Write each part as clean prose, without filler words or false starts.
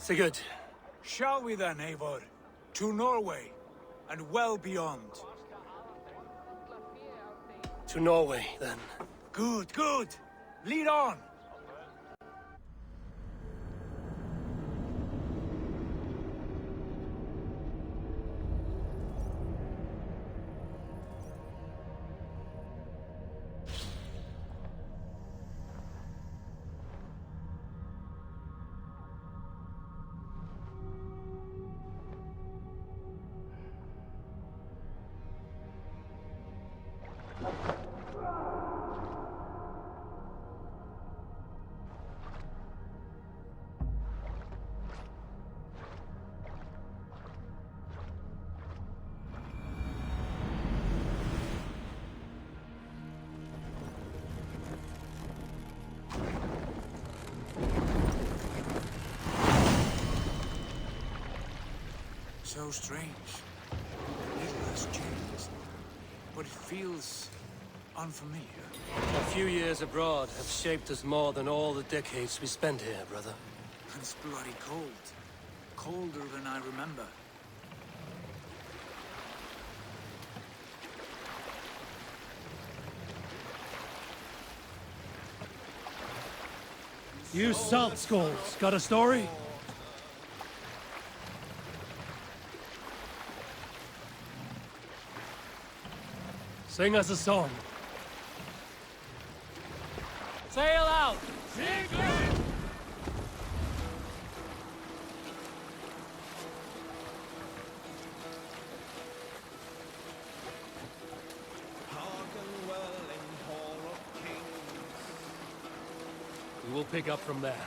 Sigurd. Shall we then, Eivor? To Norway, and well beyond. To Norway, then. Good, good. Lead on. So strange. Little has changed, but it feels unfamiliar. A few years abroad have shaped us more than all the decades we spent here, brother. And it's bloody cold. Colder than I remember. You salt skulls, got a story? Sing us a song. Sail out! We will pick up from there.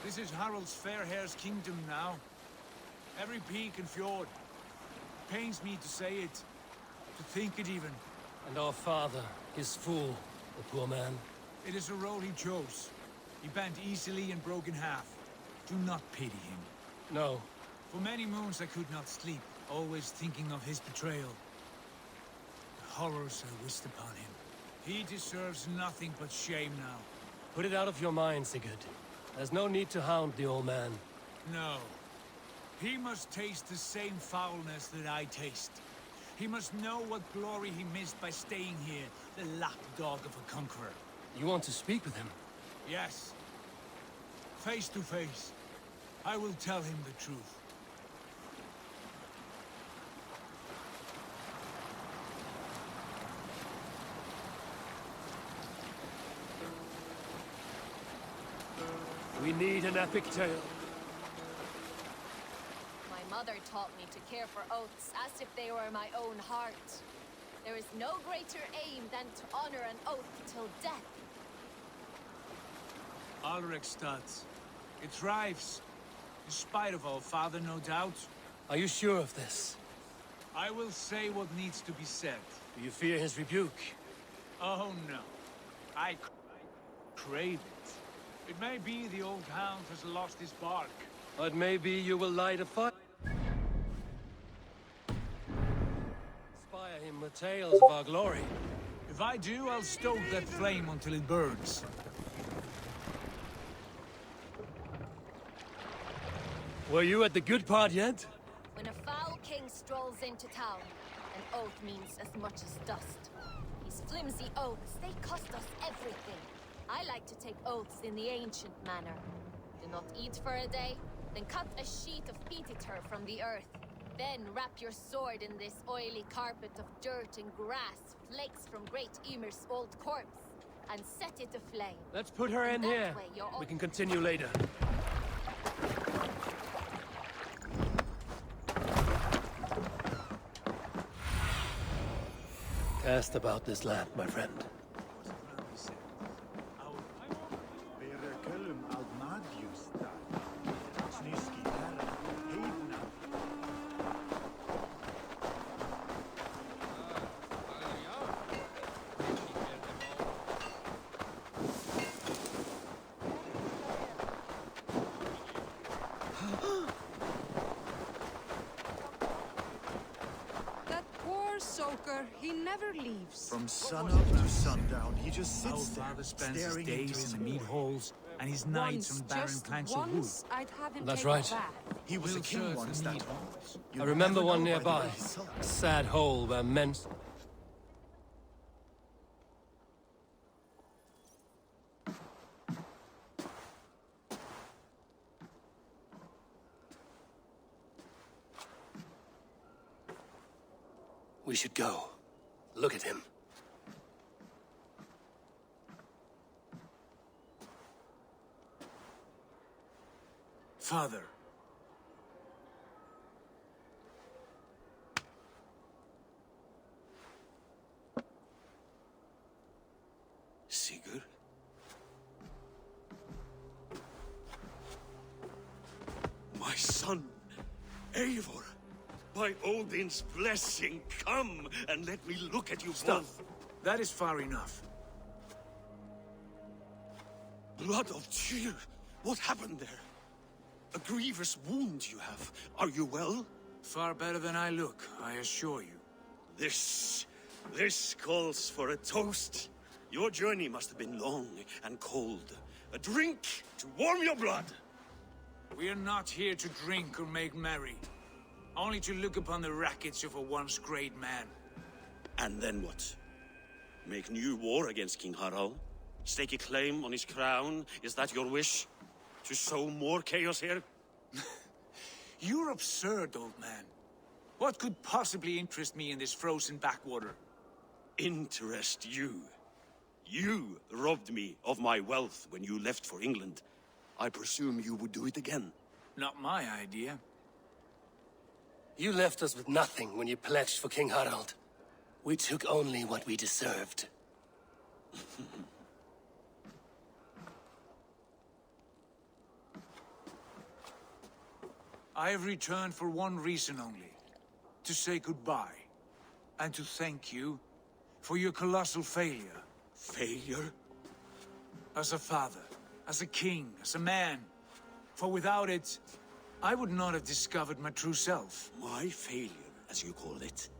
This is Harald's fair hair's kingdom now. Every peak and fjord. Pains me to say it, to think it even. And our father, his fool, the poor man. It is a role he chose. He bent easily and broke in half. Do not pity him. No. For many moons I could not sleep, always thinking of his betrayal. The horrors I wished upon him. He deserves nothing but shame now. Put it out of your mind, Sigurd. There's no need to hound the old man. No. He must taste the same foulness that I taste. He must know what glory he missed by staying here, the lapdog of a conqueror. You want to speak with him? Yes. Face to face. I will tell him the truth. We need an epic tale. My mother taught me to care for oaths as if they were my own heart. There is no greater aim than to honor an oath till death. Alrekstad. It thrives. In spite of our father, no doubt. Are you sure of this? I will say what needs to be said. Do you fear his rebuke? Oh no. I crave it. It may be the old hound has lost his bark. But maybe you will light a fire. Inspire him with tales of our glory. If I do, I'll stoke that flame until it burns. Were you at the good part yet? When a foul king strolls into town, an oath means as much as dust. These flimsy oaths, they cost us everything. I like to take oaths in the ancient manner. Do not eat for a day, then cut a sheet of peaty turf from the earth. Then wrap your sword in this oily carpet of dirt and grass, flakes from great Ymir's old corpse, and set it aflame. Let's put her in That here. way your We can continue later. Cast about this land, my friend. Soaker, he never leaves. From sunup to sundown, he just Our sits there, father spends his staring days into in his the meat void. halls and his nights on barren Just planks of wood. once, I'd have him That's take a right. bath. He was a We'll king search once, the that need. was. I You remember never one know by the way nearby. he sulks. A sad hole where men... We should go. Look at him. Father. Sigurd? My son, Eivor! By Odin's blessing, come and let me look at you Stop. both. That is far enough. Blood of Tyr! What happened there? A grievous wound you have. Are you well? Far better than I look, I assure you. This calls for a toast. Your journey must have been long and cold. A drink to warm your blood. We are not here to drink or make merry. Only to look upon the wreckage of a once great man. And then what? Make new war against King Harald? Stake a claim on his crown? Is that your wish? To sow more chaos here? You're absurd, old man. What could possibly interest me in this frozen backwater? Interest you? You robbed me of my wealth when you left for England. I presume you would do it again. Not my idea. You left us with nothing when you pledged for King Harald. We took only what we deserved. I have returned for one reason only. To say goodbye. And to thank you for your colossal failure. Failure? As a father, as a king, as a man. For without it, I would not have discovered my true self. My failure, as you call it.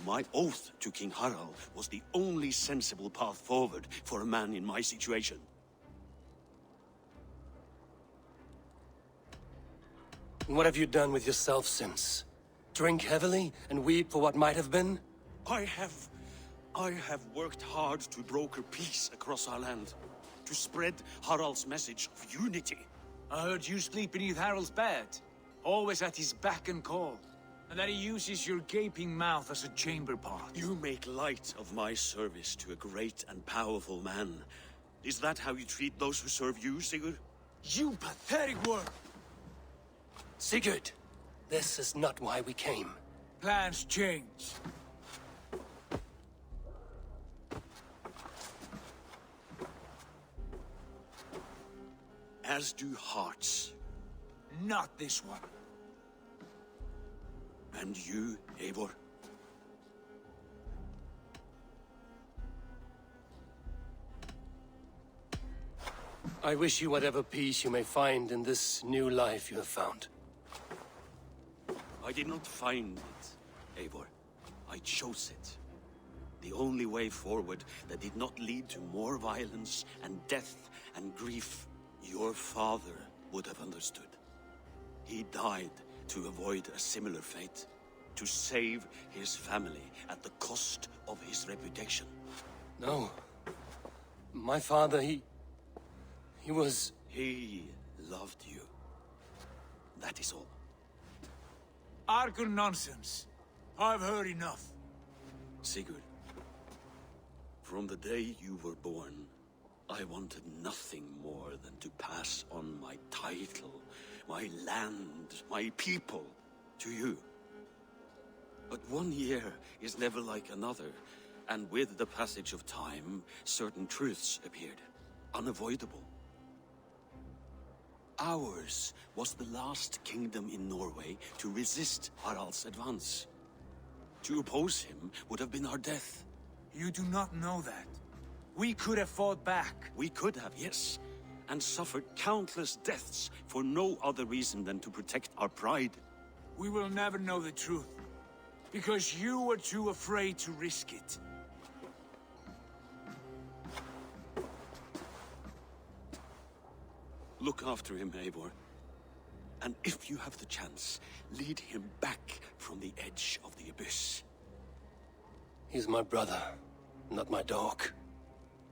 My oath to King Harald was the only sensible path forward for a man in my situation. And what have you done with yourself since? Drink heavily and weep for what might have been? I have worked hard to broker peace across our land. To spread Harald's message of unity. I heard you sleep beneath Harald's bed. Always at his beck and call. And that he uses your gaping mouth as a chamber pot. You make light of my service to a great and powerful man. Is that how you treat those who serve you, Sigurd? You pathetic worm! Sigurd, this is not why we came. Plans change. As do hearts. Not this one. And you, Eivor? I wish you whatever peace you may find in this new life you have found. I did not find it, Eivor. I chose it. The only way forward that did not lead to more violence and death and grief. Your father would have understood. He died to avoid a similar fate. To save his family at the cost of his reputation. No. My father, he was... He loved you. That is all. Arger nonsense. I've heard enough. Sigurd, from the day you were born, I wanted nothing more than to pass on my title, my land, my people, to you. But one year is never like another, and with the passage of time, certain truths appeared, unavoidable. Ours was the last kingdom in Norway to resist Harald's advance. To oppose him would have been our death. You do not know that. We could have fought back. We could have, yes, and suffered countless deaths for no other reason than to protect our pride. We will never know the truth. Because you were too afraid to risk it. Look after him, Eivor. And if you have the chance, lead him back from the edge of the abyss. He's my brother, not my dog.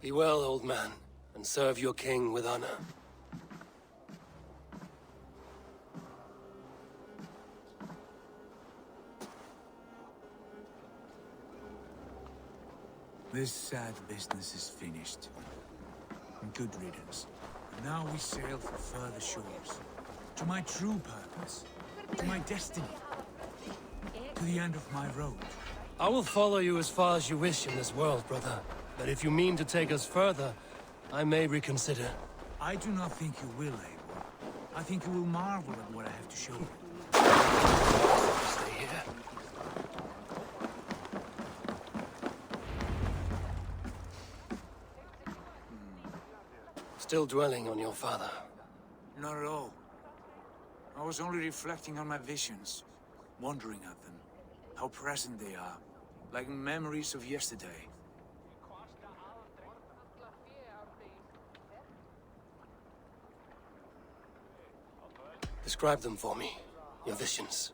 Be well, old man, and serve your king with honor. This sad business is finished. And good riddance. And now we sail for further shores. To my true purpose. To my destiny. To the end of my road. I will follow you as far as you wish in this world, brother. But if you mean to take us further, I may reconsider. I do not think you will, Abel. I think you will marvel at what I have to show you. Stay here. Still dwelling on your father. Not at all. I was only reflecting on my visions, wondering at them, how present they are, like memories of yesterday. Describe them for me, your visions.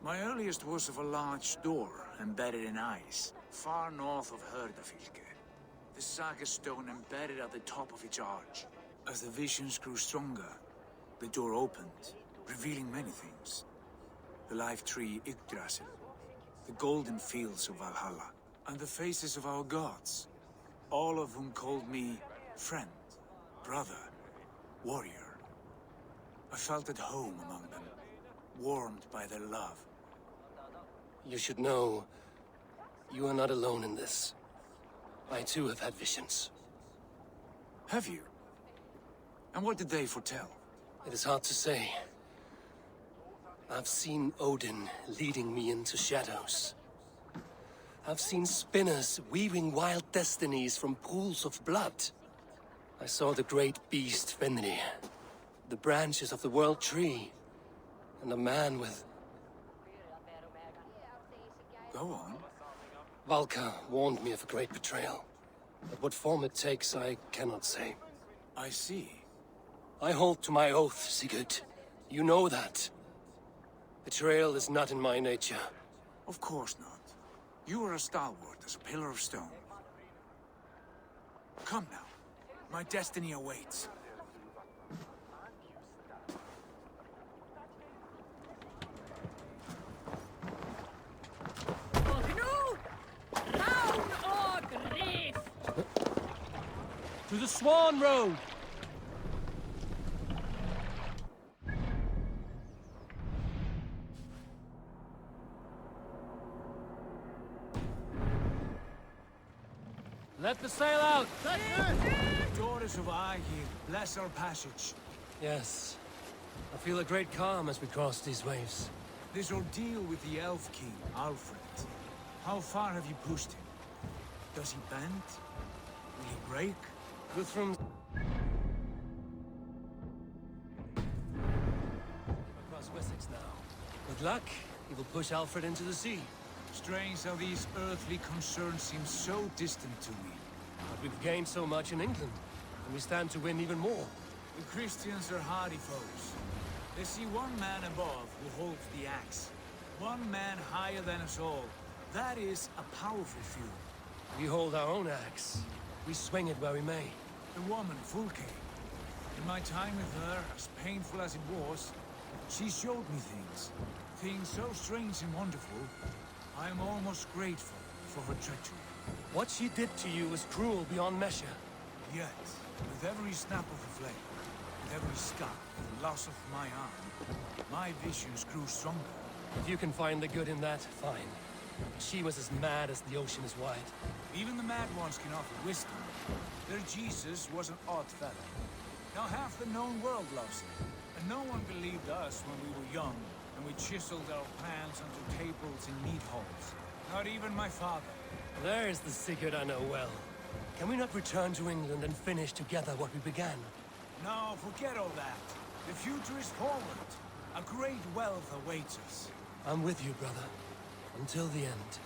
My earliest was of a large door embedded in ice, far north of Herdafylke. The saga stone embedded at the top of its arch. As the visions grew stronger, the door opened, revealing many things. The life tree Yggdrasil, the golden fields of Valhalla, and the faces of our gods, all of whom called me friend, brother, warrior. I felt at home among them, warmed by their love. You should know, you are not alone in this. I too have had visions. Have you? And what did they foretell? It is hard to say. I've seen Odin leading me into shadows. I've seen spinners weaving wild destinies from pools of blood. I saw the great beast Fenrir, the branches of the world tree, and a man with... Go on. Valka warned me of a great betrayal. But what form it takes, I cannot say. I see. I hold to my oath, Sigurd. You know that. Betrayal is not in my nature. Of course not. You are a stalwart as a pillar of stone. Come now. My destiny awaits. To the Swan Road! Let the sail out! Daughters of Aegir, bless our passage. Yes. I feel a great calm as we cross these waves. This ordeal with the Elf King, Alfred. How far have you pushed him? Does he bend? Will he break? Guthrum's across Wessex now. With luck, he will push Alfred into the sea. Strange how these earthly concerns seem so distant to me. But we've gained so much in England, and we stand to win even more. The Christians are hardy foes. They see one man above who holds the axe. One man higher than us all. That is a powerful feud. We hold our own axe. We swing it where we may. The woman, Fulke. In my time with her, as painful as it was, she showed me things. Things so strange and wonderful. I am almost grateful for her treachery. What she did to you was cruel beyond measure. Yet, with every snap of the flame, with every scar, the loss of my arm, my visions grew stronger. If you can find the good in that, fine. She was as mad as the ocean is wide. Even the mad ones can offer wisdom. Their Jesus was an odd fellow. Now half the known world loves him. And no one believed us when we were young, and we chiseled our plans onto tables in meat halls. Not even my father. There's the Sigurd I know well. Can we not return to England and finish together what we began? No, forget all that. The future is forward. A great wealth awaits us. I'm with you, brother. Until the end.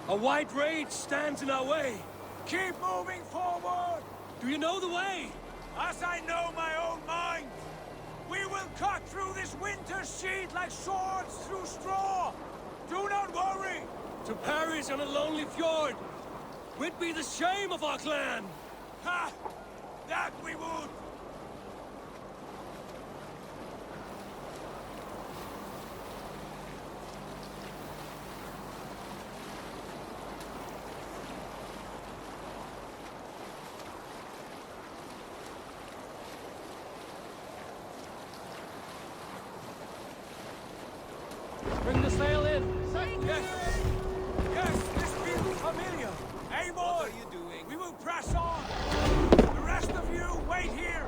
A white rage stands in our way. Keep moving forward! Do you know the way? As I know my own mind! We will cut through this winter sheet like swords through straw! Do not worry! To perish on a lonely fjord would be the shame of our clan! Ha! That we would! Bring the sail in! Yes! Yes, this feels familiar! Eivor! What are you doing? We will press on! The rest of you, wait here!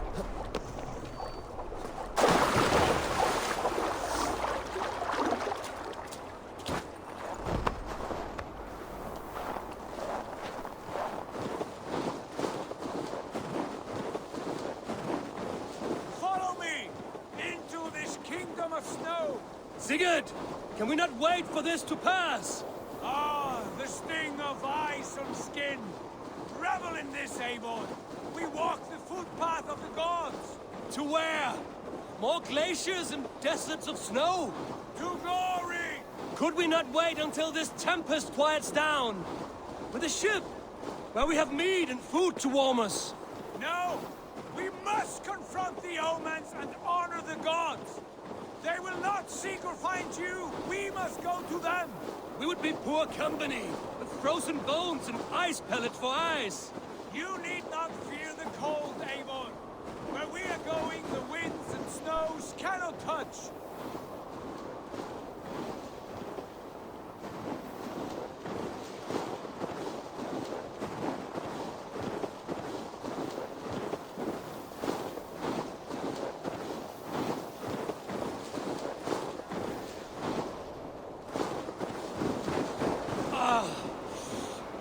Follow me! Into this kingdom of snow! Sigurd! Can we not wait for this to pass? Ah, the sting of ice on skin! Revel in this, Eivor! We walk the footpath of the gods! To where? More glaciers and deserts of snow? To glory! Could we not wait until this tempest quiets down? With a ship, where we have meat and food to warm us? No! We must confront the omens and honor the gods! They will not seek or find you! We must go to them! We would be poor company, with frozen bones and ice pellets for eyes. You need not fear the cold, Eivor! Where we are going, the winds and snows cannot touch!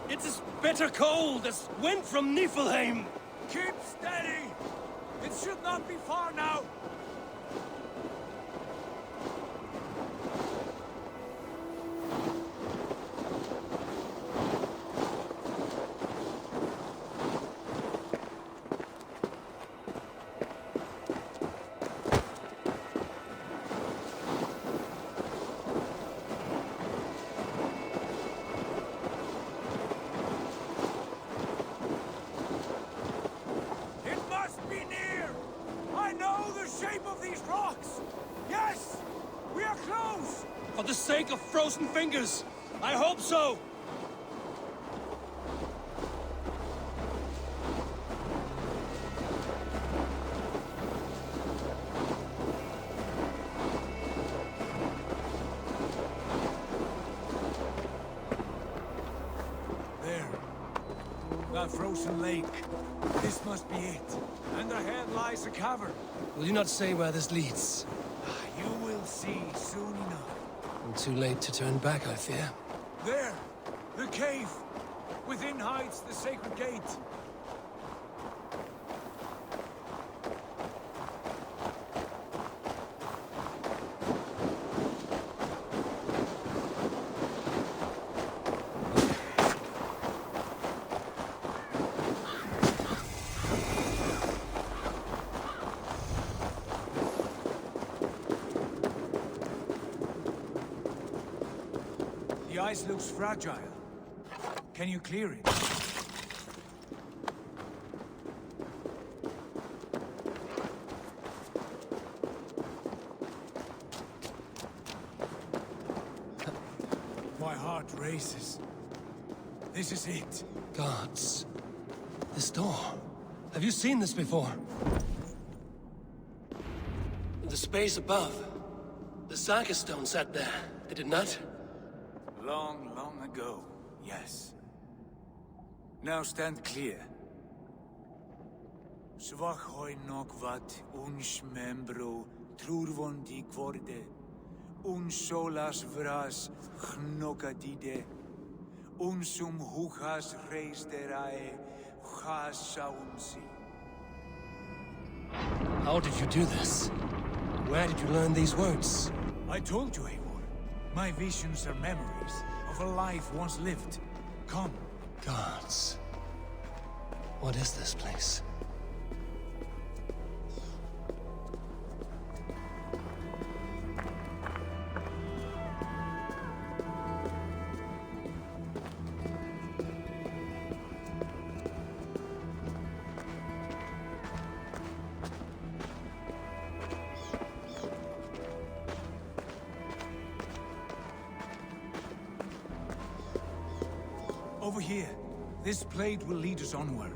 It's as bitter cold as wind from Niflheim. Keep steady! It should not be far now! It must be near! I know the shape of these rocks! Yes! We are close! For the sake of frozen fingers, I hope so. There. That frozen lake. This must be it. And ahead lies a cavern. Will you not say where this leads? You will see soon enough. Too late to turn back, I fear. There! The cave! Within hides the sacred gate. The ice looks fragile. Can you clear it? My heart races. This is it. Guards. This door. Have you seen this before? The space above. The Saga stone sat there, did it not? Long, long ago, yes. Now stand clear. Svachoi nokvat uns membro trurvondi kvorde, uns solas vras gnokadide, unsum huchas reisterae chasaunsi. How did you do this? Where did you learn these words? I told you, Eivor. My visions are memories of of a life once lived. Come. Gods. What is this place? Over here. This blade will lead us onward.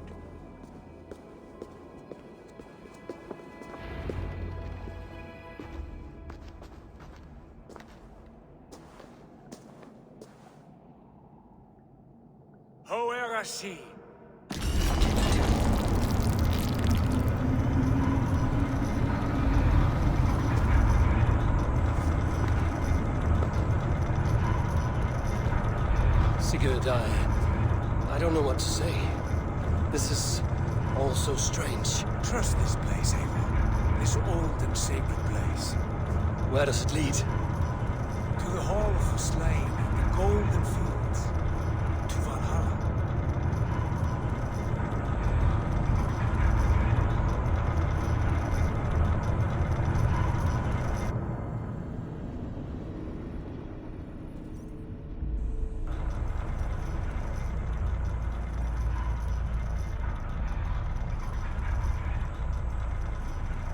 Hoerasi. Sigurd, I don't know what to say. This is all so strange. Trust this place, Eivor. This old and sacred place. Where does it lead? To the Hall of the Slain and the Golden Fields. To Valhalla.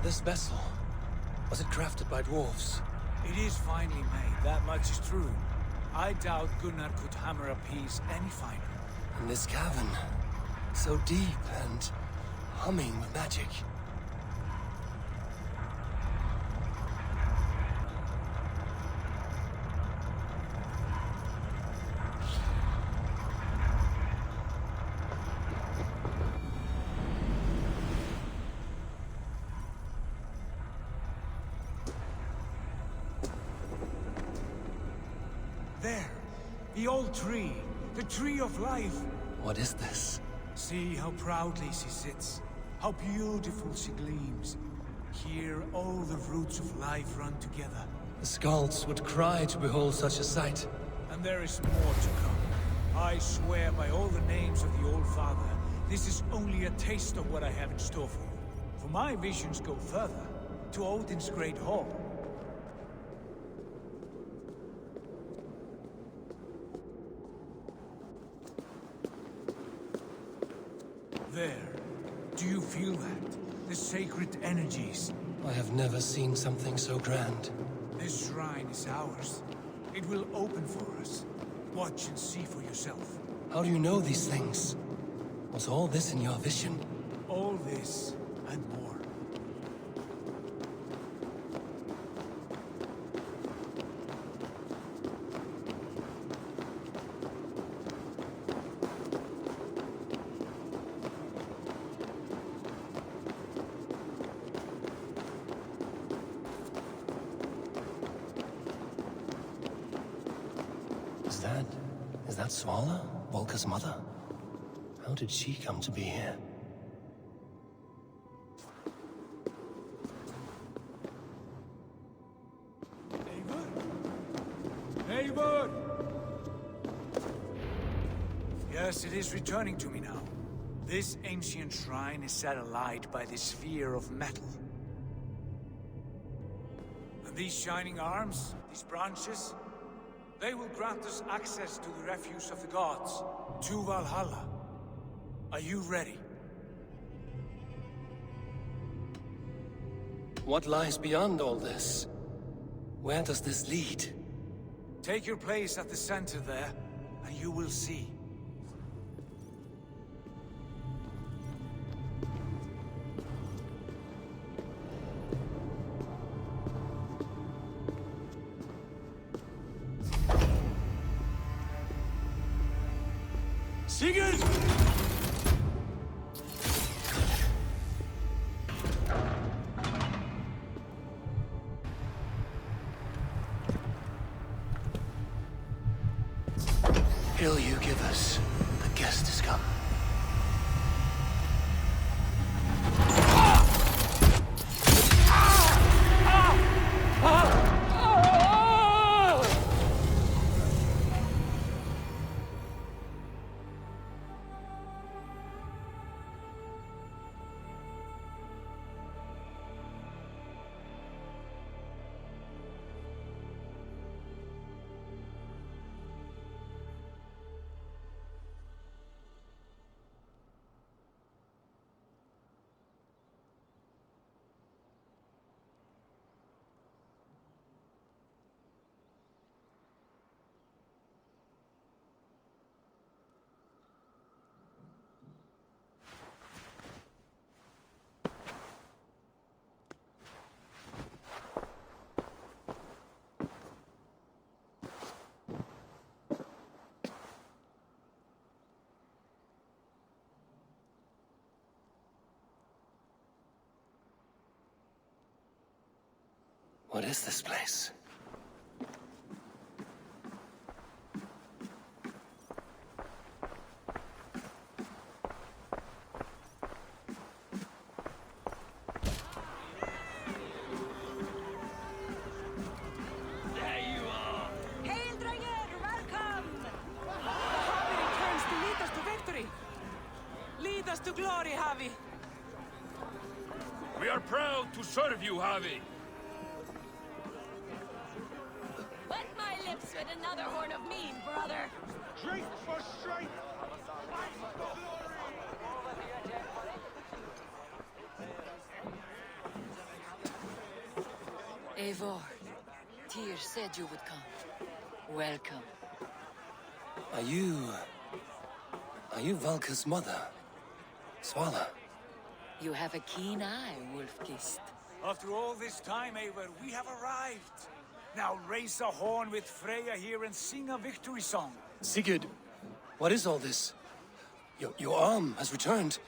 This vessel, was it crafted by dwarves? It is finely made, that much is true. I doubt Gunnar could hammer a piece any finer. And this cavern, so deep and humming with magic. There, the old tree, the tree of life. What is this? See how proudly she sits, how beautiful she gleams. Here all the roots of life run together. The Skalds would cry to behold such a sight. And there is more to come. I swear by all the names of the Old Father, this is only a taste of what I have in store for you. For my visions go further, to Odin's Great Hall. There. Do you feel that? The sacred energies. I have never seen something so grand. This shrine is ours. It will open for us. Watch and see for yourself. How do you know these things? Was all this in your vision? All this and more. Is that Svala, Volka's mother? How did she come to be here? Eivor! Yes, it is returning to me now. This ancient shrine is set alight by this sphere of metal. And these shining arms, these branches, they will grant us access to the refuse of the gods, to Valhalla. Are you ready? What lies beyond all this? Where does this lead? Take your place at the center there, and you will see. Sigurd! Hill you give us, the guest has come. What is this place? Hail, Dranger! Welcome! Havi returns to lead us to victory. Lead us to glory, Havi. We are proud to serve you, Javi. Wet my lips with another horn of mead, brother. Strength for strength! Eivor, Tyr said you would come. Welcome. Are you Valka's mother? Swala? You have a keen eye, Wolfgist. After all this time, Eivor, we have arrived. Now raise a horn with Freya here and sing a victory song. Sigurd, what is all this? Your arm has returned,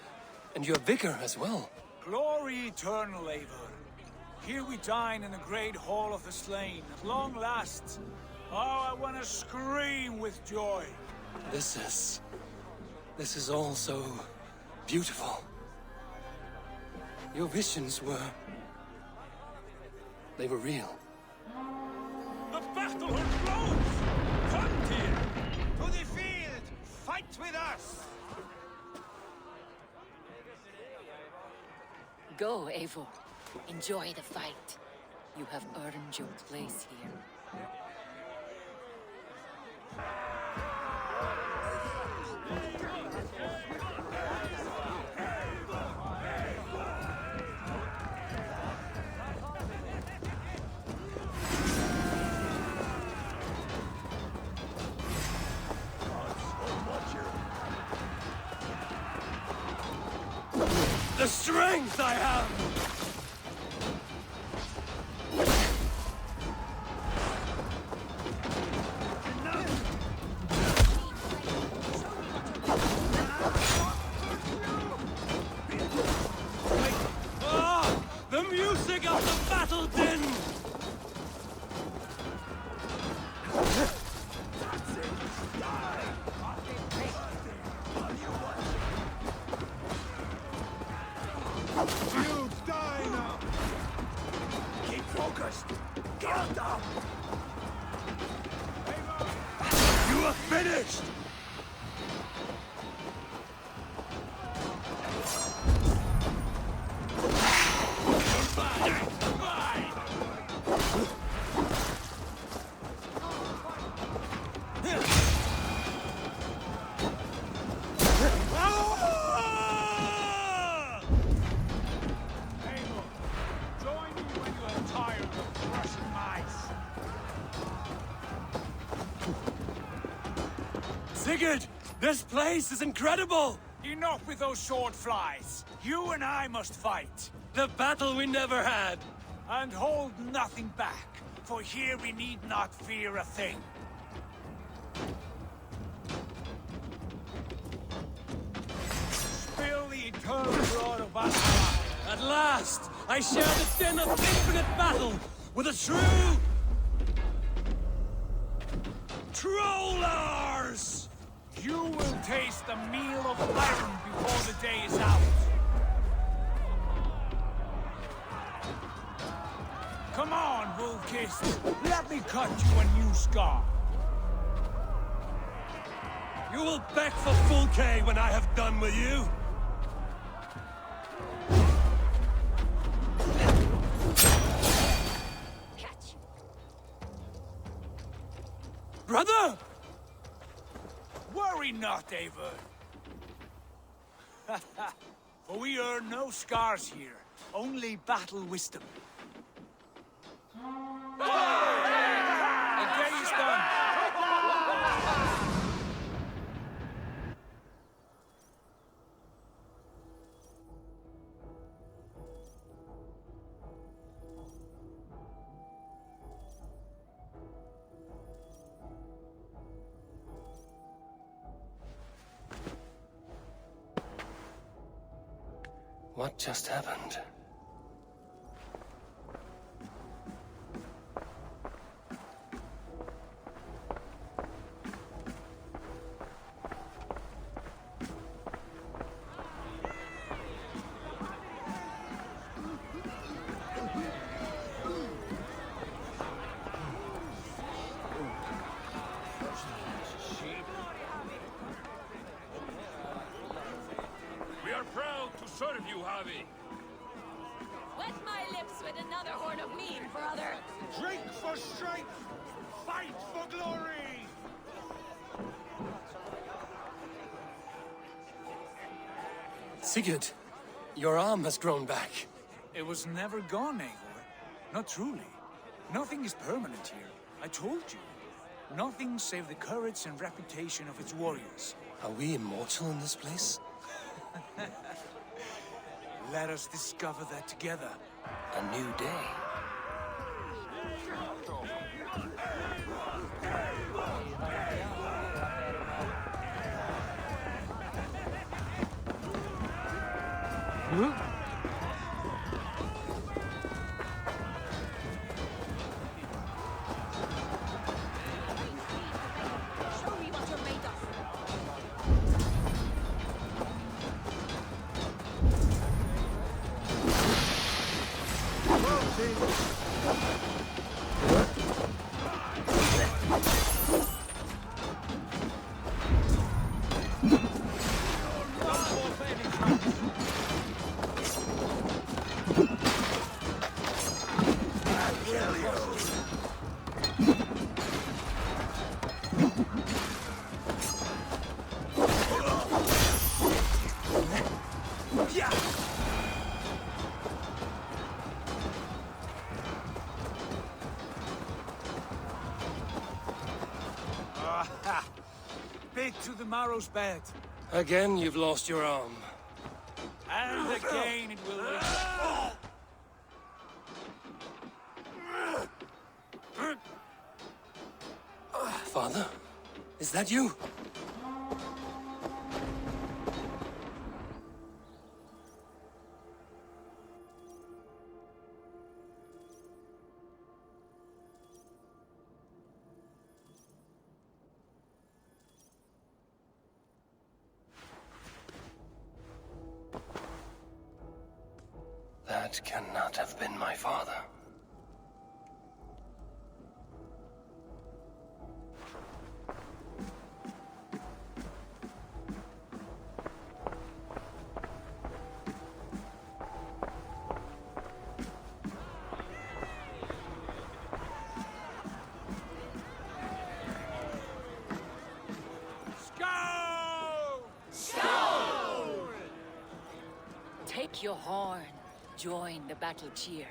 and your vigor as well. Glory eternal, Eivor. Here we dine in the great hall of the slain, at long last. Oh, I want to scream with joy. This is all so beautiful. Your visions they were real. The battle grows! Come, Tyr! To the field! Fight with us! Go, Eivor. Enjoy the fight. You have earned your place here. The strength I have! Ah! The music of the battle din! You die now! Keep focused! Kill them! You are finished! Join me when you are tired of crushing mice. Sigurd! This place is incredible! Enough with those short flies. You and I must fight. The battle we never had! And hold nothing back, for here we need not fear a thing. Spill the eternal blood of Valhalla. At last, I share the din of infinite battle with a true... Trollers! You will taste the meal of iron before the day is out. Come on, Wolfkist. Let me cut you a new scar. You will beg for full K when I have done with you. Catch you. Brother! Worry not, Eivor. For we earn no scars here, only battle wisdom. The day is done. What just happened? serve you, Javi. Wet my lips with another horn of mead, brother. Drink for strength! Fight for glory! Sigurd, your arm has grown back. It was never gone, Eivor. Not truly. Nothing is permanent here. I told you. Nothing save the courage and reputation of its warriors. Are we immortal in this place? Let us discover that together. A new day. Show me what you're made of. Aha! Bit to the marrow's bed. Again, you've lost your arm. And again it will return. Father? Is that you? That cannot have been my father. Take your horn. Join the battle cheer.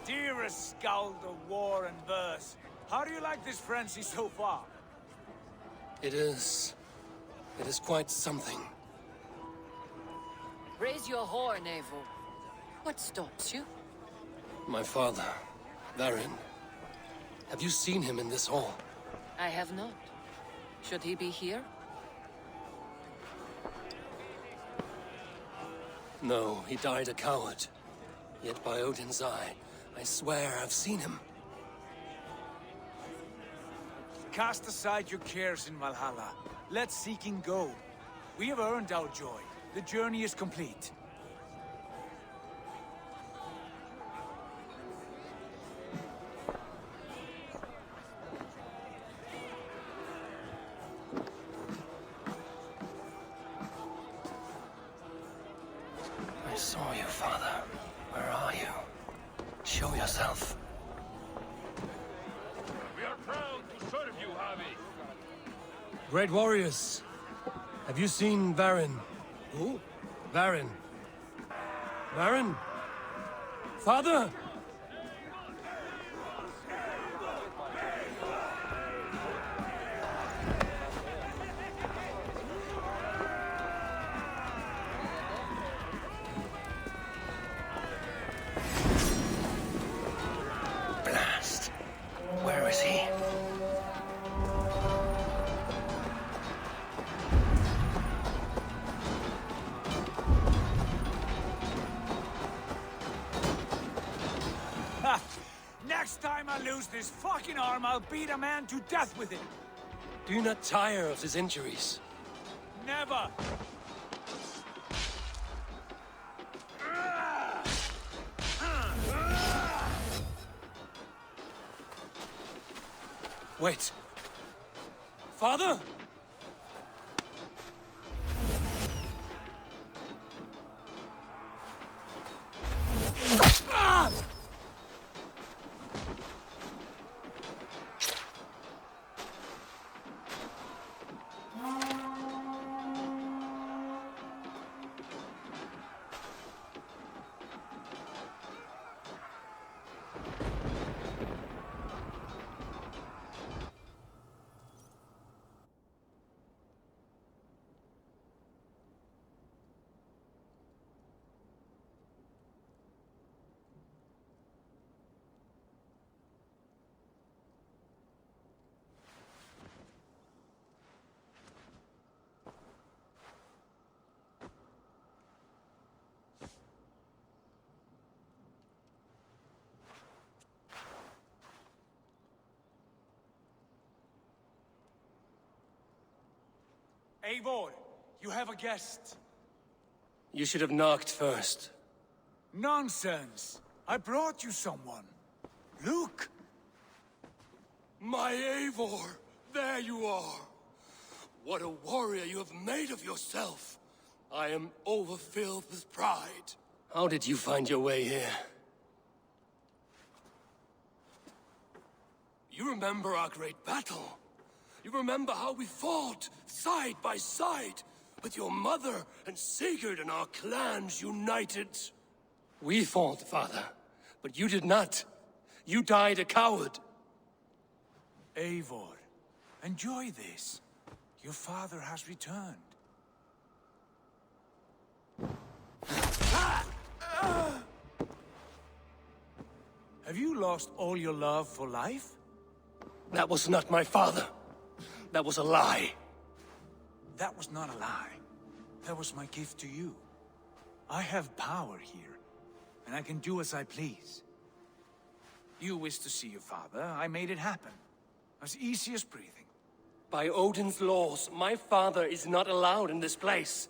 Dearest skald of war and verse, how do you like this frenzy so far? It is quite something. Raise your horn, Eivor. What stops you? My father, Varin. Have you seen him in this hall? I have not. Should he be here? No, he died a coward. Yet by Odin's eye, I swear I've seen him. Cast aside your cares in Valhalla. Let seeking go. We have earned our joy. The journey is complete. I saw you, Father. Where are you? Show yourself. We are proud to serve you, Javi. Great warriors. Have you seen Varin? Who? Varin. Varin? Father? Blast. Where is he? Ha! Next time I lose this fucking arm, I'll beat a man to death with it. Do you not tire of his injuries? Never! Wait. Father? Eivor, you have a guest. You should have knocked first. Nonsense! I brought you someone. Look! My Eivor! There you are! What a warrior you have made of yourself! I am overfilled with pride. How did you find your way here? You remember our great battle? You remember how we fought, side by side, with your mother and Sigurd and our clans united? We fought, father, but you did not. You died a coward. Eivor, enjoy this. Your father has returned. Have you lost all your love for life? That was not my father. That was a lie. That was not a lie. That was my gift to you. I have power here, and I can do as I please. You wish to see your father, I made it happen. As easy as breathing. By Odin's laws, my father is not allowed in this place.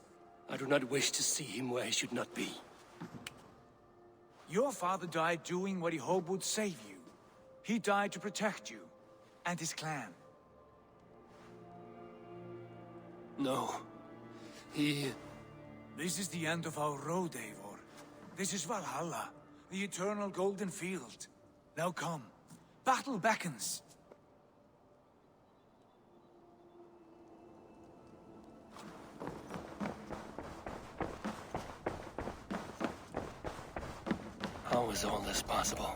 I do not wish to see him where he should not be. Your father died doing what he hoped would save you. He died to protect you, and his clan. No. This is the end of our road, Eivor. This is Valhalla, the eternal golden field. Now come. Battle beckons. How is all this possible?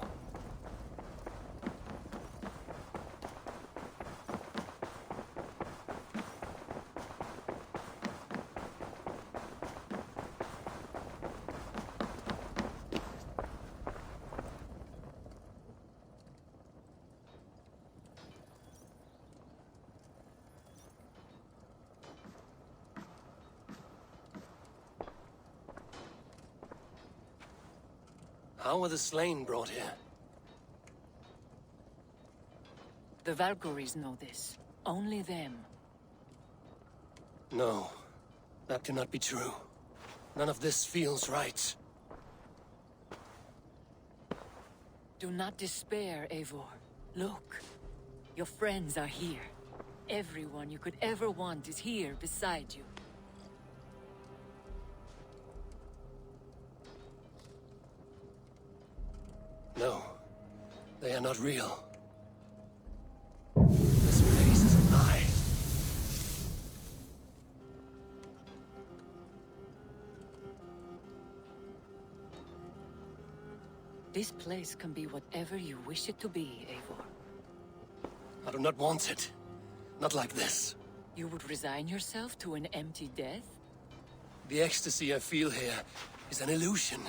How were the slain brought here? The Valkyries know this. Only them. No, that cannot be true. None of this feels right. Do not despair, Eivor. Look. Your friends are here. Everyone you could ever want is here beside you. No, they are not real. This place is a lie. This place can be whatever you wish it to be, Eivor. I do not want it. Not like this. You would resign yourself to an empty death? The ecstasy I feel here is an illusion.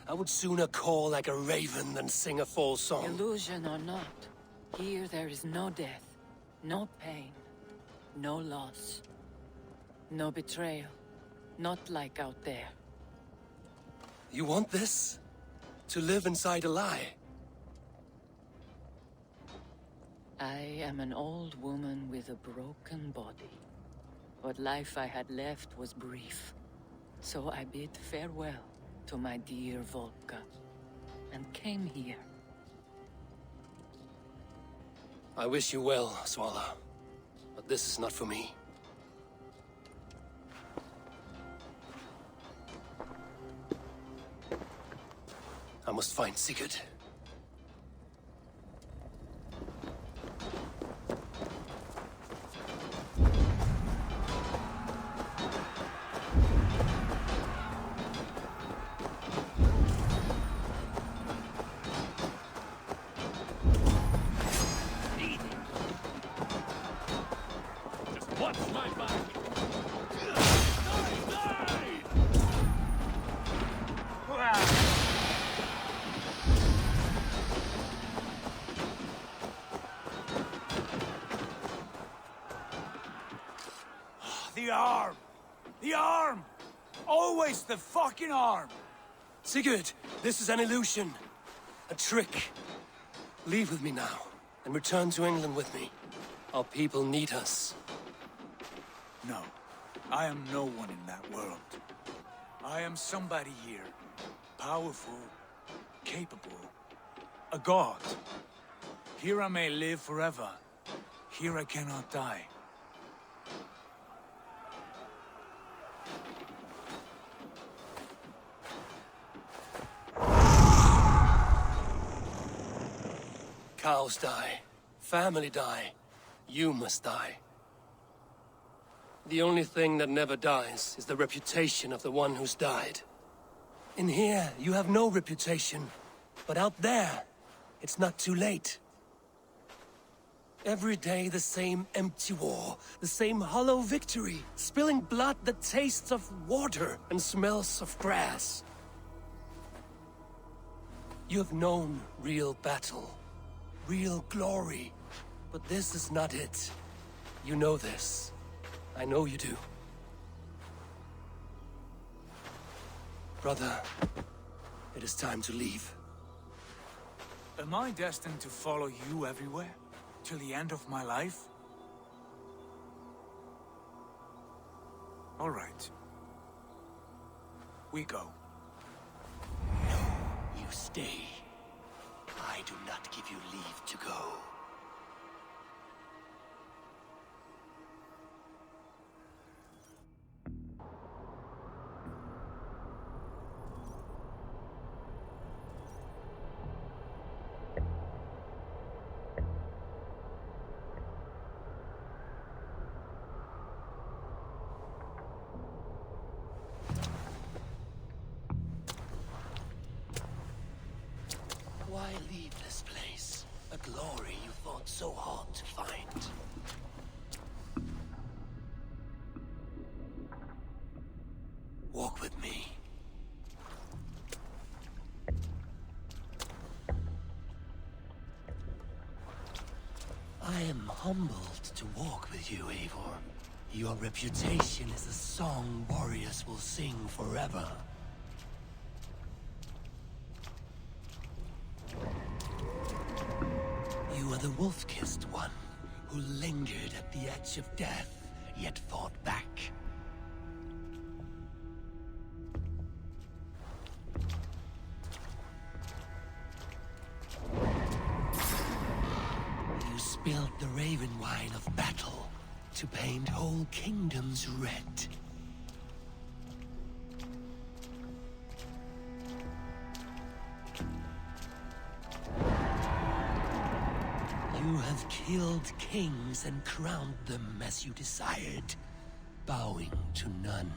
I would sooner call like a raven than sing a false song. Illusion or not, here there is no death, no pain, no loss, no betrayal. Not like out there. You want this? To live inside a lie? I am an old woman with a broken body. What life I had left was brief. So I bid farewell to my dear Volka, and came here. I wish you well, Swallow. But this is not for me. I must find Sigurd. Watch my back! The arm! The arm! Always the fucking arm! Sigurd, this is an illusion. A trick. Leave with me now, and return to England with me. Our people need us. No. I am no one in that world. I am somebody here. Powerful, capable, a god. Here I may live forever. Here I cannot die. Cows die. Family die. You must die. The only thing that never dies is the reputation of the one who's died. In here, you have no reputation. But out there, it's not too late. Every day the same empty war, the same hollow victory, spilling blood that tastes of water and smells of grass. You have known real battle, real glory, but this is not it. You know this. I know you do. Brother, it is time to leave. Am I destined to follow you everywhere? Till the end of my life? All right. We go. No, you stay. I do not give you leave to go. Why leave this place? A glory you fought so hard to find. Walk with me. I am humbled to walk with you, Eivor. Your reputation is a song warriors will sing forever. You are the wolf-kissed one, who lingered at the edge of death, yet fought back. You spilled the raven wine of battle to paint whole kingdoms red. You have killed kings and crowned them as you desired, bowing to none.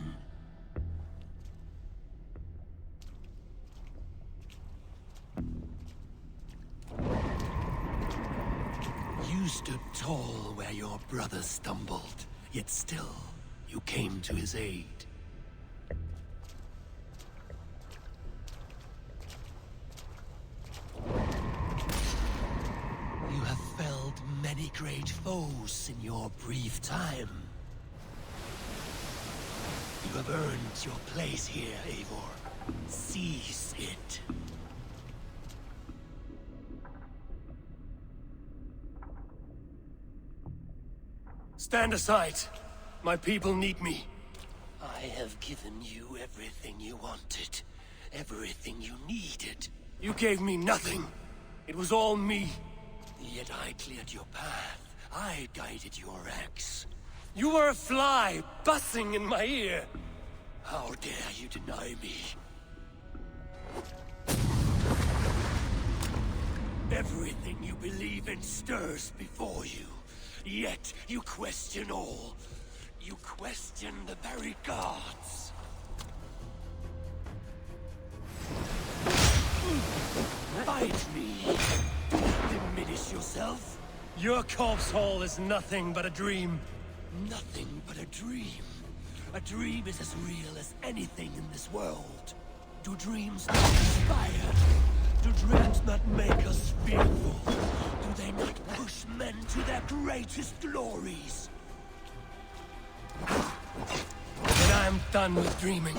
You stood tall where your brother stumbled, yet still you came to his aid. You have felled many great foes in your brief time. You have earned your place here, Eivor. Seize it. Stand aside. My people need me. I have given you everything you wanted. Everything you needed. You gave me nothing. It was all me. Yet I cleared your path. I guided your axe. You were a fly, buzzing in my ear. How dare you deny me? Everything you believe in stirs before you. Yet you question all. You question the very gods. Fight me. Do not diminish yourself. Your corpse hall is nothing but a dream. Nothing but a dream. A dream is as real as anything in this world. Do dreams not inspire? Do dreams not make us fearful? Do they not push men to their greatest glories? Then I am done with dreaming.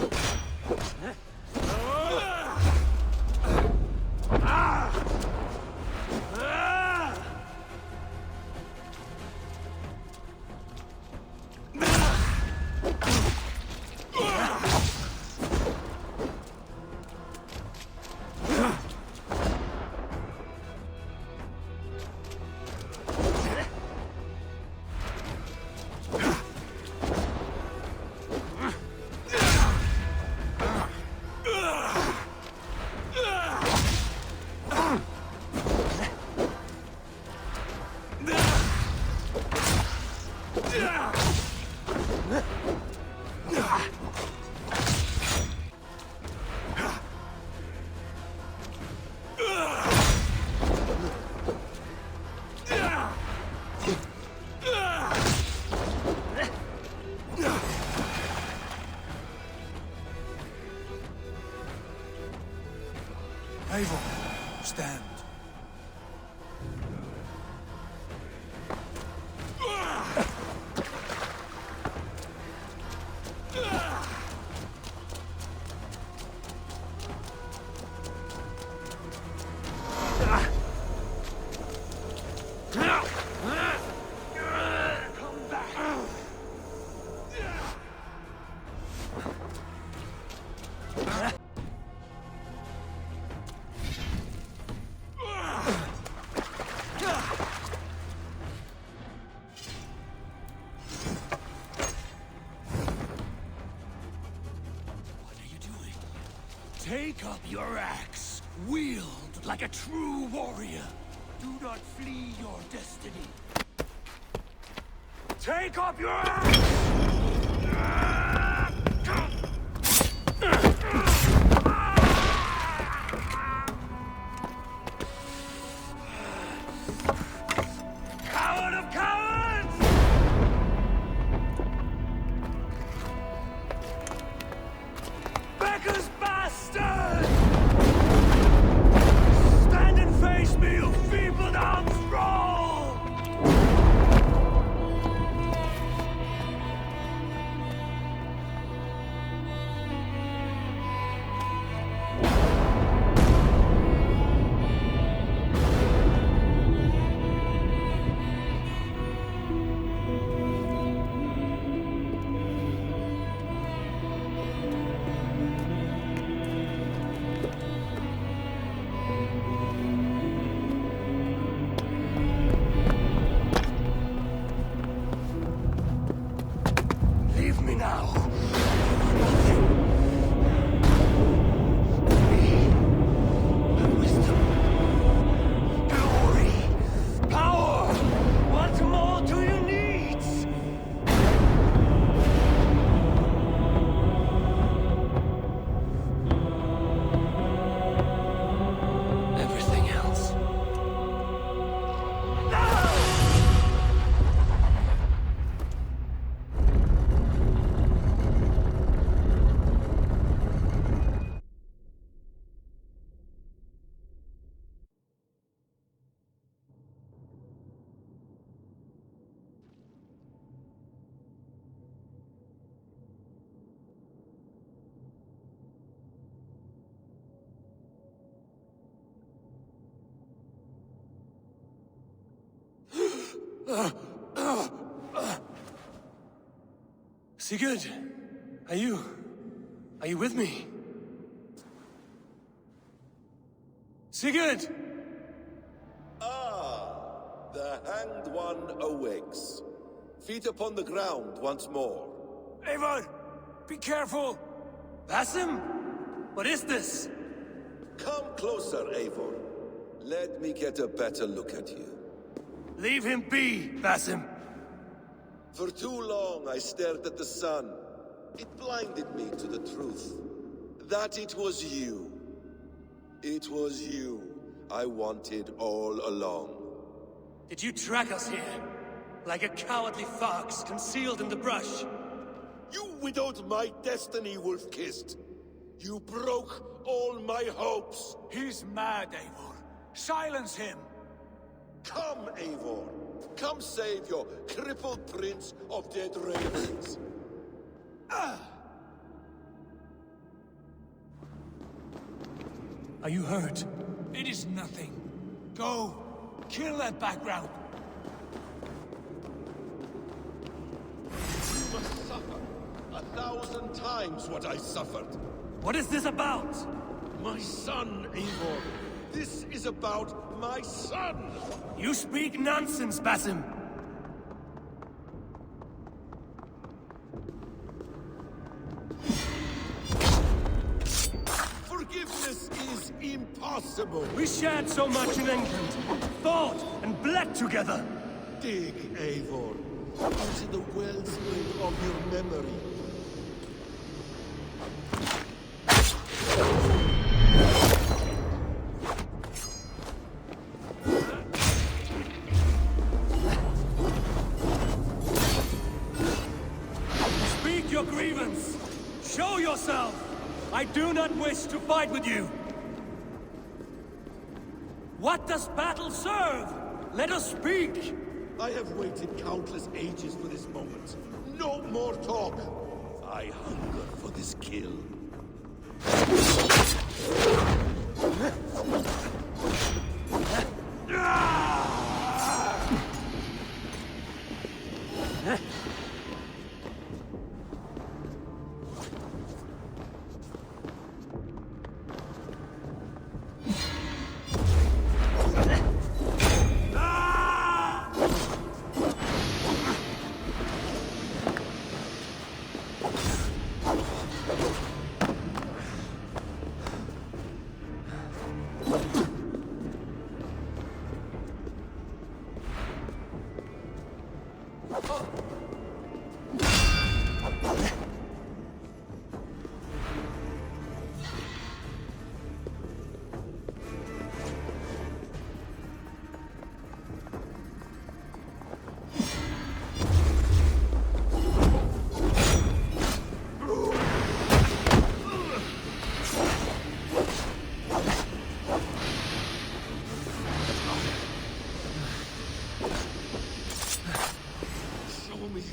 like a true warrior. Do not flee your destiny. Take up your Coward of cowards! Becker's bastard! Stand and face me, you feeble armed thrall! Leave me now. Nothing. Me. Wisdom. Glory. Power. What more do you need? Everything else. No! Sigurd, are you with me? Sigurd! Ah, the hanged one awakes. Feet upon the ground once more. Eivor, be careful! Basim? What is this? Come closer, Eivor. Let me get a better look at you. Leave him be, Basim. For too long I stared at the sun. It blinded me to the truth. That it was you. It was you I wanted all along. Did you track us here? Like a cowardly fox concealed in the brush? You widowed my destiny, wolf-kissed. You broke all my hopes. He's mad, Eivor. Silence him! Come, Eivor. Come save your crippled prince of dead ravens. Are you hurt? It is nothing. Go. Kill that background. You must suffer 1,000 times what I suffered. What is this about? My son, Eivor. This is about my son! You speak nonsense, Basim! Forgiveness is impossible! We shared so much in England, fought and bled together! Dig, Eivor, into the wellspring of your memory. Speak your grievance! Show yourself! I do not wish to fight with you! What does battle serve? Let us speak! I have waited countless ages for this moment. No more talk! I hunger for this kill.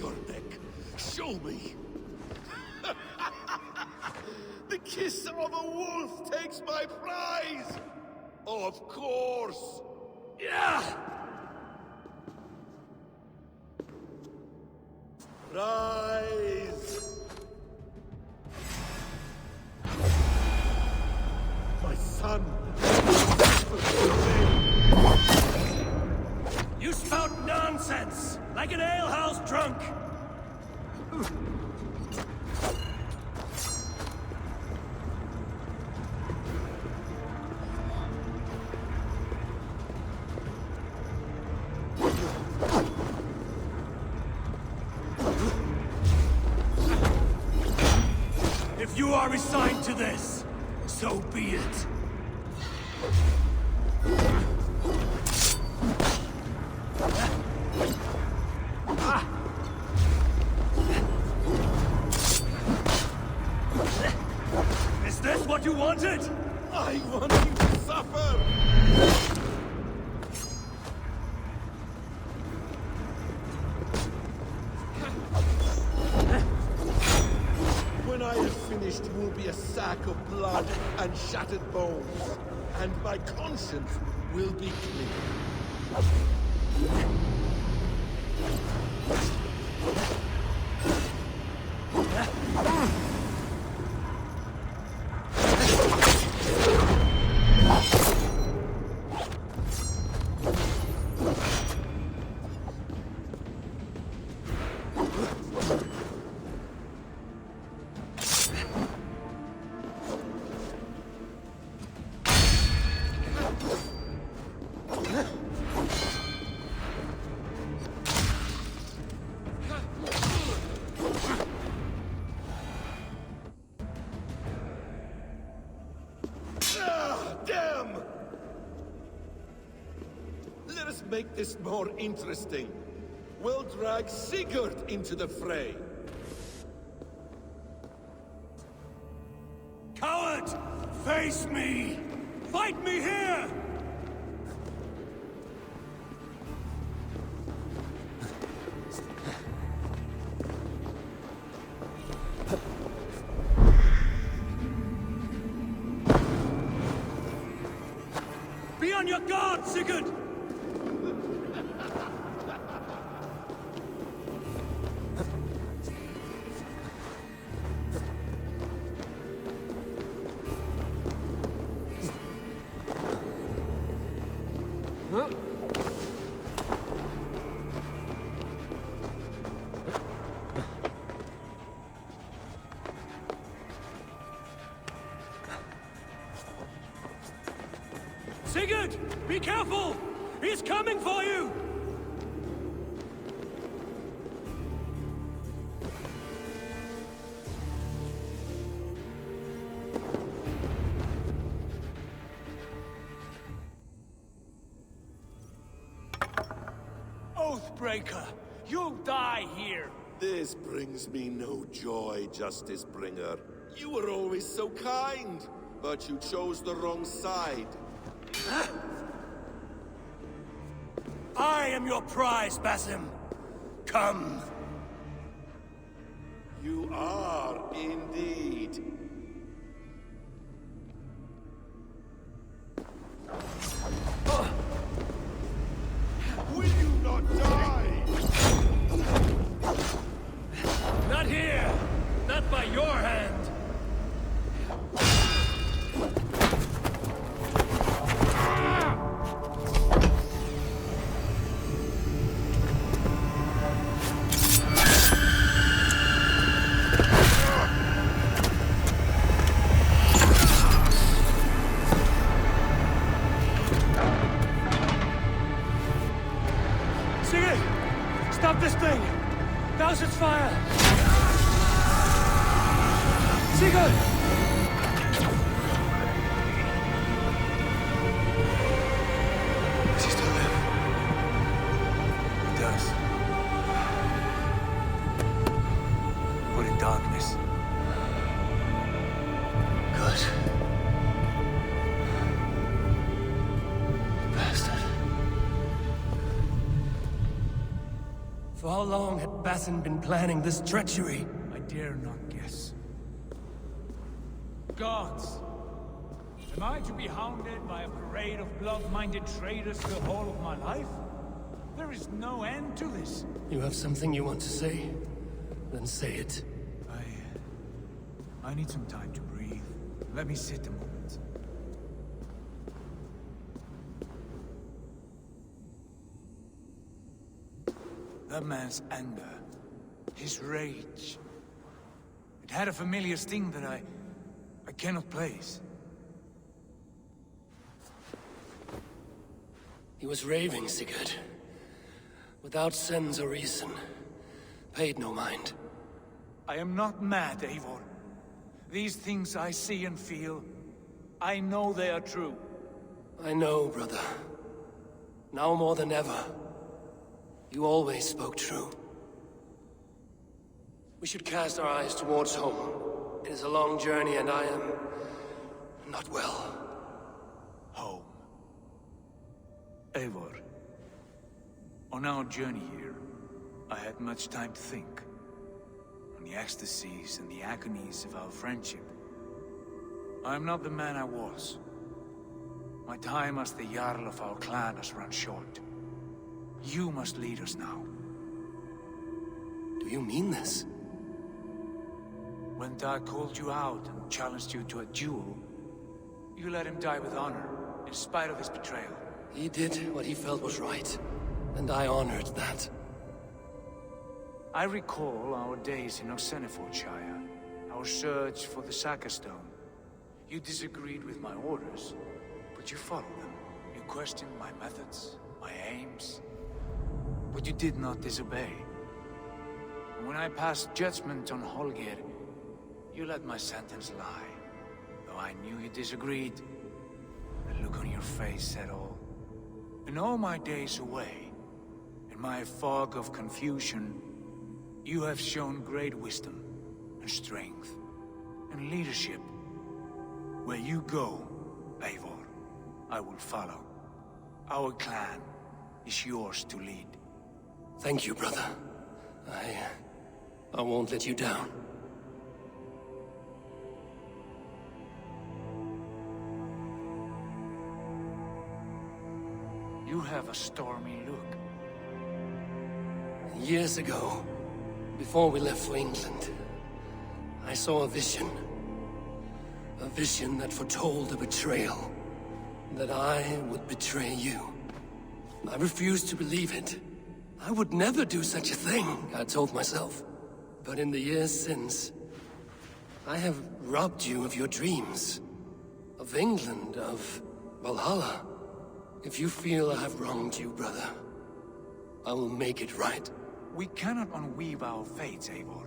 your neck. Show me. The kiss of a wolf takes my prize! Of course! Yeah! Rise! My son! You spout nonsense! Like an alehouse drunk! If you are resigned to this, so be it. Is this what you wanted? I want you to suffer! When I have finished, you will be a sack of blood and shattered bones. And my conscience will be clear. Damn! Let us make this more interesting. We'll drag Sigurd into the fray. Coward! Face me! Fight me here! Be on your guard, Sigurd! Sigurd! Be careful! He's coming for you! Oathbreaker! You'll die here! This brings me no joy, Justice Bringer. You were always so kind, but you chose the wrong side. I am your prize, Basim. Come. You are indeed. Will you not die? Not here! Not by your hand! Sigurd! Stop this thing! Douse its fire! Sigurd! Does he still live? He does. But in darkness. Good. Bastard. For how long had Bassin been planning this treachery? I dare not guess. Gods! Am I to be hounded by a parade of blood-minded traitors the whole of my life? There is no end to this. You have something you want to say? Then say it. I need some time to breathe. Let me sit a moment. That man's anger, his rage, it had a familiar sting that I cannot place. He was raving, Sigurd. Without sense or reason. Paid no mind. I am not mad, Eivor. These things I see and feel, I know they are true. I know, brother. Now more than ever. You always spoke true. We should cast our eyes towards home. It is a long journey and I am... not well. Home. Eivor. On our journey here, I had much time to think. On the ecstasies and the agonies of our friendship. I am not the man I was. My time as the Jarl of our clan has run short. You must lead us now. Do you mean this? When Dag called you out and challenged you to a duel, you let him die with honor, in spite of his betrayal. He did what he felt was right, and I honored that. I recall our days in Osenefordshire, our search for the Saga Stone. You disagreed with my orders, but you followed them. You questioned my methods, my aims, but you did not disobey. And when I passed judgment on Holger, you let my sentence lie. Though I knew you disagreed, the look on your face said all. In all my days away, in my fog of confusion, you have shown great wisdom, and strength, and leadership. Where you go, Eivor, I will follow. Our clan is yours to lead. Thank you, brother. I won't let you down. You have a stormy look. Years ago, before we left for England, I saw a vision. A vision that foretold a betrayal. That I would betray you. I refused to believe it. I would never do such a thing, I told myself. But in the years since, I have robbed you of your dreams. Of England, of Valhalla. If you feel I have wronged you, brother, I will make it right. We cannot unweave our fates, Eivor.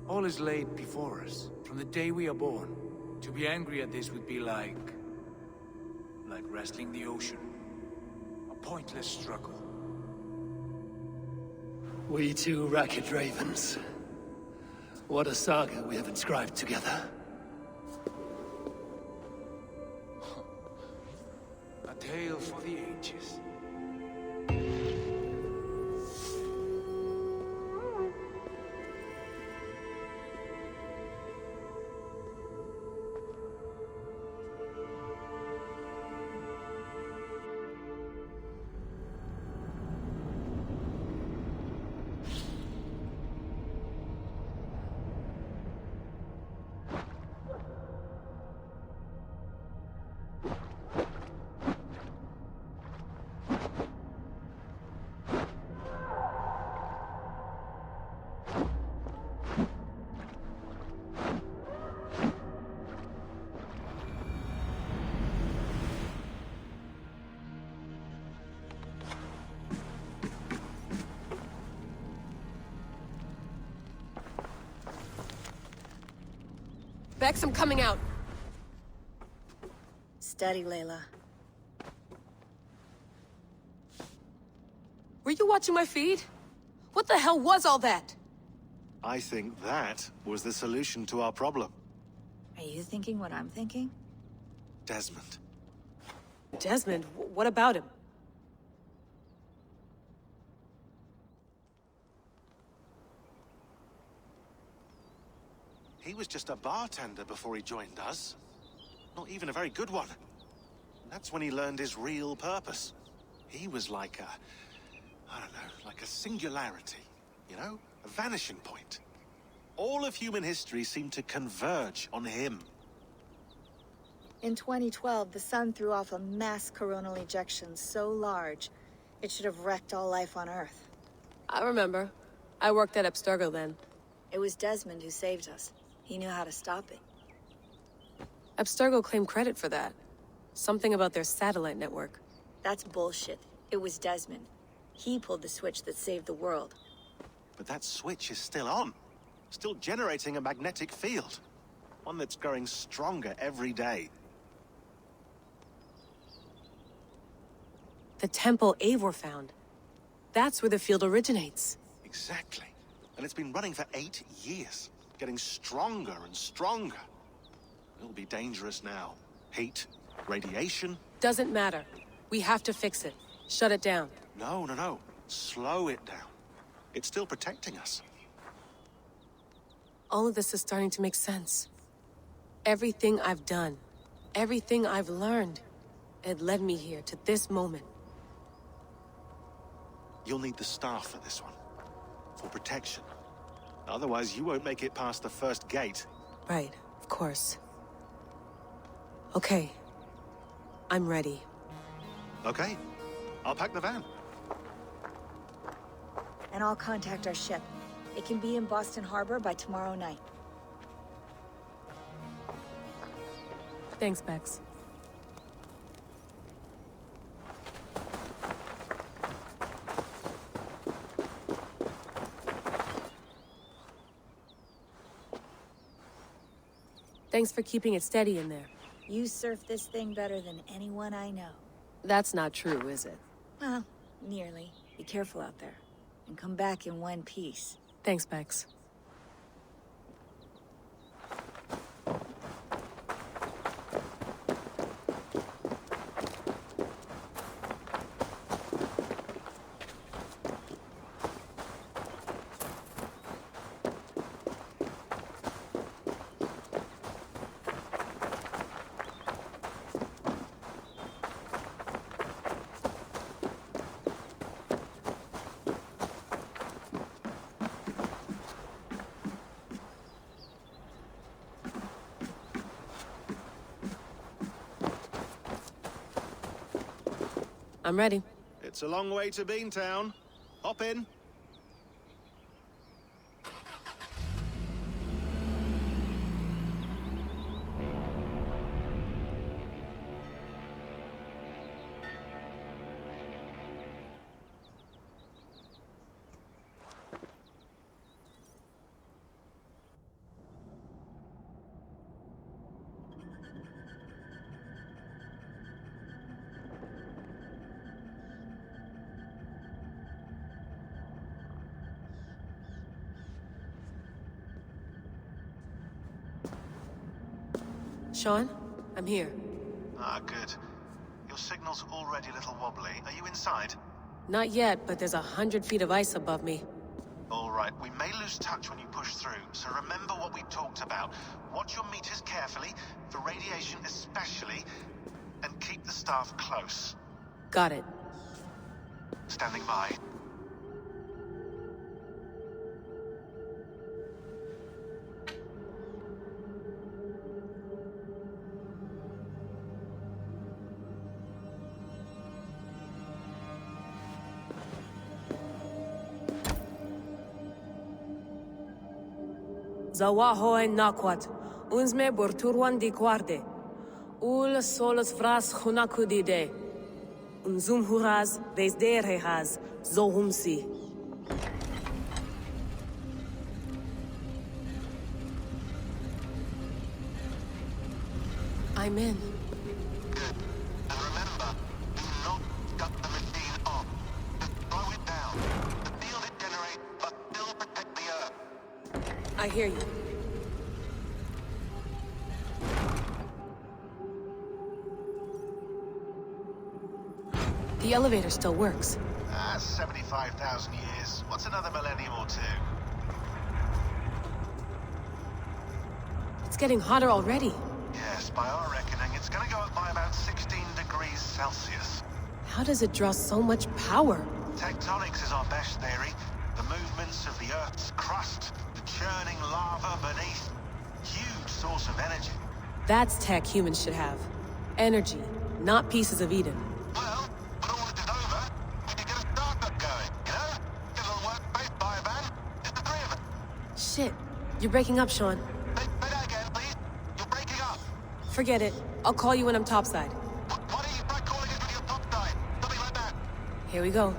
All is laid before us, from the day we are born. To be angry at this would be like wrestling the ocean. A pointless struggle. We two ragged ravens. What a saga we have inscribed together. A tale for the ages. Bex, I'm coming out. Steady, Layla. Were you watching my feed? What the hell was all that? I think that was the solution to our problem. Are you thinking what I'm thinking? Desmond. Desmond, what about him? He was just a bartender before he joined us. Not even a very good one. And that's when he learned his real purpose. He was like a... I don't know, like a singularity, you know? A vanishing point. All of human history seemed to converge on him. In 2012, the sun threw off a mass coronal ejection so large, it should have wrecked all life on Earth. I remember. I worked at Abstergo then. It was Desmond who saved us. He knew how to stop it. Abstergo claimed credit for that. Something about their satellite network. That's bullshit. It was Desmond. He pulled the switch that saved the world. But that switch is still on. Still generating a magnetic field. One that's growing stronger every day. The temple Eivor found. That's where the field originates. Exactly. And it's been running for 8 years. Getting stronger and stronger. It'll be dangerous now. Heat, radiation. Doesn't matter. We have to fix it. Shut it down. No. Slow it down. It's still protecting us. All of this is starting to make sense. Everything I've done, everything I've learned, it led me here to this moment. You'll need the staff for this one. For protection. Otherwise, you won't make it past the first gate. Right, of course. Okay. I'm ready. Okay. I'll pack the van. And I'll contact our ship. It can be in Boston Harbor by tomorrow night. Thanks, Bex. Thanks for keeping it steady in there. You surf this thing better than anyone I know. That's not true, is it? Well, nearly. Be careful out there. And come back in one piece. Thanks, Bex. I'm ready. It's a long way to Beantown. Hop in. Sean, I'm here. Ah, good. Your signal's already a little wobbly. Are you inside? Not yet, but there's 100 feet of ice above me. All right, we may lose touch when you push through, so remember what we talked about. Watch your meters carefully, for radiation especially, and keep the staff close. Got it. Standing by. Zawaho en nakwat, unsme borturwan di guarde. Ul solos vras hunakudide. Unzum huraz, desderehaz, zohumsi. I'm in. Good. And remember, do not cut the machine off. Just slow it down. The field it generates, but still protect the Earth. I hear you. The elevator still works. 75,000 years. What's another millennium or two? It's getting hotter already. Yes, by our reckoning, it's gonna go up by about 16 degrees Celsius. How does it draw so much power? Tectonics is our best theory. The movements of the Earth's crust, the churning lava beneath. Huge source of energy. That's tech humans should have. Energy, not pieces of Eden. Well, when all this is over, we can get a startup going, you know? Get a little workspace, buy a van, just the three of us. Shit, you're breaking up, Sean. Say that again, please. You're breaking up. Forget it. I'll call you when I'm topside. Why don't you try calling us when you're topside? Something like that. Here we go.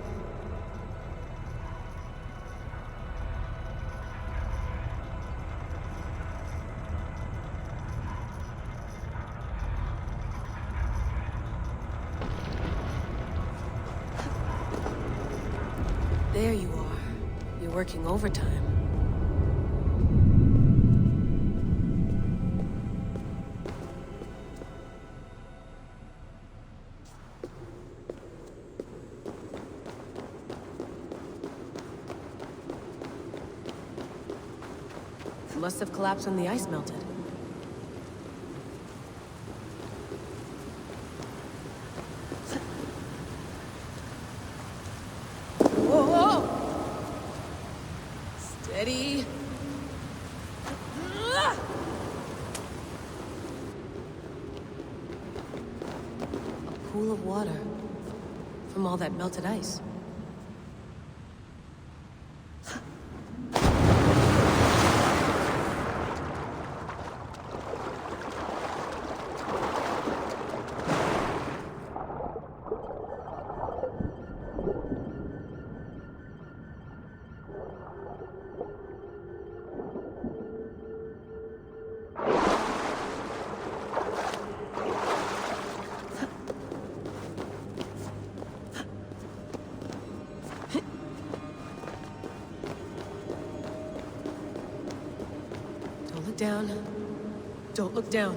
There you are. You're working overtime. Must have collapsed when the ice melted. Whoa! Steady. A pool of water from all that melted ice. Don't look down. Don't look down.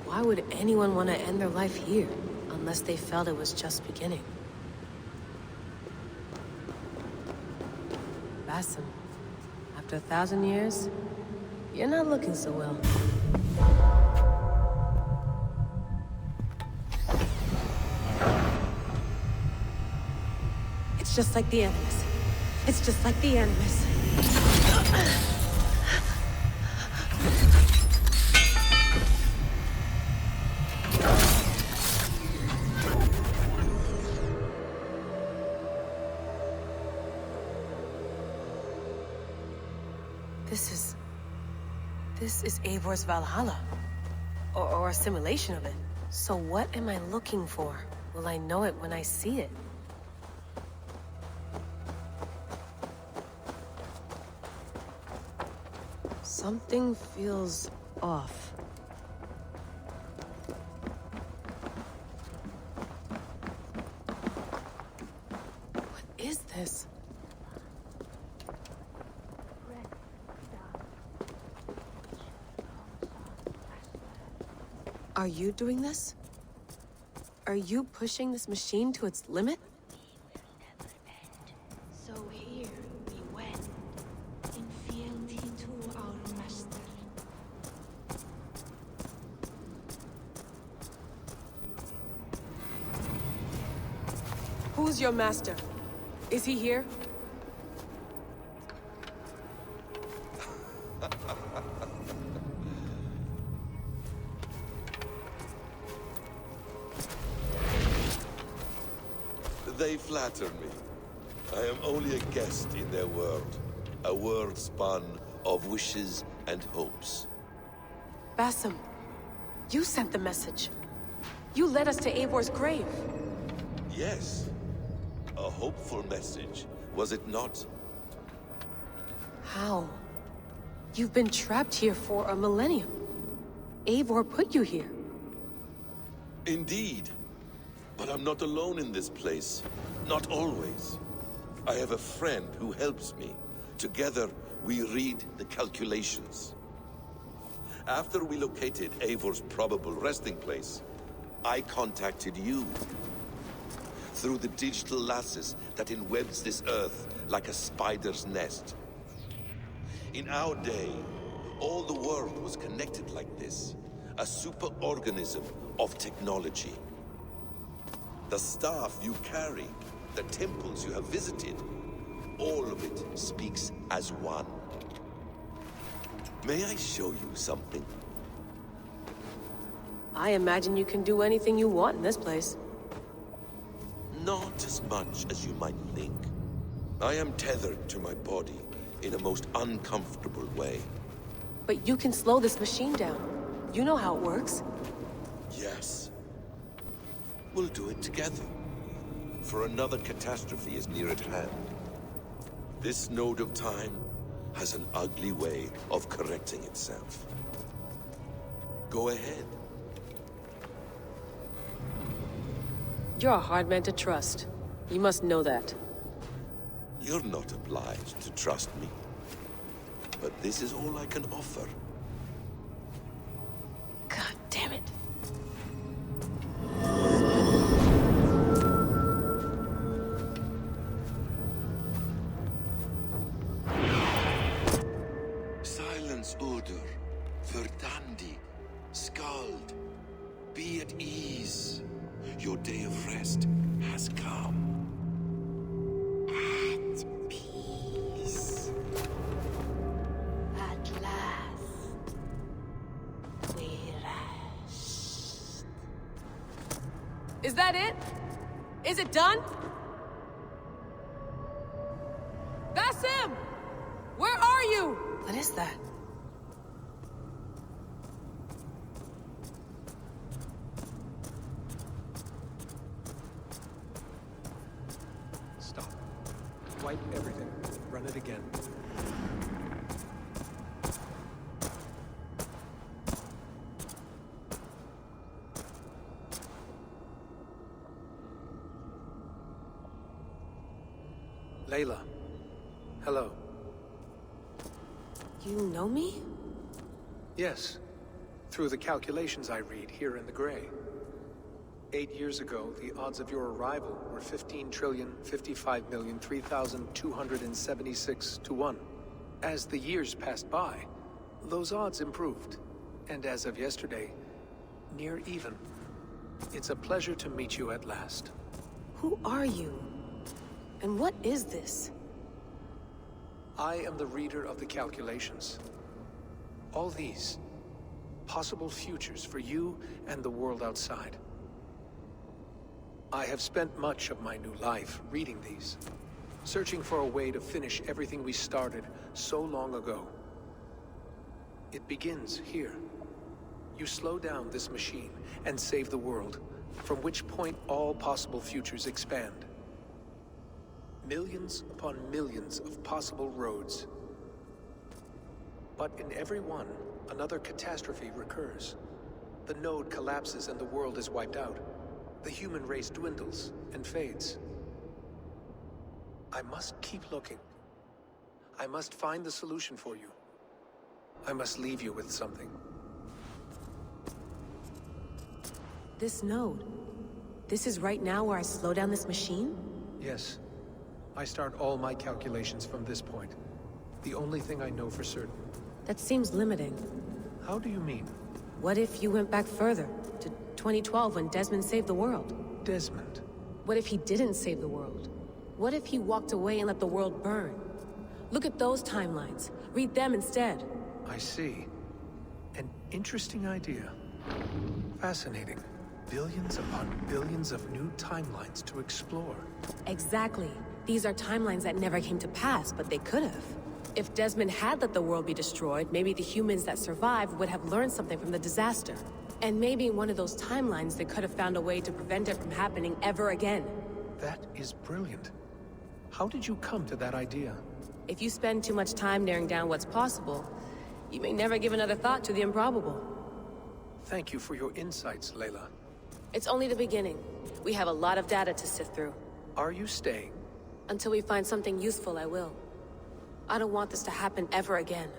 Why would anyone want to end their life here, unless they felt it was just beginning? Basim, after 1,000 years, you're not looking so well. It's just like the Animus. It's just like the Animus. This is Eivor's Valhalla. Or a simulation of it. So what am I looking for? Will I know it when I see it? Something feels off. What is this? Are you doing this? Are you pushing this machine to its limit? So here we went, in fealty to our master. Who's your master? Is he here? They flatter me. I am only a guest in their world. A world spun of wishes and hopes. Basim, you sent the message. You led us to Eivor's grave. Yes. A hopeful message, was it not? How? You've been trapped here for a millennium. Eivor put you here. Indeed. But I'm not alone in this place. Not always. I have a friend who helps me. Together, we read the calculations. After we located Eivor's probable resting place, I contacted you. Through the digital lasses that enwebs this earth like a spider's nest. In our day, all the world was connected like this. A superorganism of technology. The staff you carry, the temples you have visited, all of it speaks as one. May I show you something? I imagine you can do anything you want in this place. Not as much as you might think. I am tethered to my body in a most uncomfortable way. But you can slow this machine down. You know how it works. Yes. We'll do it together. For another catastrophe is near at hand. This node of time has an ugly way of correcting itself. Go ahead. You're a hard man to trust. You must know that. You're not obliged to trust me. But this is all I can offer. God damn it. Silence, Udur. Verdandi. Skald. Be at ease. Your day of rest has come. At peace. At last. We rest. Is that it? Is it done? Basim! Where are you? What is that? Stop. Wipe everything. Run it again. Layla. Hello. You know me? Yes. Through the calculations I read here in the gray. 8 years ago, the odds of your arrival were 15,055,003,276 to 1. As the years passed by, those odds improved. And as of yesterday, near even. It's a pleasure to meet you at last. Who are you? And what is this? I am the reader of the calculations. All these, possible futures for you and the world outside. I have spent much of my new life reading these, searching for a way to finish everything we started so long ago. It begins here. You slow down this machine and save the world, from which point all possible futures expand. Millions upon millions of possible roads. But in every one, another catastrophe recurs. The node collapses and the world is wiped out. The human race dwindles and fades. I must keep looking. I must find the solution for you. I must leave you with something. This node. This is right now where I slow down this machine? Yes. I start all my calculations from this point. The only thing I know for certain. That seems limiting. How do you mean? What if you went back further, to 2012 when Desmond saved the world? Desmond? What if he didn't save the world? What if he walked away and let the world burn? Look at those timelines. Read them instead. I see. An interesting idea. Fascinating. Billions upon billions of new timelines to explore. Exactly. These are timelines that never came to pass, but they could have. If Desmond had let the world be destroyed, maybe the humans that survived would have learned something from the disaster. And maybe in one of those timelines they could have found a way to prevent it from happening ever again. That is brilliant. How did you come to that idea? If you spend too much time narrowing down what's possible, you may never give another thought to the improbable. Thank you for your insights, Layla. It's only the beginning. We have a lot of data to sift through. Are you staying? Until we find something useful, I will. I don't want this to happen ever again.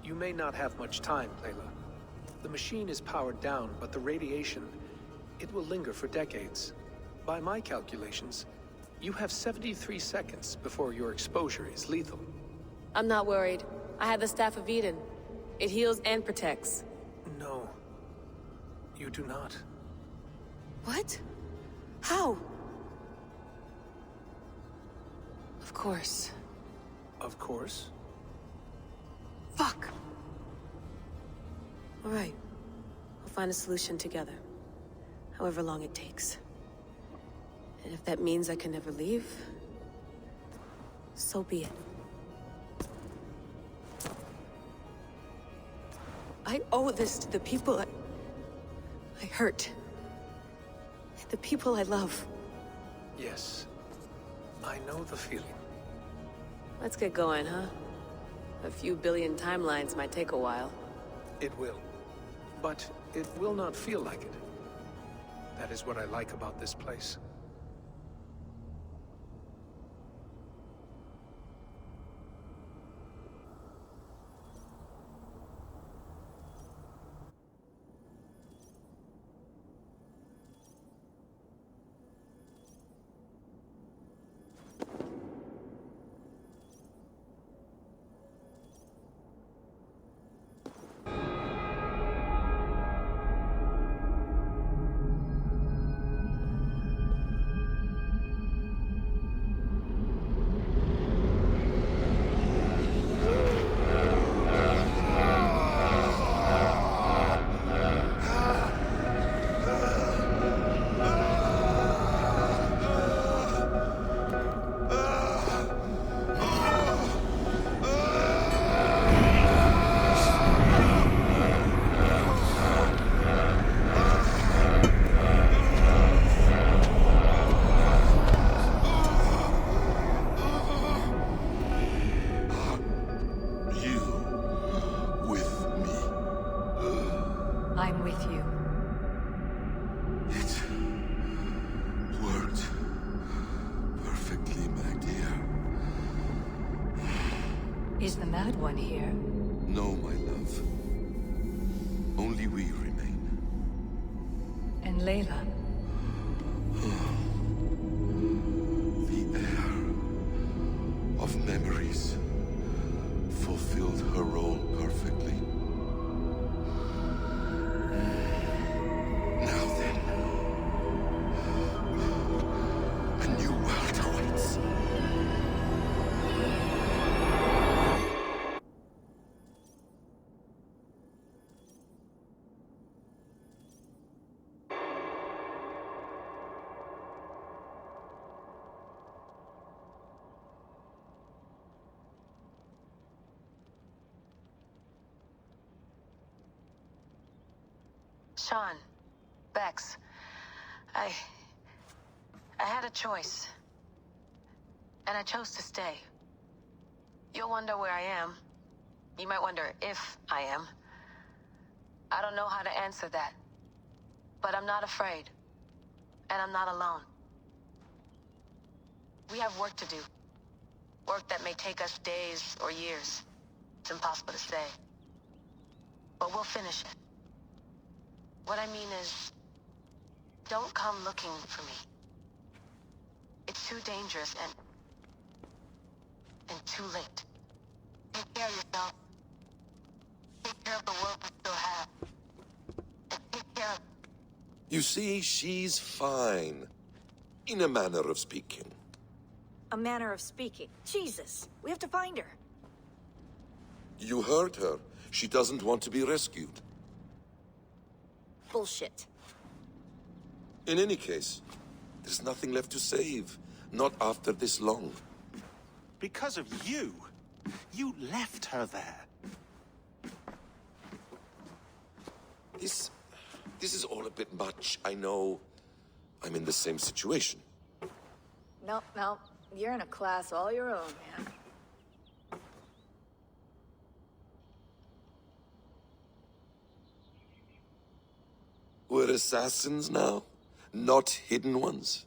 You may not have much time, Layla. The machine is powered down, but the radiation, it will linger for decades. By my calculations, you have 73 seconds before your exposure is lethal. I'm not worried. I have the Staff of Eden. It heals and protects. No. You do not. What? How? Of course. Of course? Fuck! All right. We'll find a solution together. However long it takes. And if that means I can never leave, so be it. I owe this to the people I hurt. The people I love. Yes. I know the feeling. Let's get going, huh? A few billion timelines might take a while. It will. But it will not feel like it. That is what I like about this place. Is the mad one here? No, my love. Only we remain. And Layla? The air of memories fulfilled her role perfectly. Now then, a new world awaits. Sean, Bex, I had a choice. And I chose to stay. You'll wonder where I am. You might wonder if I am. I don't know how to answer that. But I'm not afraid. And I'm not alone. We have work to do. Work that may take us days or years. It's impossible to say. But we'll finish it. What I mean is, don't come looking for me. It's too dangerous and too late. Take care of yourself. Take care of the world we still have. And take care of... You see, she's fine. In a manner of speaking. A manner of speaking. Jesus, we have to find her. You heard her. She doesn't want to be rescued. Bullshit. In any case, there's nothing left to save. Not after this long. Because of you. You left her there. This is all a bit much, I know. I'm in the same situation. Nope. You're in a class all your own, man. We're assassins now? Not hidden ones?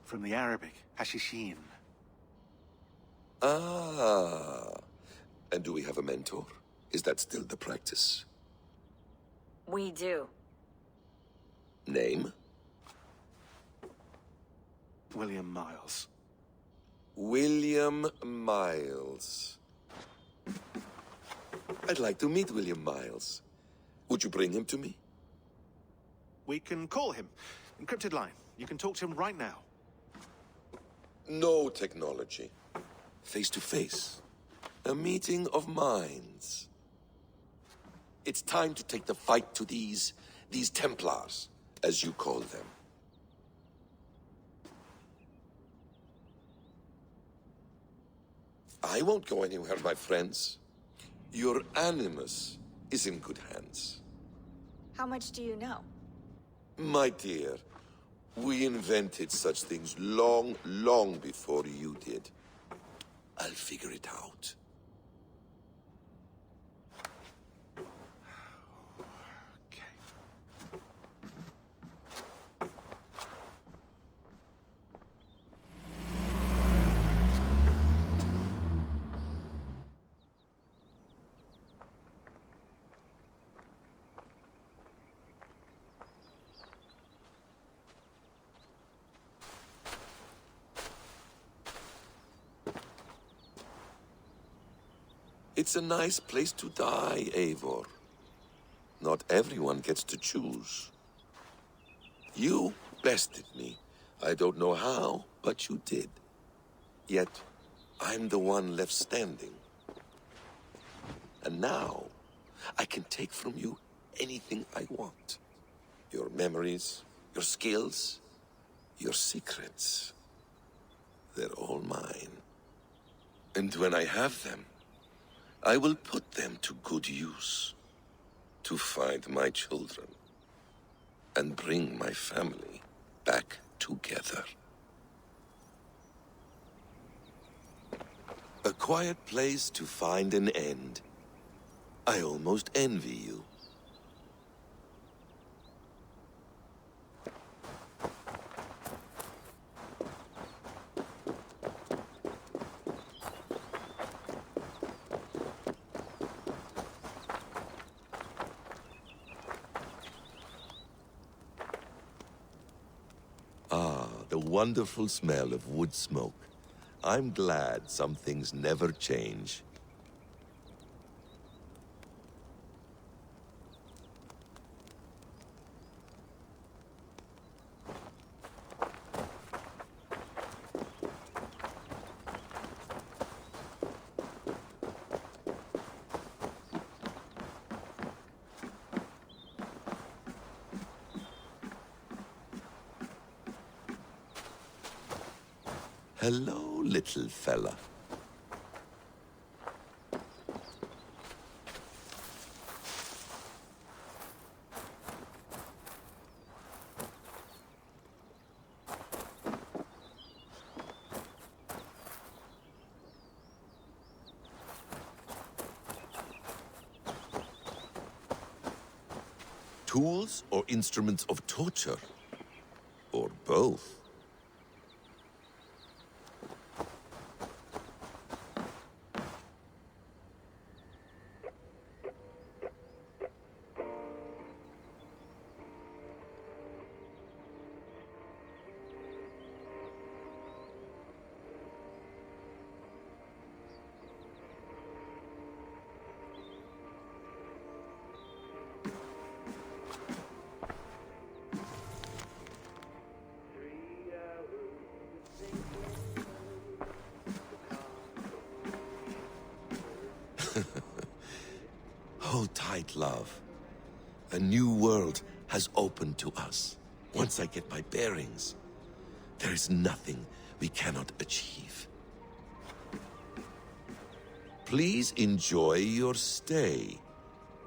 From the Arabic, Hashishin. Ah. And do we have a mentor? Is that still the practice? We do. Name? William Miles. William Miles. I'd like to meet William Miles. Would you bring him to me? We can call him. Encrypted line. You can talk to him right now. No technology. Face to face. A meeting of minds. It's time to take the fight to these Templars, as you call them. I won't go anywhere, my friends. Your animus is in good hands. How much do you know? My dear, we invented such things long, long before you did. I'll figure it out. It's a nice place to die, Eivor. Not everyone gets to choose. You bested me. I don't know how, but you did. Yet, I'm the one left standing. And now, I can take from you anything I want. Your memories, your skills, your secrets. They're all mine. And when I have them, I will put them to good use. To find my children. And bring my family back together. A quiet place to find an end. I almost envy you. Ah, the wonderful smell of wood smoke. I'm glad some things never change. Hello, little fella. Tools or instruments of torture? Or both? Hold tight, love. A new world has opened to us. Once I get my bearings, there is nothing we cannot achieve. Please enjoy your stay.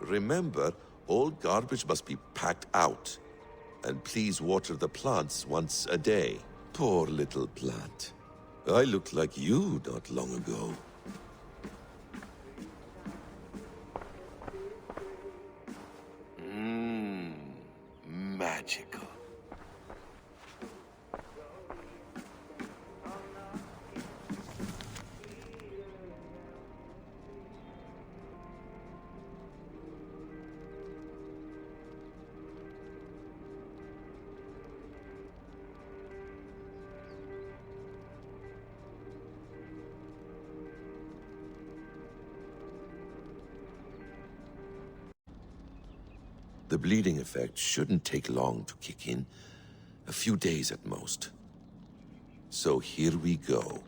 Remember, all garbage must be packed out. And please water the plants once a day. Poor little plant. I looked like you not long ago. Magical. The bleeding effect shouldn't take long to kick in. A few days at most. So here we go.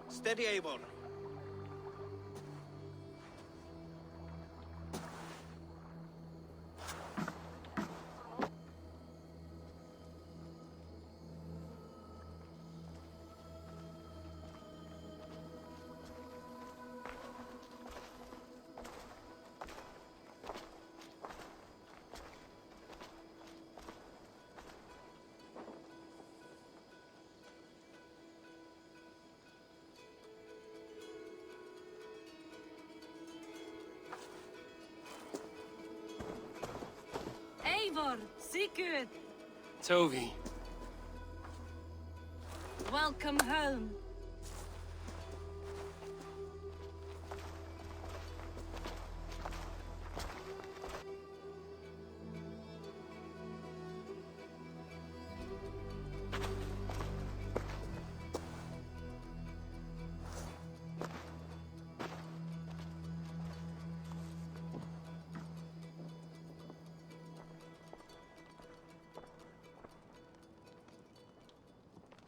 Steady, Eivor. Eivor, Sigurd, Tovi. welcome home.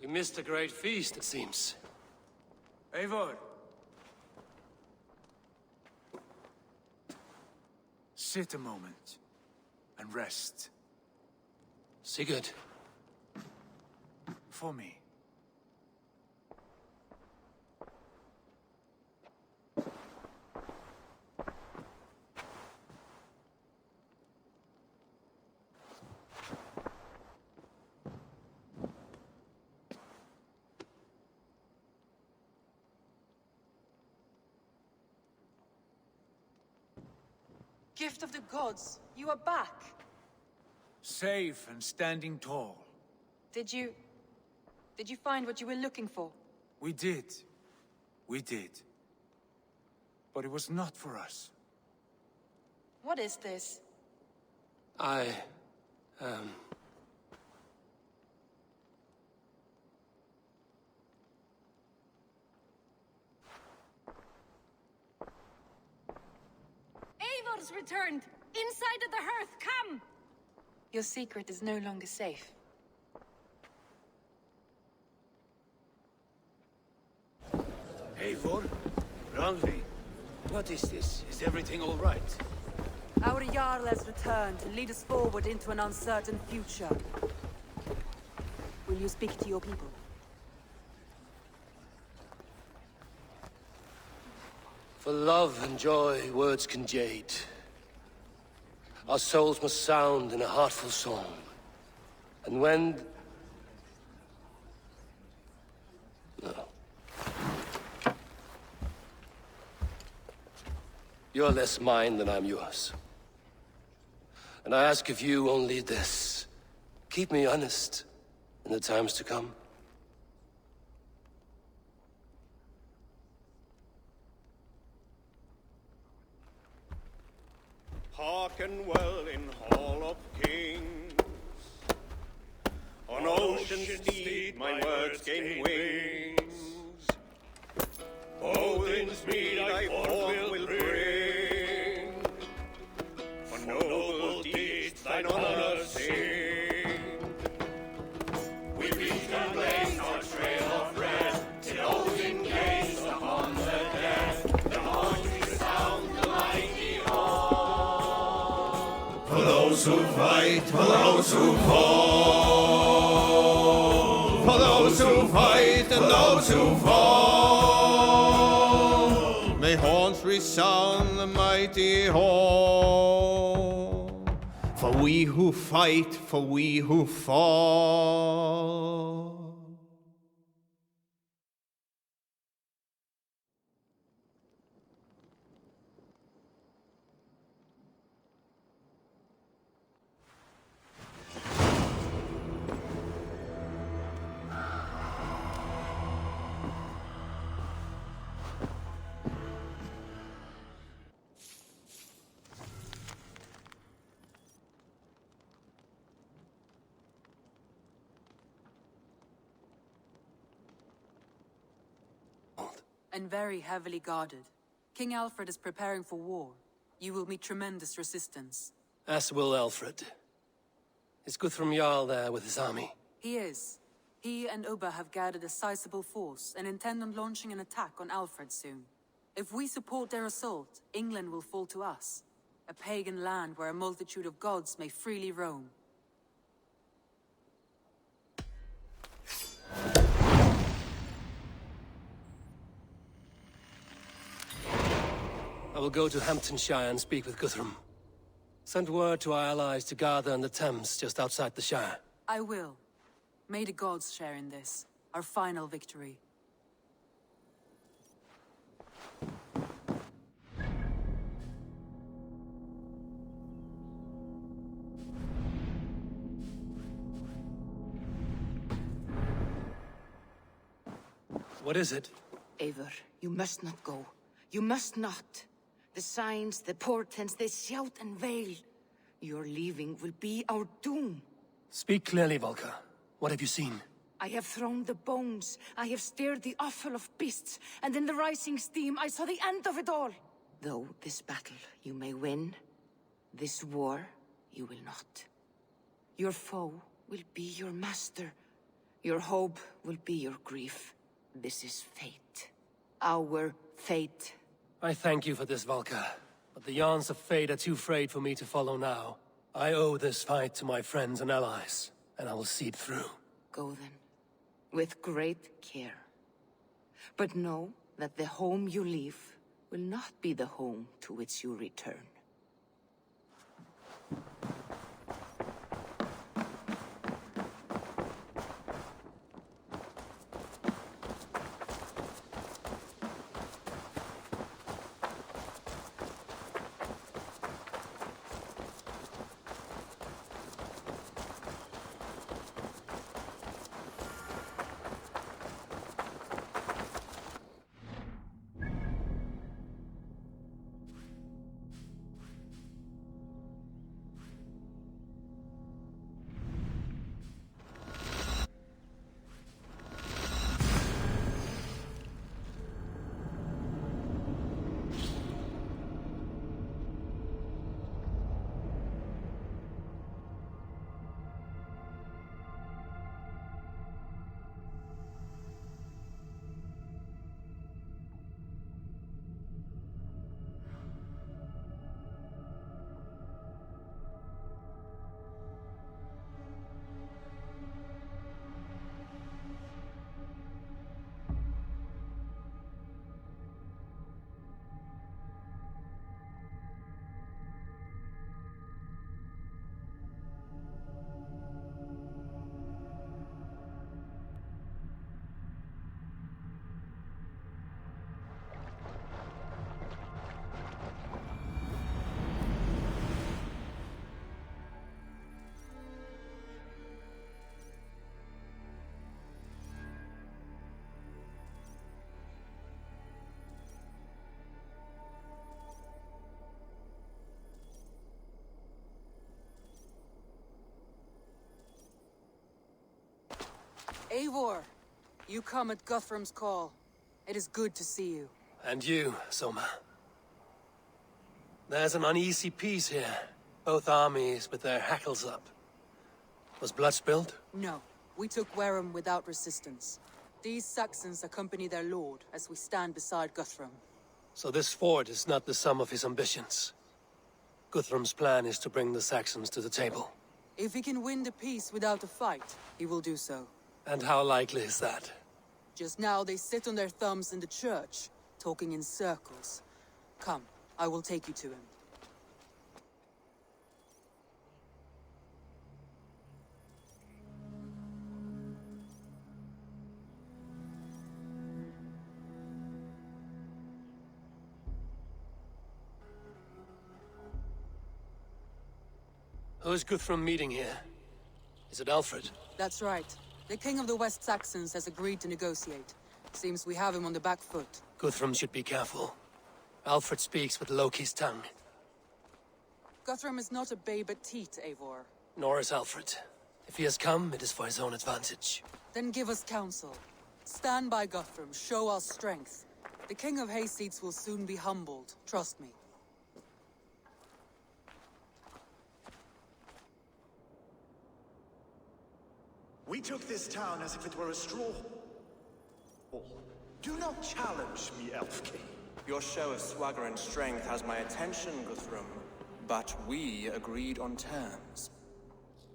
We missed a great feast, it seems. Eivor! Sit a moment and rest. Sigurd. For me. Gift of the gods, you are back. Safe and standing tall. Did you find what you were looking for? We did. We did. But it was not for us. What is this? Eivor's returned! Inside of the hearth, come! Your secret is no longer safe. Eivor? Randvi? What is this? Is everything all right? Our Jarl has returned to lead us forward into an uncertain future. Will you speak to your people? For love and joy, words can jade. Our souls must sound in a heartful song. And when... No. You're less mine than I'm yours. And I ask of you only this. Keep me honest in the times to come. Hearken well in Hall of Kings. On ocean's steed my words gain wings. Odin's mead I forth will bring. For noble deeds thine honor sing. We reach and blaze our trail of red, till Odin gazed upon the dead. The voices sound the mighty all. For those who fight, for those who fall. For those who fight and those who fall. May horns resound the mighty hall. For we who fight, for we who fall. And very heavily guarded. King Alfred is preparing for war. You will meet tremendous resistance. As will Alfred. Is Guthrum Jarl there with his army? He is. He and Ubba have gathered a sizable force and intend on launching an attack on Alfred soon. If we support their assault, England will fall to us. A pagan land where a multitude of gods may freely roam. I will go to Hamptonshire and speak with Guthrum. Send word to our allies to gather in the Thames just outside the Shire. I will. May the gods share in this, our final victory. What is it? Eivor, you must not go. You must not. The signs, the portents, they shout and wail. Your leaving will be our doom. Speak clearly, Volker. What have you seen? I have thrown the bones. I have stirred the offal of beasts. And in the rising steam, I saw the end of it all. Though this battle you may win, this war you will not. Your foe will be your master. Your hope will be your grief. This is fate. Our fate. I thank you for this, Valka. But the yarns of fate are too frayed for me to follow now. I owe this fight to my friends and allies, and I will see it through. Go then, with great care. But know that the home you leave will not be the home to which you return. Eivor, you come at Guthrum's call. It is good to see you. And you, Soma. There's an uneasy peace here. Both armies with their hackles up. Was blood spilled? No, we took Wareham without resistance. These Saxons accompany their lord as we stand beside Guthrum. So this fort is not the sum of his ambitions. Guthrum's plan is to bring the Saxons to the table. If he can win the peace without a fight, he will do so. And how likely is that? Just now they sit on their thumbs in the church, talking in circles. Come, I will take you to him. Who is Guthrum meeting here? Is it Alfred? That's right. The King of the West Saxons has agreed to negotiate. Seems we have him on the back foot. Guthrum should be careful. Alfred speaks with Loki's tongue. Guthrum is not a babe at teat, Eivor. Nor is Alfred. If he has come, it is for his own advantage. Then give us counsel. Stand by Guthrum, show our strength. The King of Hayseeds will soon be humbled, trust me. We took this town as if it were a straw. Do not challenge me, Elf King. Your show of swagger and strength has my attention, Guthrum. But we agreed on terms.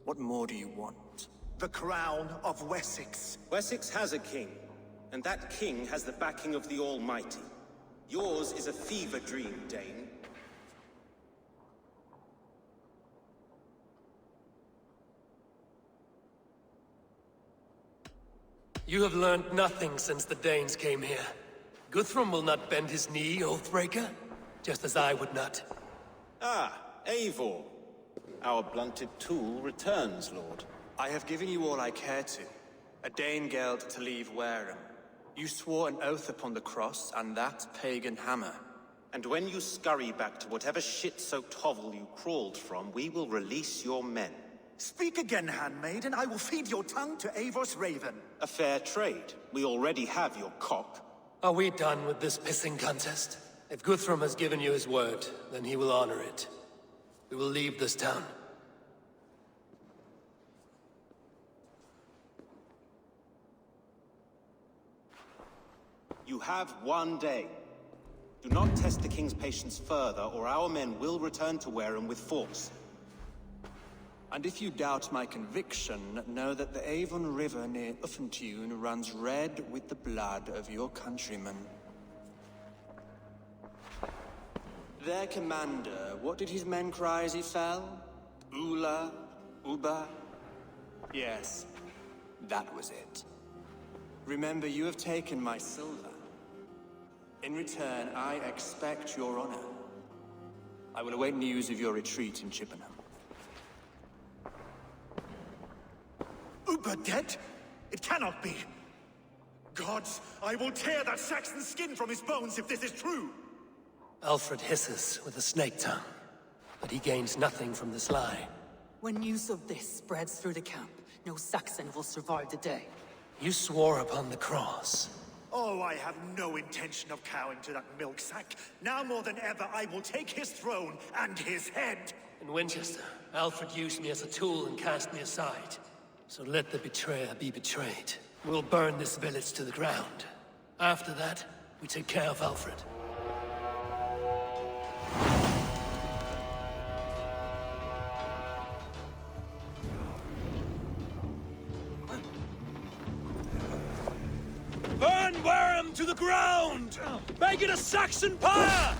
What more do you want? The crown of Wessex. Wessex has a king, and that king has the backing of the Almighty. Yours is a fever dream, Dane. You have learned nothing since the Danes came here. Guthrum will not bend his knee, Oathbreaker, just as I would not. Ah, Eivor. Our blunted tool returns, Lord. I have given you all I care to. A Danegeld to leave Wareham. You swore an oath upon the cross, and that pagan hammer. And when you scurry back to whatever shit-soaked hovel you crawled from, we will release your men. Speak again, handmaid, and I will feed your tongue to Eivor's raven. A fair trade. We already have your cock. Are we done with this pissing contest? If Guthrum has given you his word, then he will honor it. We will leave this town. You have 1 day. Do not test the king's patience further, or our men will return to Wareham with force. And if you doubt my conviction, know that the Avon River near Uffentune runs red with the blood of your countrymen. Their commander, what did his men cry as he fell? Ula? Uba? Yes, that was it. Remember, you have taken my silver. In return, I expect your honor. I will await news of your retreat in Chippenham. Uber dead? It cannot be. Gods, I will tear that Saxon skin from his bones if this is true. Alfred hisses with a snake tongue, but he gains nothing from this lie. When news of this spreads through the camp, no Saxon will survive the day. You swore upon the cross. Oh, I have no intention of cowing to that milk sack. Now more than ever, I will take his throne and his head. In Winchester, Alfred used me as a tool and cast me aside. So let the betrayer be betrayed. We'll burn this village to the ground. After that, we take care of Alfred. Burn Wareham to the ground! Make it a Saxon pyre!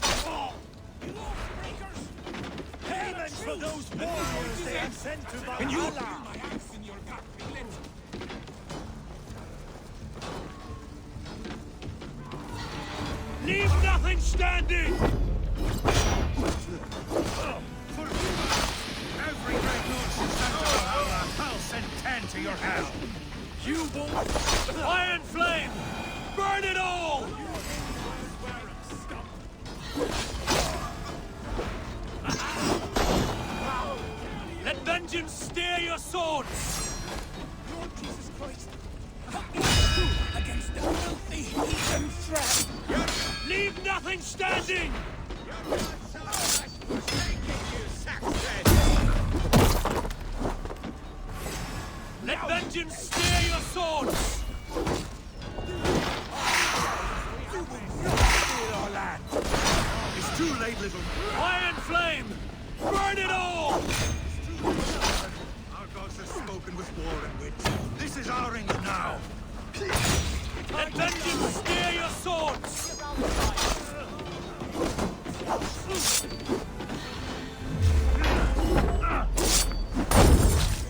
Payment for those warriors they have sent to Valhalla! Leave nothing standing! Every great lord should send to Valhalla. I'll send 10 to your hell. You won't! Iron Flame! Burn it all! Let vengeance steer your swords! Lord Jesus Christ! Against the filthy heathen threat! Leave nothing standing! Let vengeance steer your swords! It's too late, little... Iron Flame! Burn it all! Our gods have spoken with war and wit. This is our England now. Let vengeance steer your swords!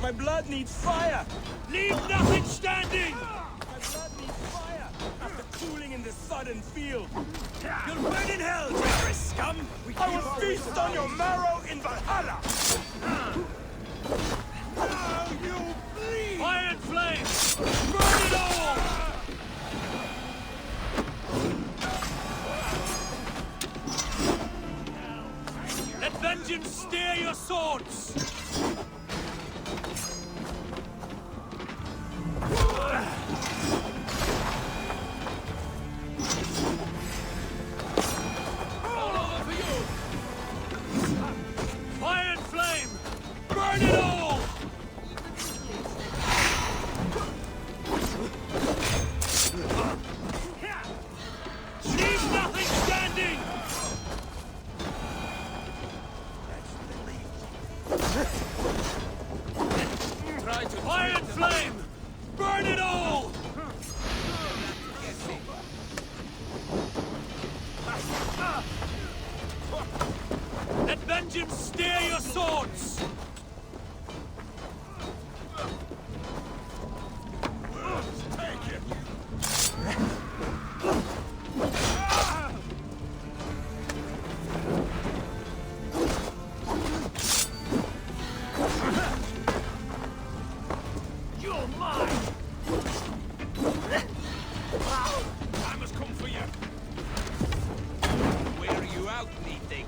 My blood needs fire! Leave nothing standing! My blood needs fire! After cooling in the sodden field. You'll burn in hell, terrorist scum! I will feast on your marrow in Valhalla! Now you bleed! Iron Flame! Burn it all! Let vengeance steer your swords! All over for you! Iron Flame! Burn it all! Leave nothing standing! Iron Flame! Burn it all! Let vengeance steer your swords! Take it! You're mine! I must come for you! Where are you out, meating?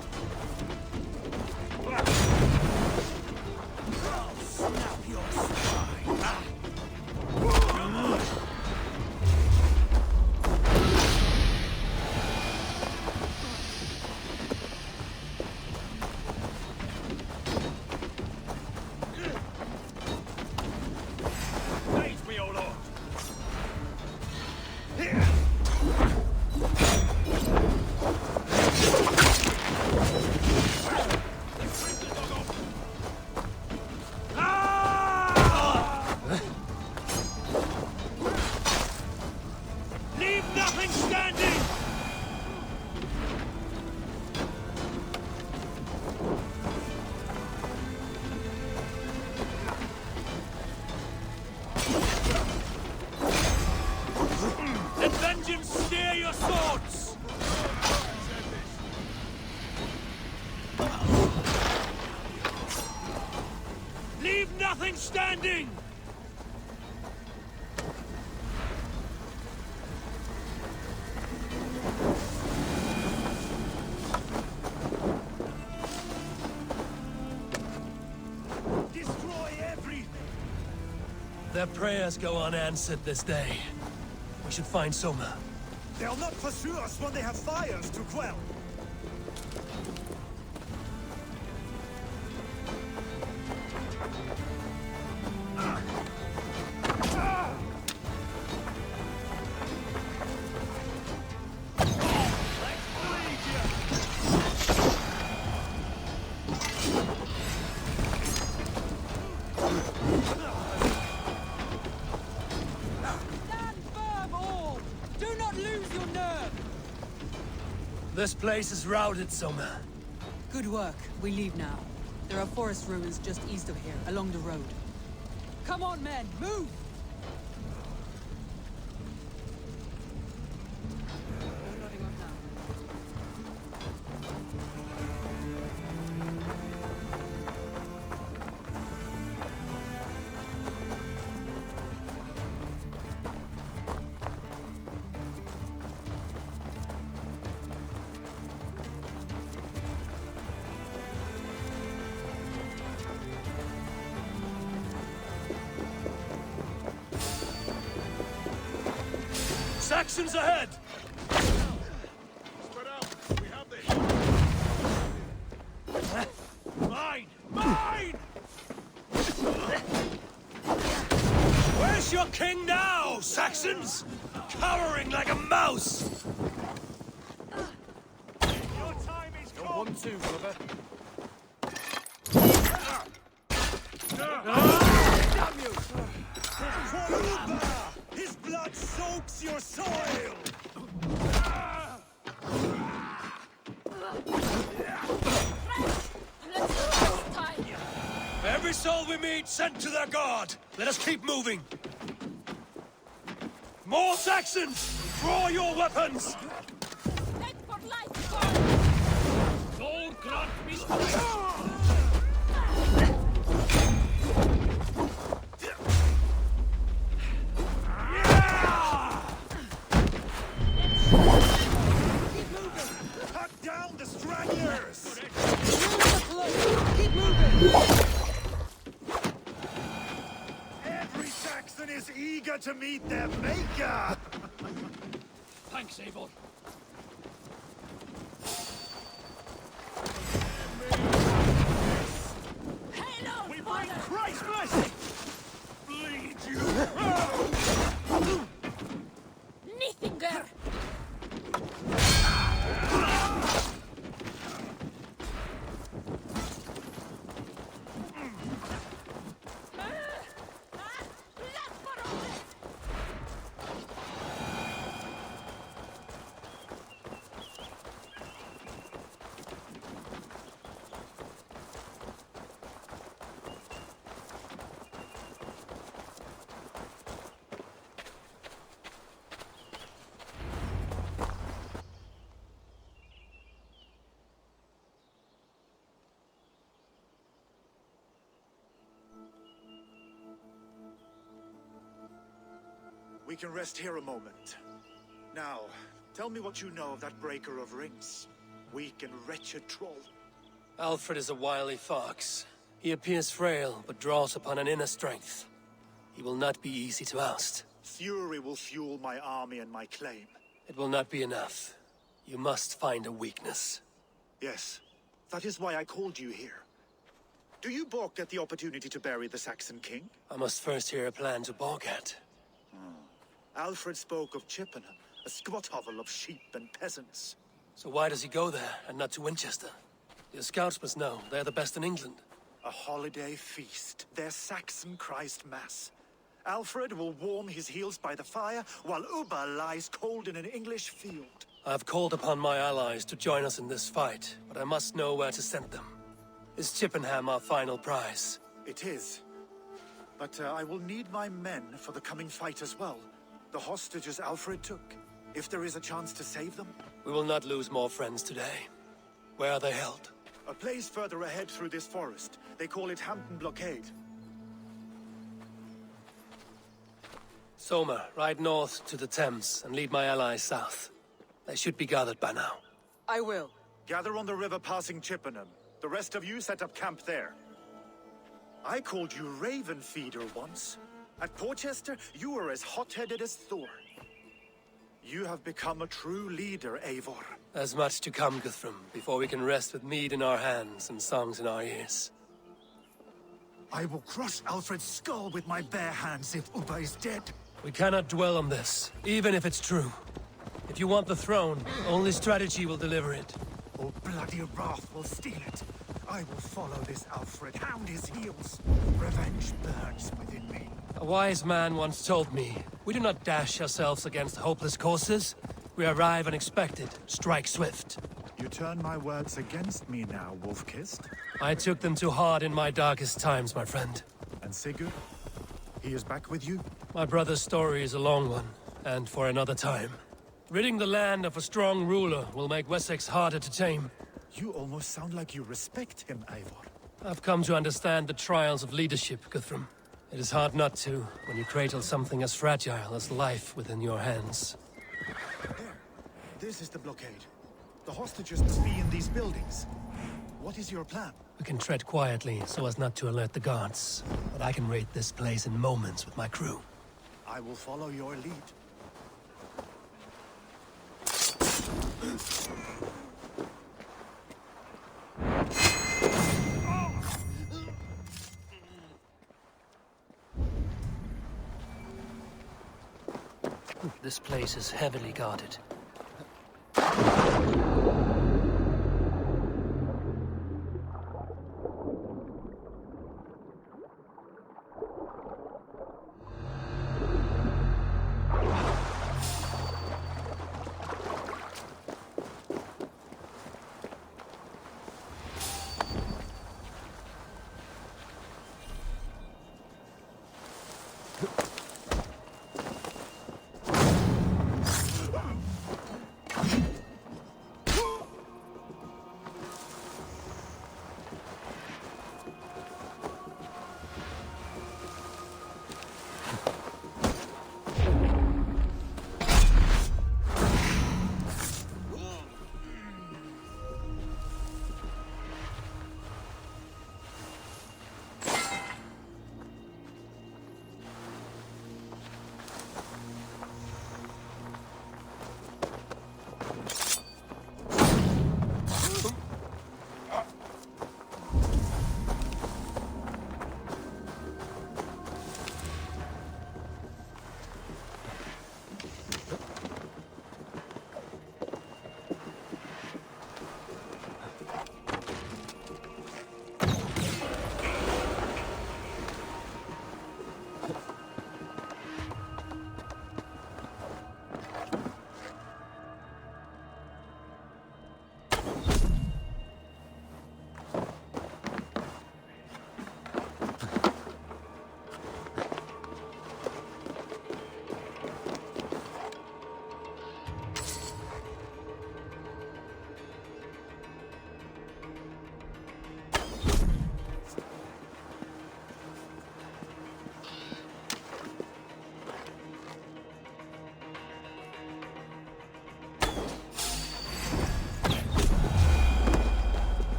Remain standing! Destroy everything! Their prayers go unanswered this day. We should find Soma. They'll not pursue us when they have fires to quell. This place is routed, Soma. Good work. We leave now. There are forest ruins just east of here, along the road. Come on, men! Move! Saxons ahead! Spread out. We have this. Mine! Mine! Where's your king now, Saxons? Cowering like a mouse! Your time is come! 1-2, brother. Damn you! For Uba! His blood soaks your soil! Every soul we meet sent to their god. Let us keep moving. More Saxons! Draw your weapons! Lord grant me strength. Cut down the stragglers! Keep moving! Every Saxon is eager to meet their maker! Thanks, Eivor. We bring Christ's blessing! Bleed you! Nithinger! We can rest here a moment. Now, tell me what you know of that breaker of rings. Weak and wretched troll. Alfred is a wily fox. He appears frail, but draws upon an inner strength. He will not be easy to oust. Fury will fuel my army and my claim. It will not be enough. You must find a weakness. Yes, that is why I called you here. Do you balk at the opportunity to bury the Saxon king? I must first hear a plan to balk at. Alfred spoke of Chippenham, a squat hovel of sheep and peasants. So why does he go there, and not to Winchester? Your scouts must know. They're the best in England. A holiday feast. Their Saxon Christ Mass. Alfred will warm his heels by the fire, while Uba lies cold in an English field. I have called upon my allies to join us in this fight, but I must know where to send them. Is Chippenham our final prize? It is. But I will need my men for the coming fight as well. The hostages Alfred took. If there is a chance to save them. We will not lose more friends today. Where are they held? A place further ahead through this forest. They call it Hampton Blockade. Soma, ride north to the Thames and lead my allies south. They should be gathered by now. I will. Gather on the river passing Chippenham. The rest of you set up camp there. I called you Raven Feeder once. At Porchester, you were as hot-headed as Thor. You have become a true leader, Eivor. There's much to come, Guthrum, before we can rest with mead in our hands and songs in our ears. I will crush Alfred's skull with my bare hands if Ubba is dead. We cannot dwell on this, even if it's true. If you want the throne, only strategy will deliver it. Or bloody wrath will steal it. I will follow this Alfred, hound his heels. Revenge burns within me. A wise man once told me, we do not dash ourselves against hopeless courses. We arrive unexpected, strike swift. You turn my words against me now, Wolf-Kissed. I took them too hard in my darkest times, my friend. And Sigurd? He is back with you? My brother's story is a long one, and for another time. Ridding the land of a strong ruler will make Wessex harder to tame. You almost sound like you respect him, Eivor. I've come to understand the trials of leadership, Guthrum. It is hard not to, when you cradle something as fragile as life within your hands. There. This is the blockade. The hostages must be in these buildings. What is your plan? We can tread quietly so as not to alert the guards. But I can raid this place in moments with my crew. I will follow your lead. This place is heavily guarded.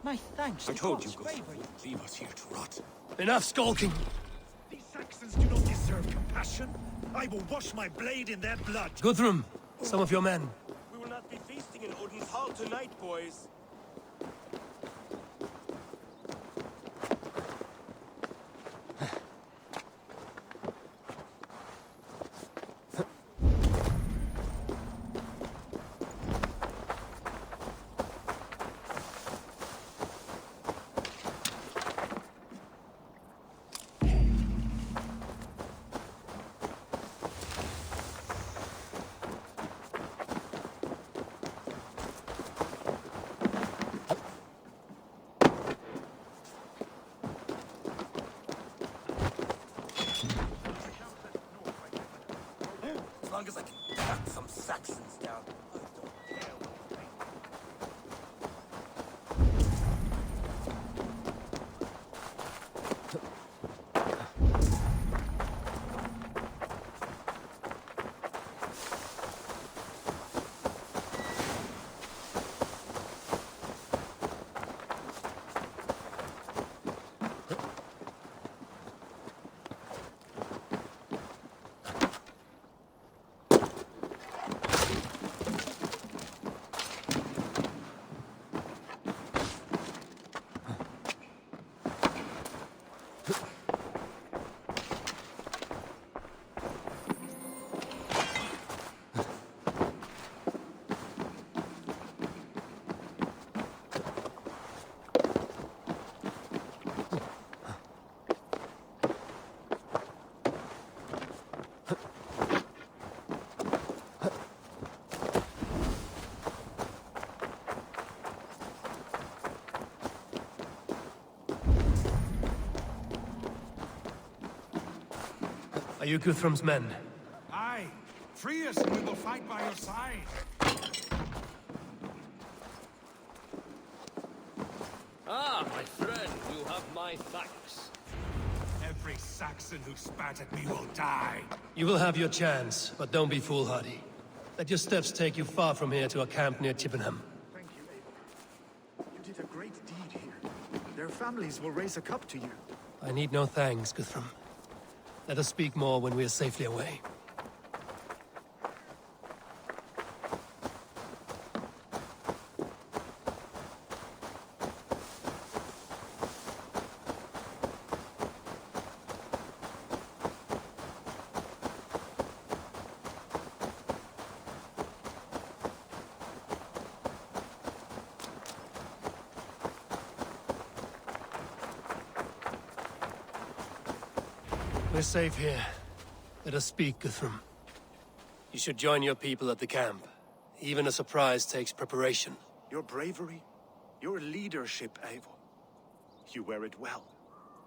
My thanks. I to told you, God's Guthrum, favor. you'd leave us here to rot. Enough skulking! These Saxons do not deserve compassion. I will wash my blade in their blood. Guthrum, some of your men. We will not be feasting in Odin's hall tonight, boys. As long as I can cut some Saxons down, I don't care what the pain. Are you Guthrum's men? Aye. Free us and we will fight by your side. Ah, my friend, you have my thanks. Every Saxon who spat at me will die. You will have your chance, but don't be foolhardy. Let your steps take you far from here to a camp near Chippenham. Thank you, Abel. You did a great deed here. Their families will raise a cup to you. I need no thanks, Guthrum. Let us speak more when we are safely away. We're safe here. Let us speak, Guthrum. You should join your people at the camp. Even a surprise takes preparation. Your bravery, your leadership, Abel. You wear it well.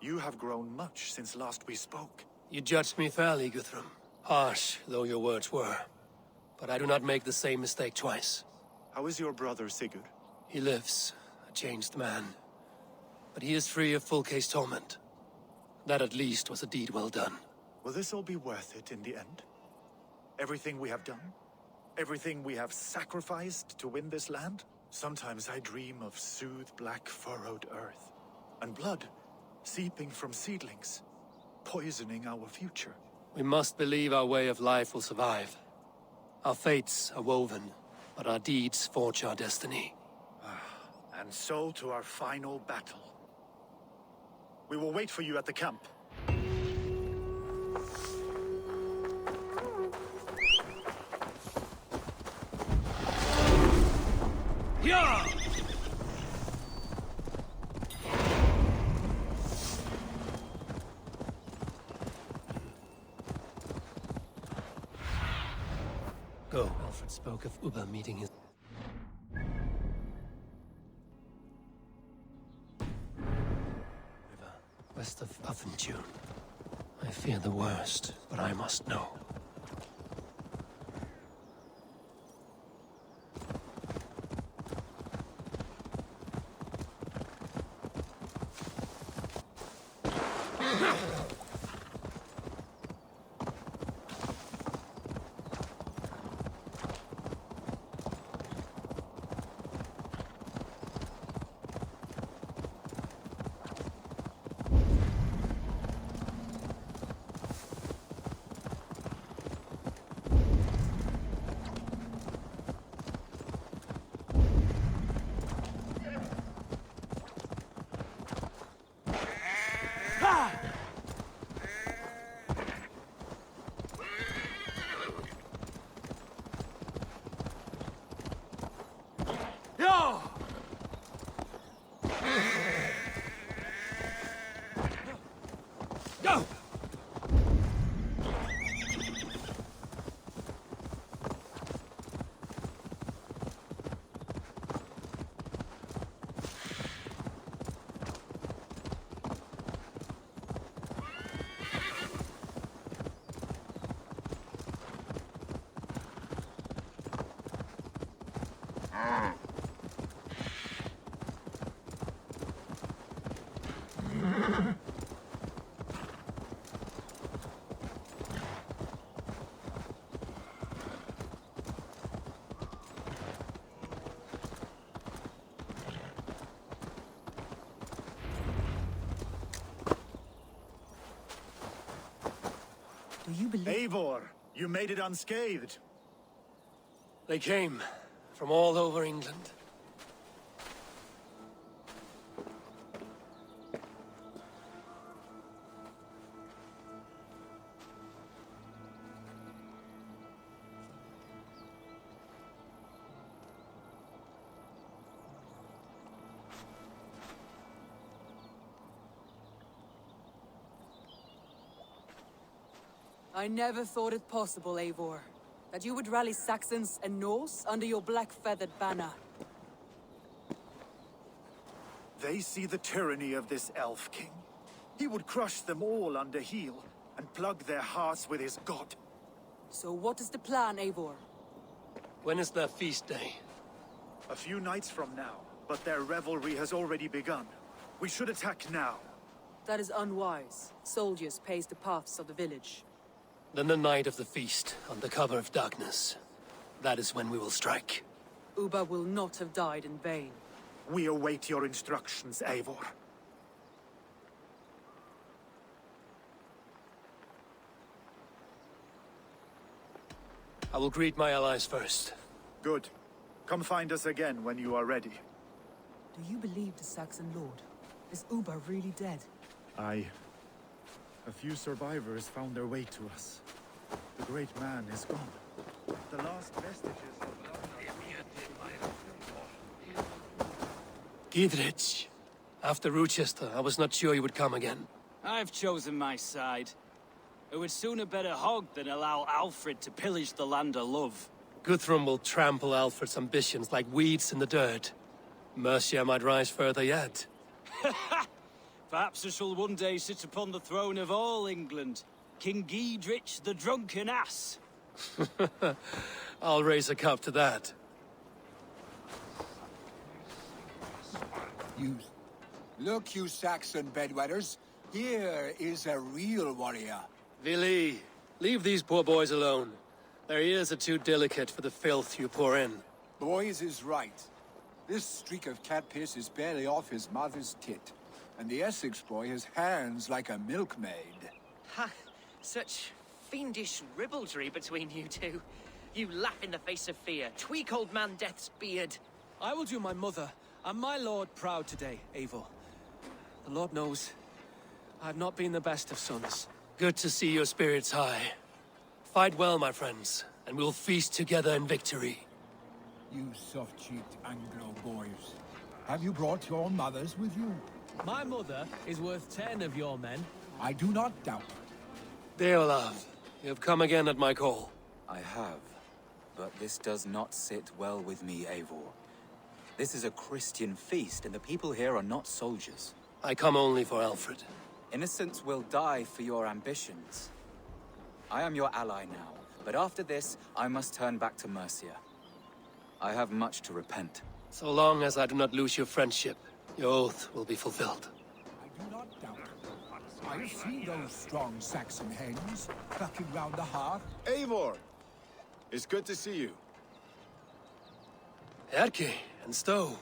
You have grown much since last we spoke. You judged me fairly, Guthrum. Harsh though your words were. But I do not make the same mistake twice. How is your brother, Sigurd? He lives, a changed man. But he is free of full case torment. That at least was a deed well done. Will this all be worth it in the end? Everything we have done? Everything we have sacrificed to win this land? Sometimes I dream of soothed black furrowed earth, and blood seeping from seedlings, poisoning our future. We must believe our way of life will survive. Our fates are woven, but our deeds forge our destiny. And so to our final battle. We will wait for you at the camp. Yeah! Go. Alfred spoke of Uber meeting his... river west of Affentune. I fear the worst, but I must know. you believe... Eivor, you made it unscathed. They came from all over England. I never thought it possible, Eivor, that you would rally Saxons and Norse under your black-feathered banner. They see the tyranny of this elf king. He would crush them all under heel and plug their hearts with his god. So what is the plan, Eivor? When is their feast day? A few nights from now, but their revelry has already begun. We should attack now. That is unwise. Soldiers pace the paths of the village. Then the night of the feast, under cover of darkness. That is when we will strike. Ubba will not have died in vain. We await your instructions, Eivor. I will greet my allies first. Good. Come find us again when you are ready. Do you believe the Saxon lord? Is Ubba really dead? Aye. A few survivors found their way to us. The great man is gone. The last vestiges of... Gidrich. After Rochester, I was not sure you would come again. I've chosen my side. It would sooner bet a hog than allow Alfred to pillage the land of love. Guthrum will trample Alfred's ambitions like weeds in the dirt. Mercia might rise further yet. Perhaps I shall one day sit upon the throne of all England. King Gidrich the drunken ass. I'll raise a cup to that. Look, you Saxon bedwetters. Here is a real warrior. Vili, leave these poor boys alone. Their ears are too delicate for the filth you pour in. Boys is right. This streak of cat piss is barely off his mother's tit. And the Essex boy has hands like a milkmaid. Ha! Such fiendish ribaldry between you two. You laugh in the face of fear. Tweak old man Death's beard. I will do my mother and my lord proud today, Eivor. The Lord knows, I've not been the best of sons. Good to see your spirits high. Fight well, my friends, and we'll feast together in victory. You soft-cheeked Anglo boys. Have you brought your mothers with you? My mother is worth 10 of your men. I do not doubt. Deolav, you have come again at my call. I have, but this does not sit well with me, Eivor. This is a Christian feast, and the people here are not soldiers. I come only for Alfred. Innocents will die for your ambitions. I am your ally now, but after this, I must turn back to Mercia. I have much to repent. So long as I do not lose your friendship, your oath will be fulfilled. I do not doubt. I have seen those strong Saxon hens clucking round the hearth. Eivor! It's good to see you. Erke and Stowe.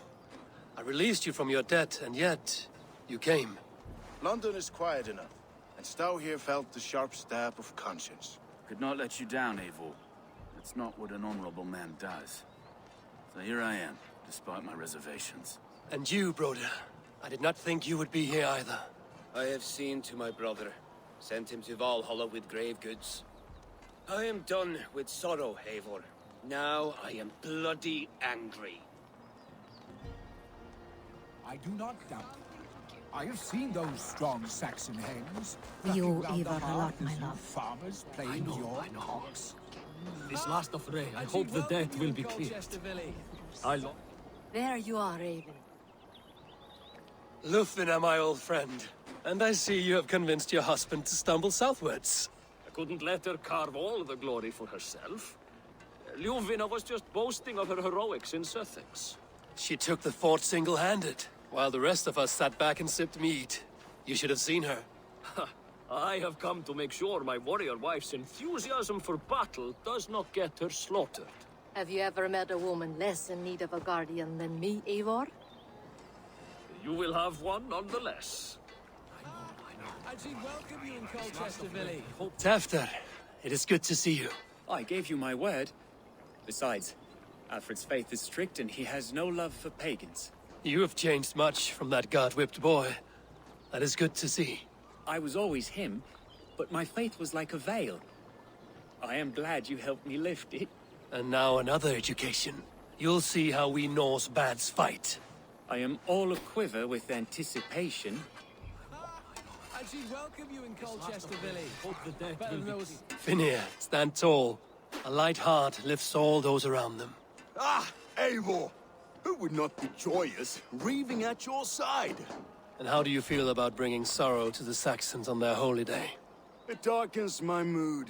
I released you from your debt, and yet you came. London is quiet enough, and Stowe here felt the sharp stab of conscience. Could not let you down, Eivor. That's not what an honorable man does. So here I am, despite my reservations. And you, Broder. I did not think you would be here either. I have seen to my brother, sent him to Valhalla with grave goods. I am done with sorrow, Eivor. Now I am bloody angry. I do not doubt. I have seen those strong Saxon hens. You, clucking round the Eivor, a hearth lot, my as you love. farmers playing your cocks. This last of Rey, I hope the debt will be cleared. There you are, Raven. Lufvina, my old friend. And I see you have convinced your husband to stumble southwards. I couldn't let her carve all the glory for herself. Ljuvina was just boasting of her heroics in Sussex. She took the fort single-handed, while the rest of us sat back and sipped mead. You should have seen her. I have come to make sure my warrior wife's enthusiasm for battle does not get her slaughtered. Have you ever met a woman less in need of a guardian than me, Eivor? You will have one nonetheless. And she'd welcome you in Colchester, Billy. Tefter, It is good to see you. I gave you my word. Besides, Alfred's faith is strict and he has no love for pagans. You have changed much from that God-whipped boy. That is good to see. I was always him, but my faith was like a veil. I am glad you helped me lift it. And now another education. You'll see how we Norse bads fight. I am all a-quiver with anticipation. And she'd welcome you in Colchester, Billy. Better than those... Finir, stand tall. A light heart lifts all those around them. Ah, Eivor! Who would not be joyous, raving at your side? And how do you feel about bringing sorrow to the Saxons on their holy day? It darkens my mood.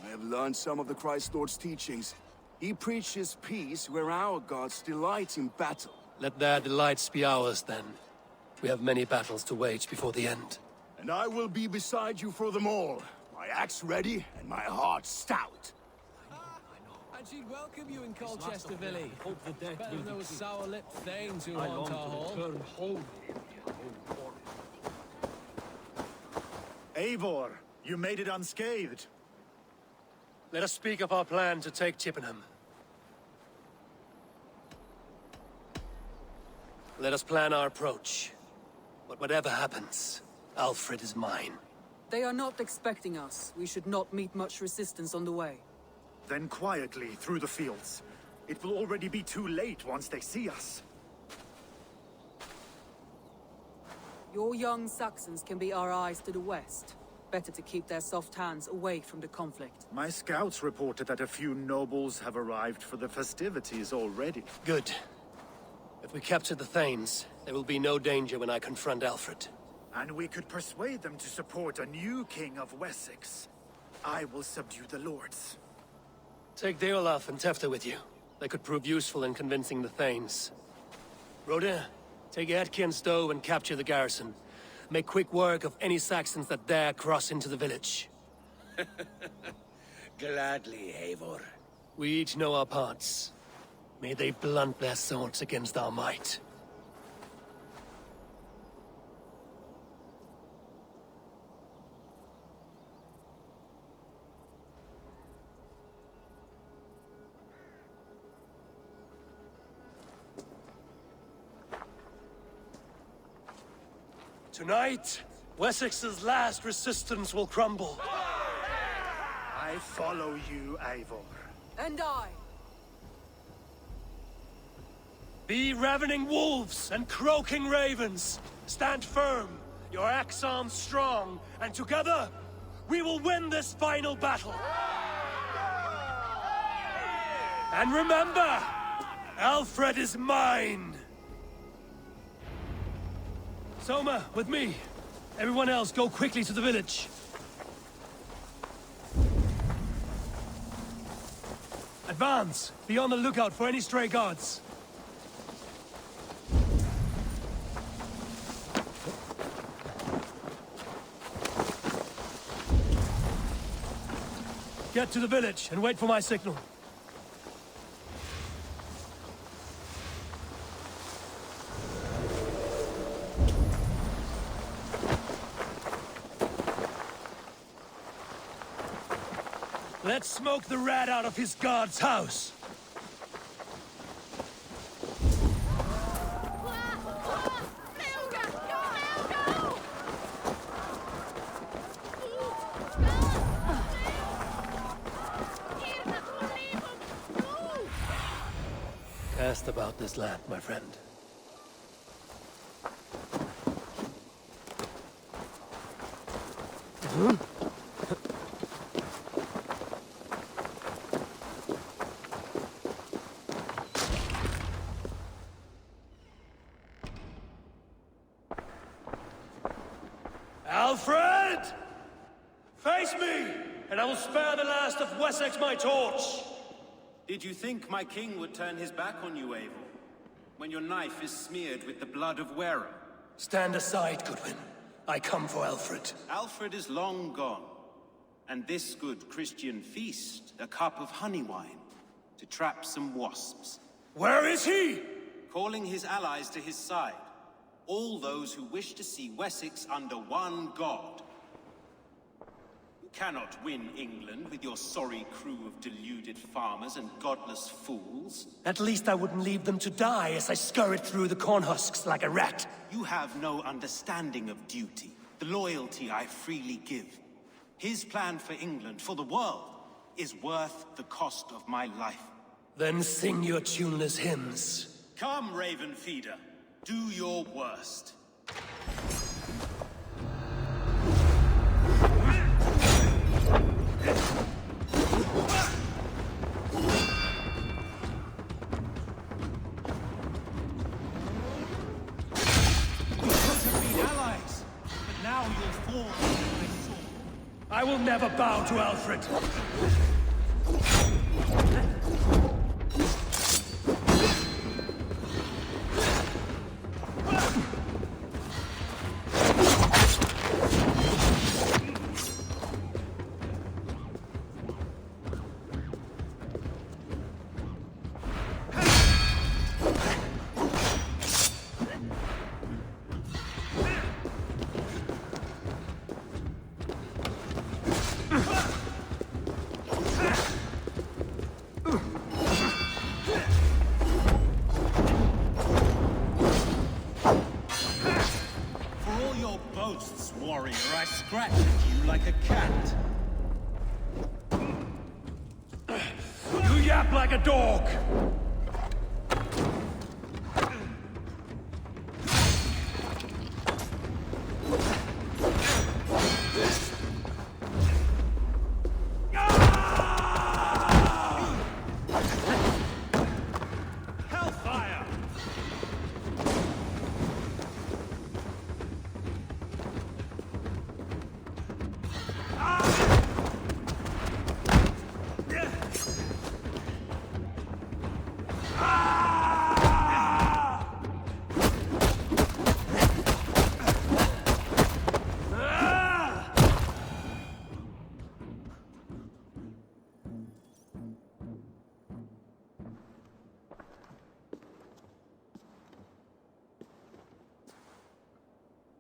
I have learned some of the Christ Lord's teachings. He preaches peace where our gods delight in battle. Let their delights be ours, then. We have many battles to wage before the end. And I will be beside you for them all. My axe ready and my heart stout. And she'd welcome you in Colchester, Billy. Better than those sour-lipped thanes who haunt our hall. Eivor, you made it unscathed. Let us speak of our plan to take Chippenham. Let us plan our approach. But whatever happens, Alfred is mine. They are not expecting us. We should not meet much resistance on the way. Then quietly through the fields. It will already be too late once they see us. Your young Saxons can be our eyes to the west. Better to keep their soft hands away from the conflict. My scouts reported that a few nobles have arrived for the festivities already. Good. If we capture the Thanes, there will be no danger when I confront Alfred. And we could persuade them to support a new king of Wessex. I will subdue the lords. Take Deolaf and Tefta with you. They could prove useful in convincing the Thanes. Rodin, take Edki and Stowe and capture the garrison. Make quick work of any Saxons that dare cross into the village. Gladly, Eivor. We each know our parts. May they blunt their swords against our might. Tonight, Wessex's last resistance will crumble. I follow you, Eivor. And I. Be ravening wolves and croaking ravens. Stand firm, your axe arms strong, and together, we will win this final battle. And remember, Alfred is mine. Soma, with me. Everyone else, go quickly to the village. Advance! Be on the lookout for any stray guards. Get to the village and wait for my signal. Let's smoke the rat out of his guard's house. Cast about this land, my friend. Alfred! Face me, and I will spare the last of Wessex my torch! Did you think my king would turn his back on you, Eivor? When your knife is smeared with the blood of Wareham? Stand aside, Goodwin. I come for Alfred. Alfred is long gone. And this good Christian feast, a cup of honey wine, to trap some wasps. Where is he? Calling his allies to his side. All those who wish to see Wessex under one god. cannot win England with your sorry crew of deluded farmers and godless fools. At least I wouldn't leave them to die as I scurried through the corn husks like a rat. You have no understanding of duty, the loyalty I freely give. His plan for England, for the world, is worth the cost of my life. Then sing your tuneless hymns. Come, Raven Feeder. Do your worst. Allies, but now you'll fall under my sword. I will never bow to Alfred. Warrior, I scratch at you like a cat. You yap like a dog!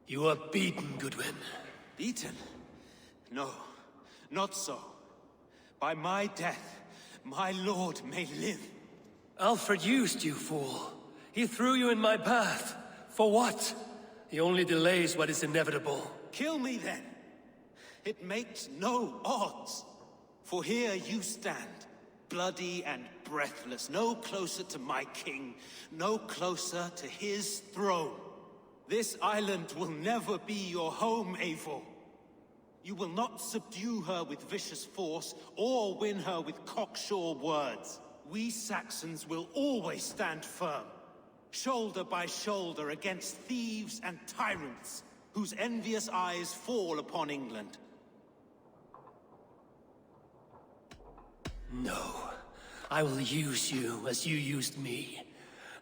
You are beaten, Goodwin. Beaten? No, not so. By my death, my lord may live. Alfred used you, fool. He threw you in my path. For what? He only delays what is inevitable. Kill me then. It makes no odds. For here you stand, bloody and breathless, no closer to my king, no closer to his throne. This island will never be your home, Eivor. You will not subdue her with vicious force, or win her with cocksure words. We Saxons will always stand firm, shoulder by shoulder against thieves and tyrants, whose envious eyes fall upon England. No. I will use you as you used me.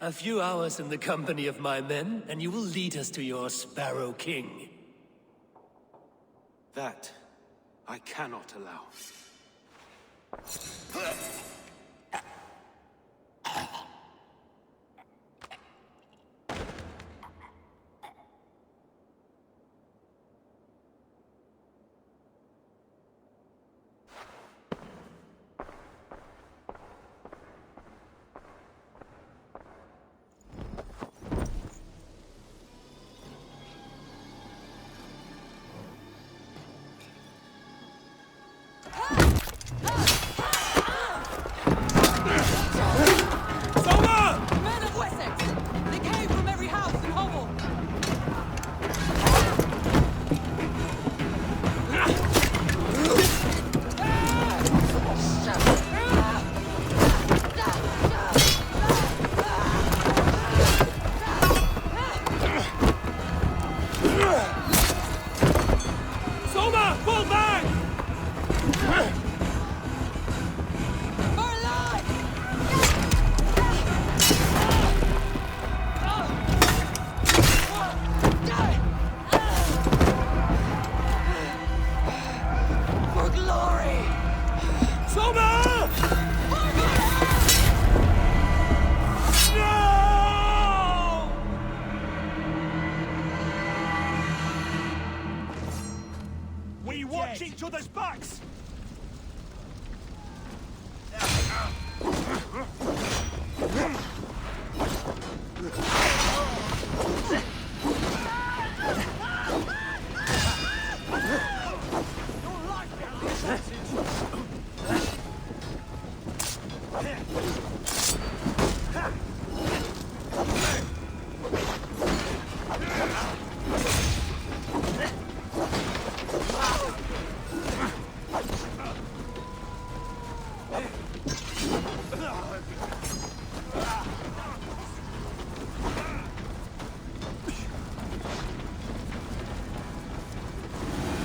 A few hours in the company of my men, and you will lead us to your Sparrow King. That I cannot allow. at each other's backs!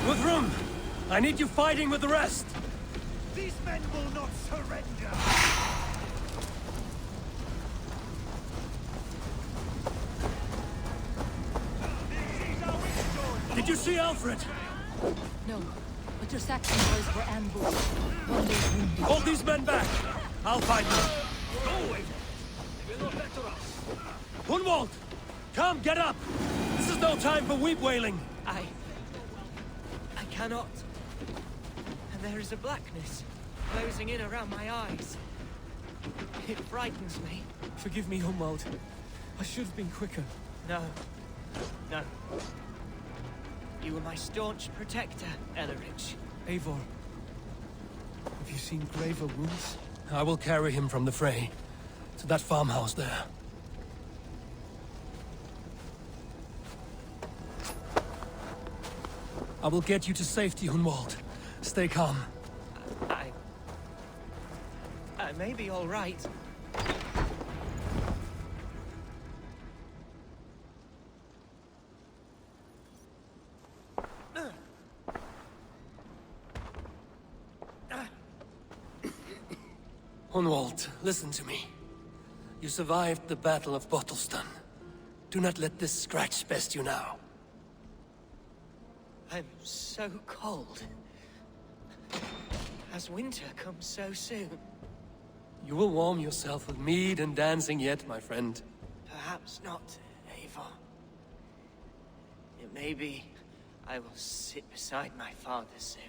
Guthrum, I need you fighting with the rest. These men will not surrender! Did you see Alfred? No, but your Saxon boys were ambushed. One day wounded. Hold these men back. I'll fight them. Go away. They will not better us. Hunwald! Come, get up! This is no time for weep wailing. I cannot. And there is a blackness closing in around my eyes. It frightens me. Forgive me, Hunwald. I should have been quicker. No. No. You were my staunch protector, Ellerich. Eivor, have you seen graver wounds? I will carry him from the fray to that farmhouse there. I will get you to safety, Hunwald. Stay calm. I may be all right. Hunwald, listen to me. You survived the Battle of Bottleston. Do not let this scratch best you now. I'm so cold. Has winter come so soon? You will warm yourself with mead and dancing yet, my friend. Perhaps not, Eivor. It may be I will sit beside my father soon.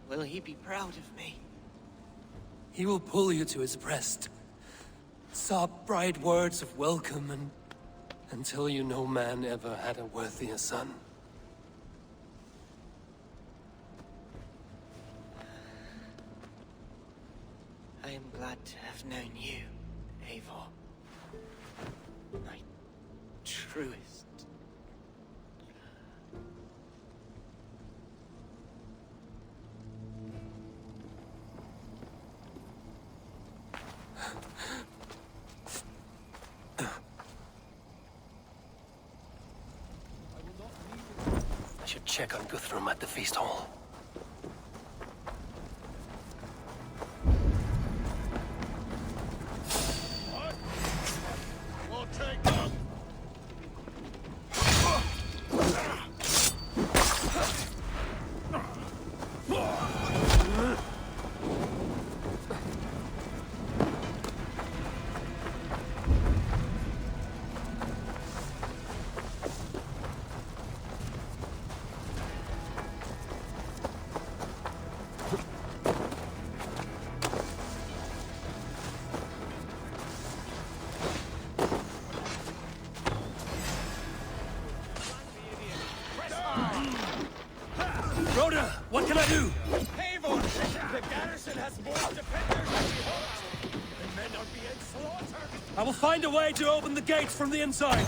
Will he be proud of me? He will pull you to his breast. Sob bright words of welcome and until you no man ever had a worthier son. I am glad to have known you, Eivor. My truest. I should check on Guthrum at the feast hall. Rhoda, what can I do? Eivor! The garrison has more defenders than we hoped! The men are being slaughtered! I will find a way to open the gates from the inside.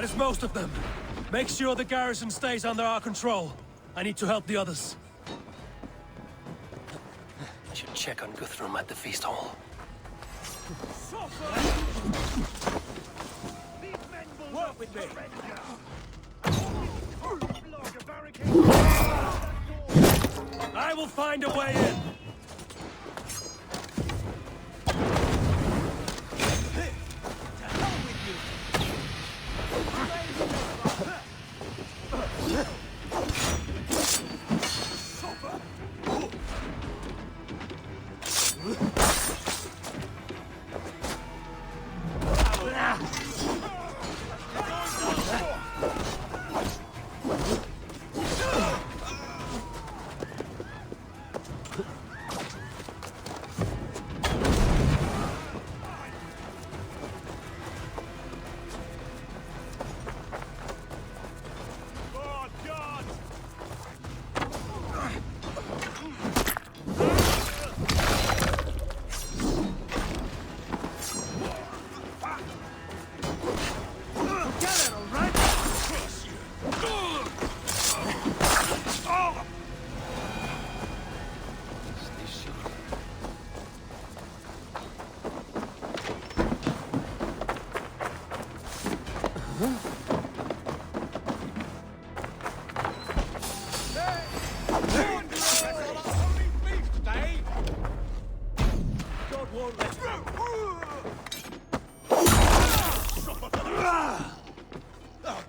is most of them. Make sure the garrison stays under our control. I need to help the others. I should check on Guthrum at the feast hall. Work with me. I will find a way in.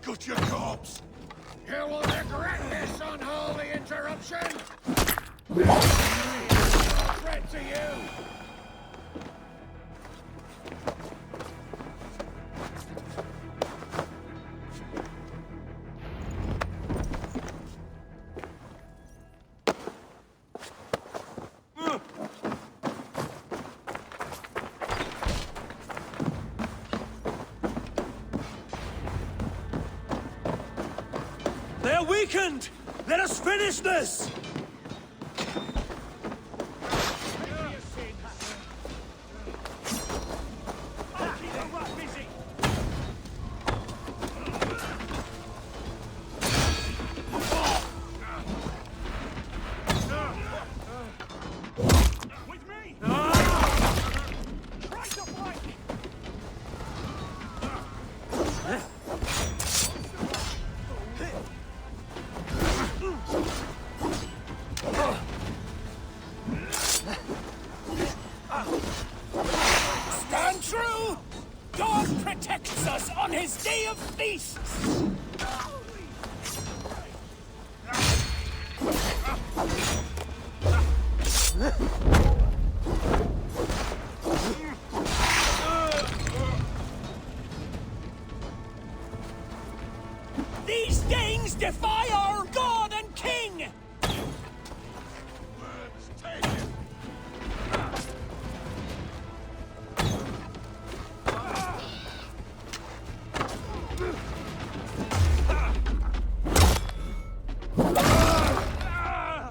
Got your corpse! You will regret this unholy interruption! Threat to you! They're weakened! Let us finish this! Stand true! God protects us on his day of feasts! These Danes defy our God and King!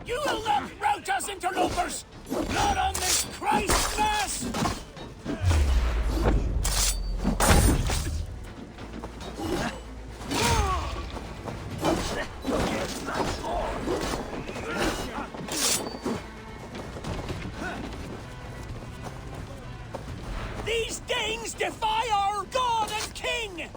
You will not rout us, interlopers! Not on this Christ Mass! These Danes defy our God and King!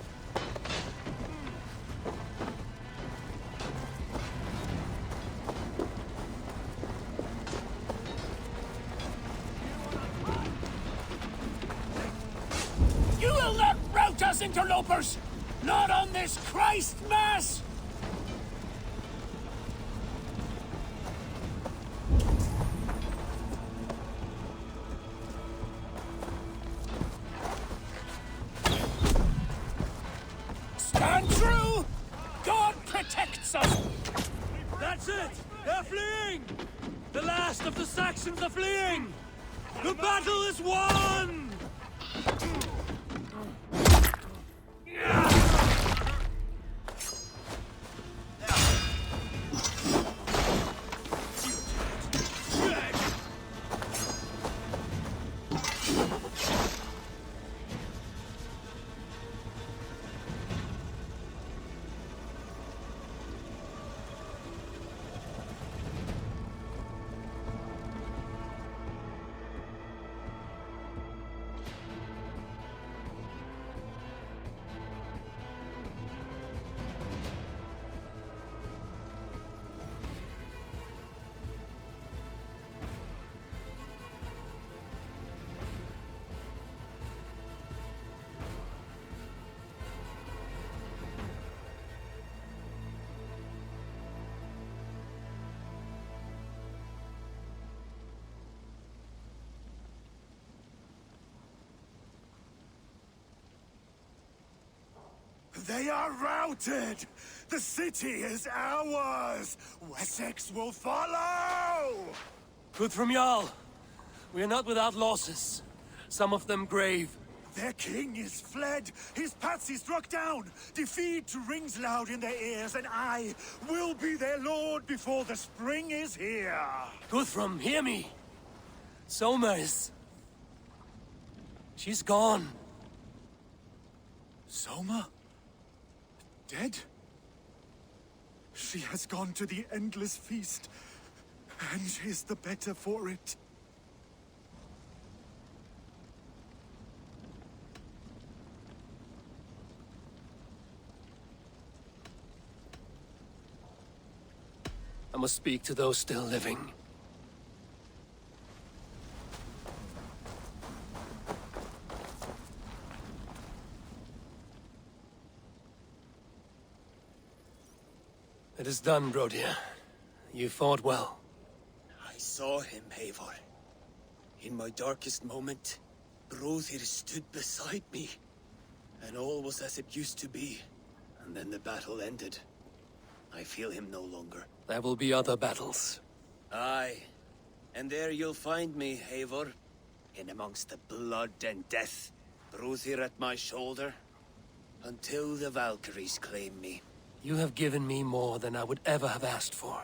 You will not rout us, interlopers! Not on this Christ Mass! Stand true! God protects us! That's it! They're fleeing! The last of the Saxons are fleeing! The battle is won! They are routed! The city is ours! Wessex will follow! Good from Jarl. We are not without losses. Some of them grave. Their king is fled! His patsy struck down! Defeat rings loud in their ears, and I will be their lord before the spring is here! Guthrum, hear me! Soma is... She's gone. Soma? Dead? She has gone to the endless feast, and is the better for it. I must speak to those still living. It is done, Brodir. You fought well. I saw him, Eivor. In my darkest moment, Brodir stood beside me. And all was as it used to be. And then the battle ended. I feel him no longer. There will be other battles. Aye. And there you'll find me, Eivor. In amongst the blood and death. Brodir at my shoulder. Until the Valkyries claim me. You have given me more than I would ever have asked for.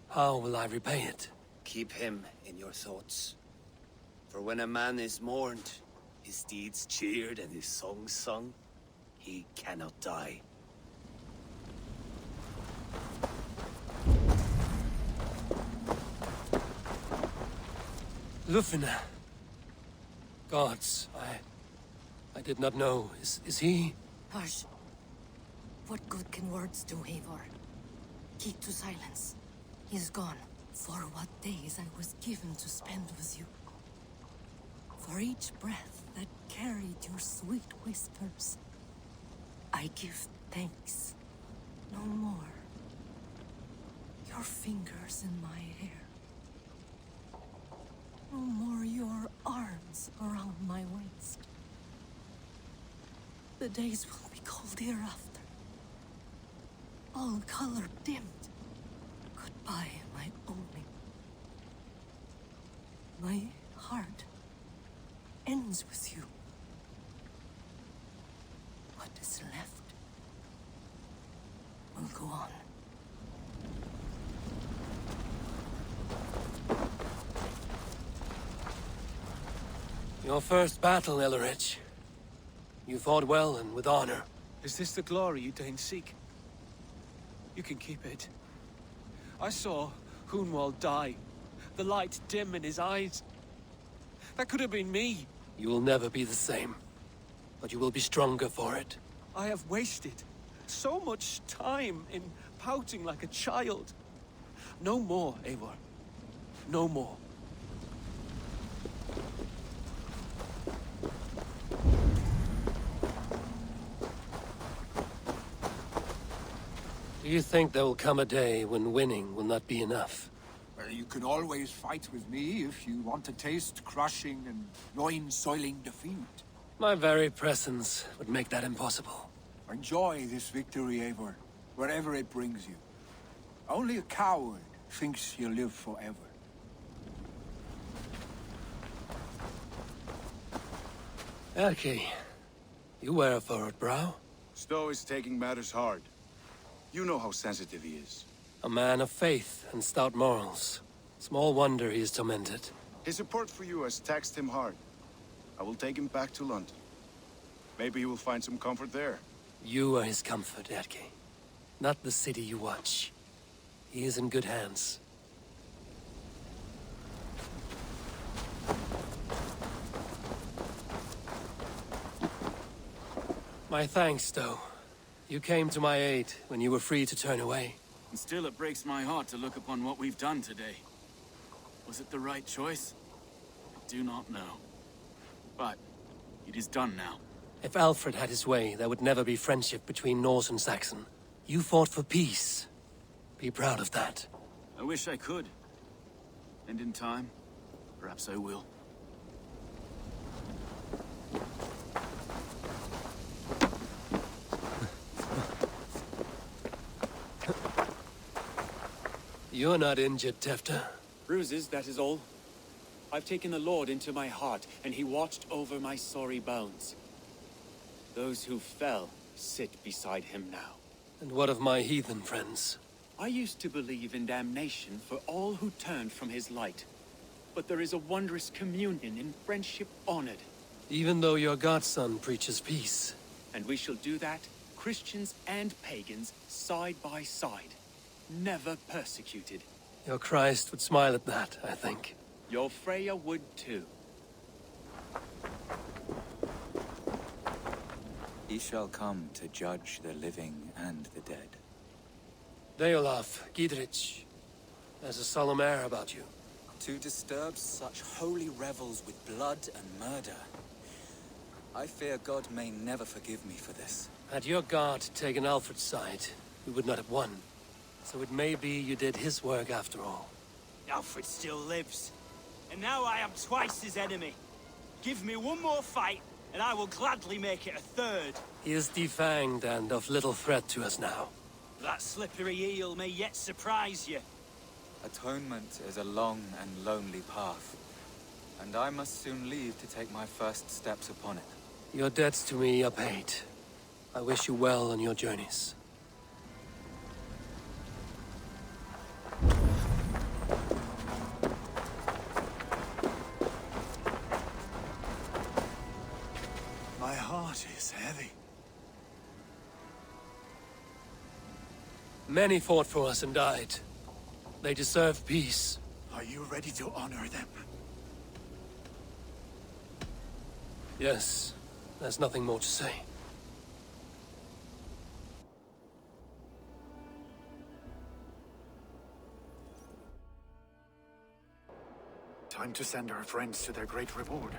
How will I repay it? Keep him in your thoughts. For when a man is mourned, his deeds cheered and his songs sung, he cannot die. Lufina. Gods, I did not know. Is he? Hush. What good can words do, Eivor? Keep to silence. He is gone. For what days I was given to spend with you. For each breath that carried your sweet whispers. I give thanks. No more. Your fingers in my hair. No more your arms around my waist. The days will be cold hereafter. All color dimmed. Goodbye, my only. My heart ends with you. What is left will go on. Your first battle, Ellerich. You fought well and with honor. Is this the glory you deign seek? You can keep it. I saw Hunwald die. The light dim in his eyes. That could have been me. You will never be the same. But you will be stronger for it. I have wasted so much time in pouting like a child. No more, Eivor. No more. Do you think there will come a day when winning will not be enough? Well, you can always fight with me if you want to taste crushing and loin-soiling defeat. My very presence would make that impossible. Enjoy this victory, Eivor, wherever it brings you. Only a coward thinks he'll live forever. Erki, you wear a furrowed brow. Stowe is taking matters hard. You know how sensitive he is. A man of faith and stout morals. Small wonder he is tormented. His support for you has taxed him hard. I will take him back to London. Maybe he will find some comfort there. You are his comfort, Erki. Not the city you watch. He is in good hands. My thanks, Stowe. You came to my aid when you were free to turn away. And still it breaks my heart to look upon what we've done today. Was it the right choice? I do not know. But it is done now. If Alfred had his way, there would never be friendship between Norse and Saxon. You fought for peace. Be proud of that. I wish I could. And in time, perhaps I will. You're not injured, Tefta. Bruises, that is all. I've taken the Lord into my heart, and he watched over my sorry bones. Those who fell sit beside him now. And what of my heathen friends? I used to believe in damnation for all who turned from his light. But there is a wondrous communion in friendship honored. Even though your godson preaches peace. And we shall do that, Christians and pagans, side by side. Never persecuted. Your Christ would smile at that, I think. Your Freya would too. He shall come to judge the living and the dead. Deolaf, Gidrich, there's a solemn air about you. To disturb such holy revels with blood and murder. I fear God may never forgive me for this. Had your guard taken Alfred's side, we would not have won. So it may be you did his work after all. Alfred still lives. And now I am twice his enemy. Give me one more fight, and I will gladly make it a third. He is defanged and of little threat to us now. That slippery eel may yet surprise you. Atonement is a long and lonely path. And I must soon leave to take my first steps upon it. Your debts to me are paid. I wish you well on your journeys. My heart is heavy. Many fought for us and died. They deserve peace. Are you ready to honor them? Yes, there's nothing more to say. Time to send our friends to their great reward.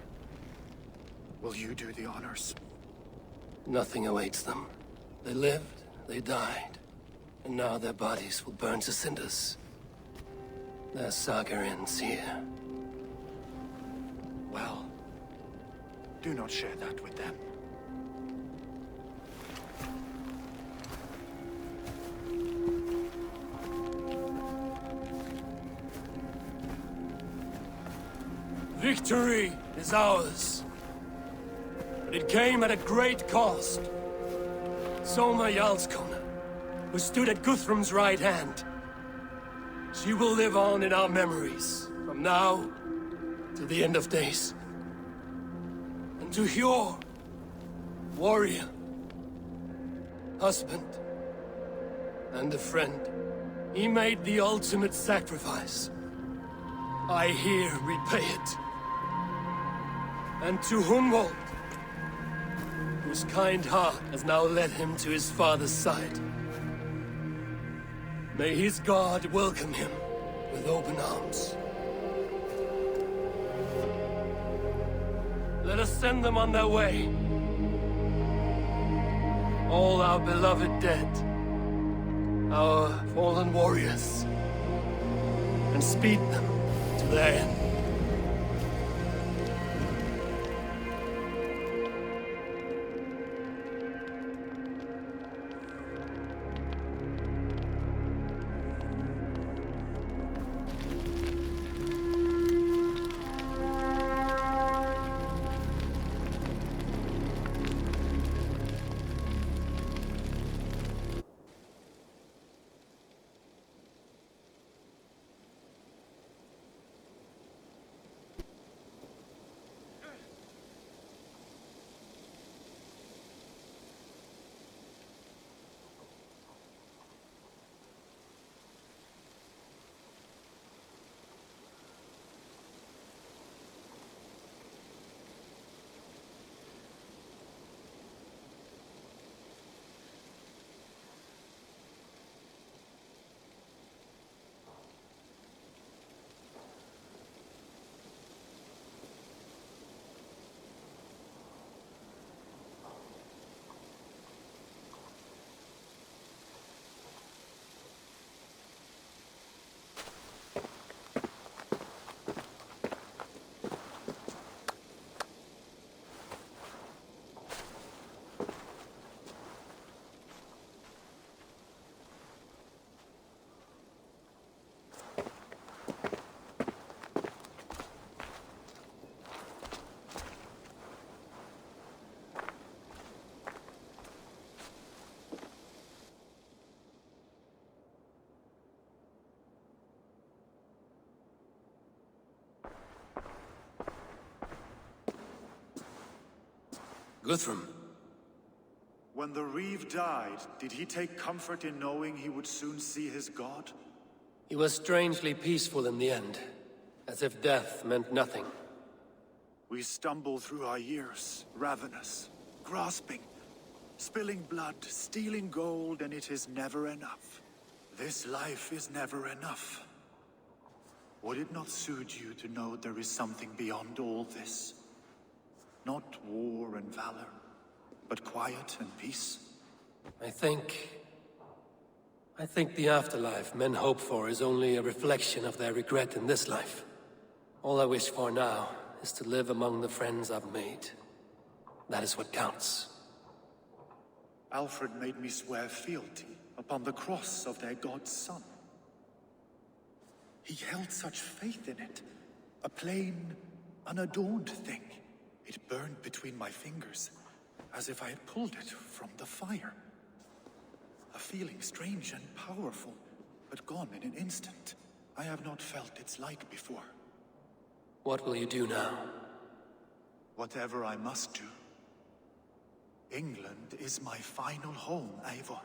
Will you do the honors? Nothing awaits them. They lived, they died, and now their bodies will burn to cinders. Their saga ends here. Well, do not share that with them. Victory is ours. But it came at a great cost. Soma Jarlskona, who stood at Guthrum's right hand. She will live on in our memories, from now to the end of days. And to Hjor, warrior, husband, and a friend, he made the ultimate sacrifice. I here repay it. And to Hunwald, whose kind heart has now led him to his father's side. May his God welcome him with open arms. Let us send them on their way. All our beloved dead, our fallen warriors, and speed them to their end. Guthrum. When the Reeve died, did he take comfort in knowing he would soon see his god? He was strangely peaceful in the end, as if death meant nothing. We stumble through our years, ravenous, grasping, spilling blood, stealing gold, and it is never enough. This life is never enough. Would it not suit you to know there is something beyond all this? Not war and valor, but quiet and peace? I think the afterlife men hope for is only a reflection of their regret in this life. All I wish for now is to live among the friends I've made. That is what counts. Alfred made me swear fealty upon the cross of their god's son. He held such faith in it, a plain, unadorned thing. It burned between my fingers, as if I had pulled it from the fire. A feeling strange and powerful, but gone in an instant. I have not felt its like before. What will you do now? Whatever I must do. England is my final home, Eivor.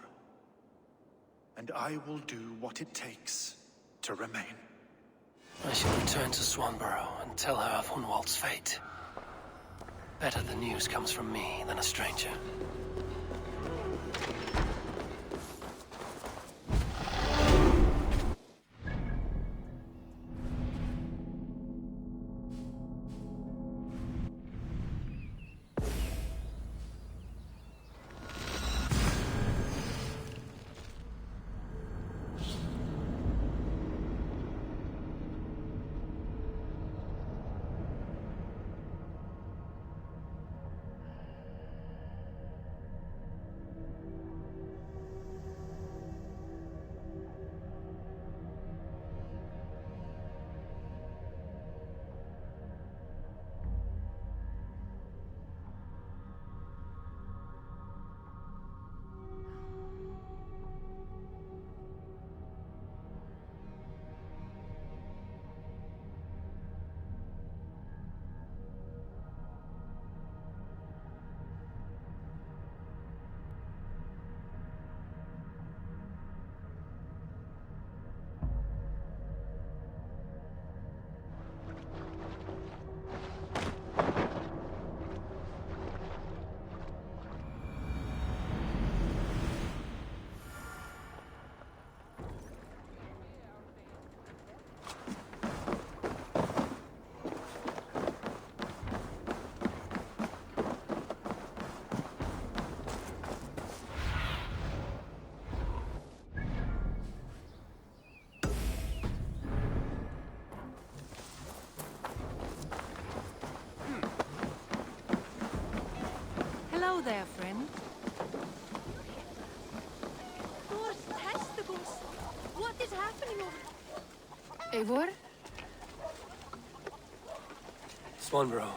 And I will do what it takes to remain. I should return to Swanborough and tell her of Hunwald's fate. Better the news comes from me than a stranger. Hello there, friend. Thor's testicles! What is happening over there? Eivor? Swanborough,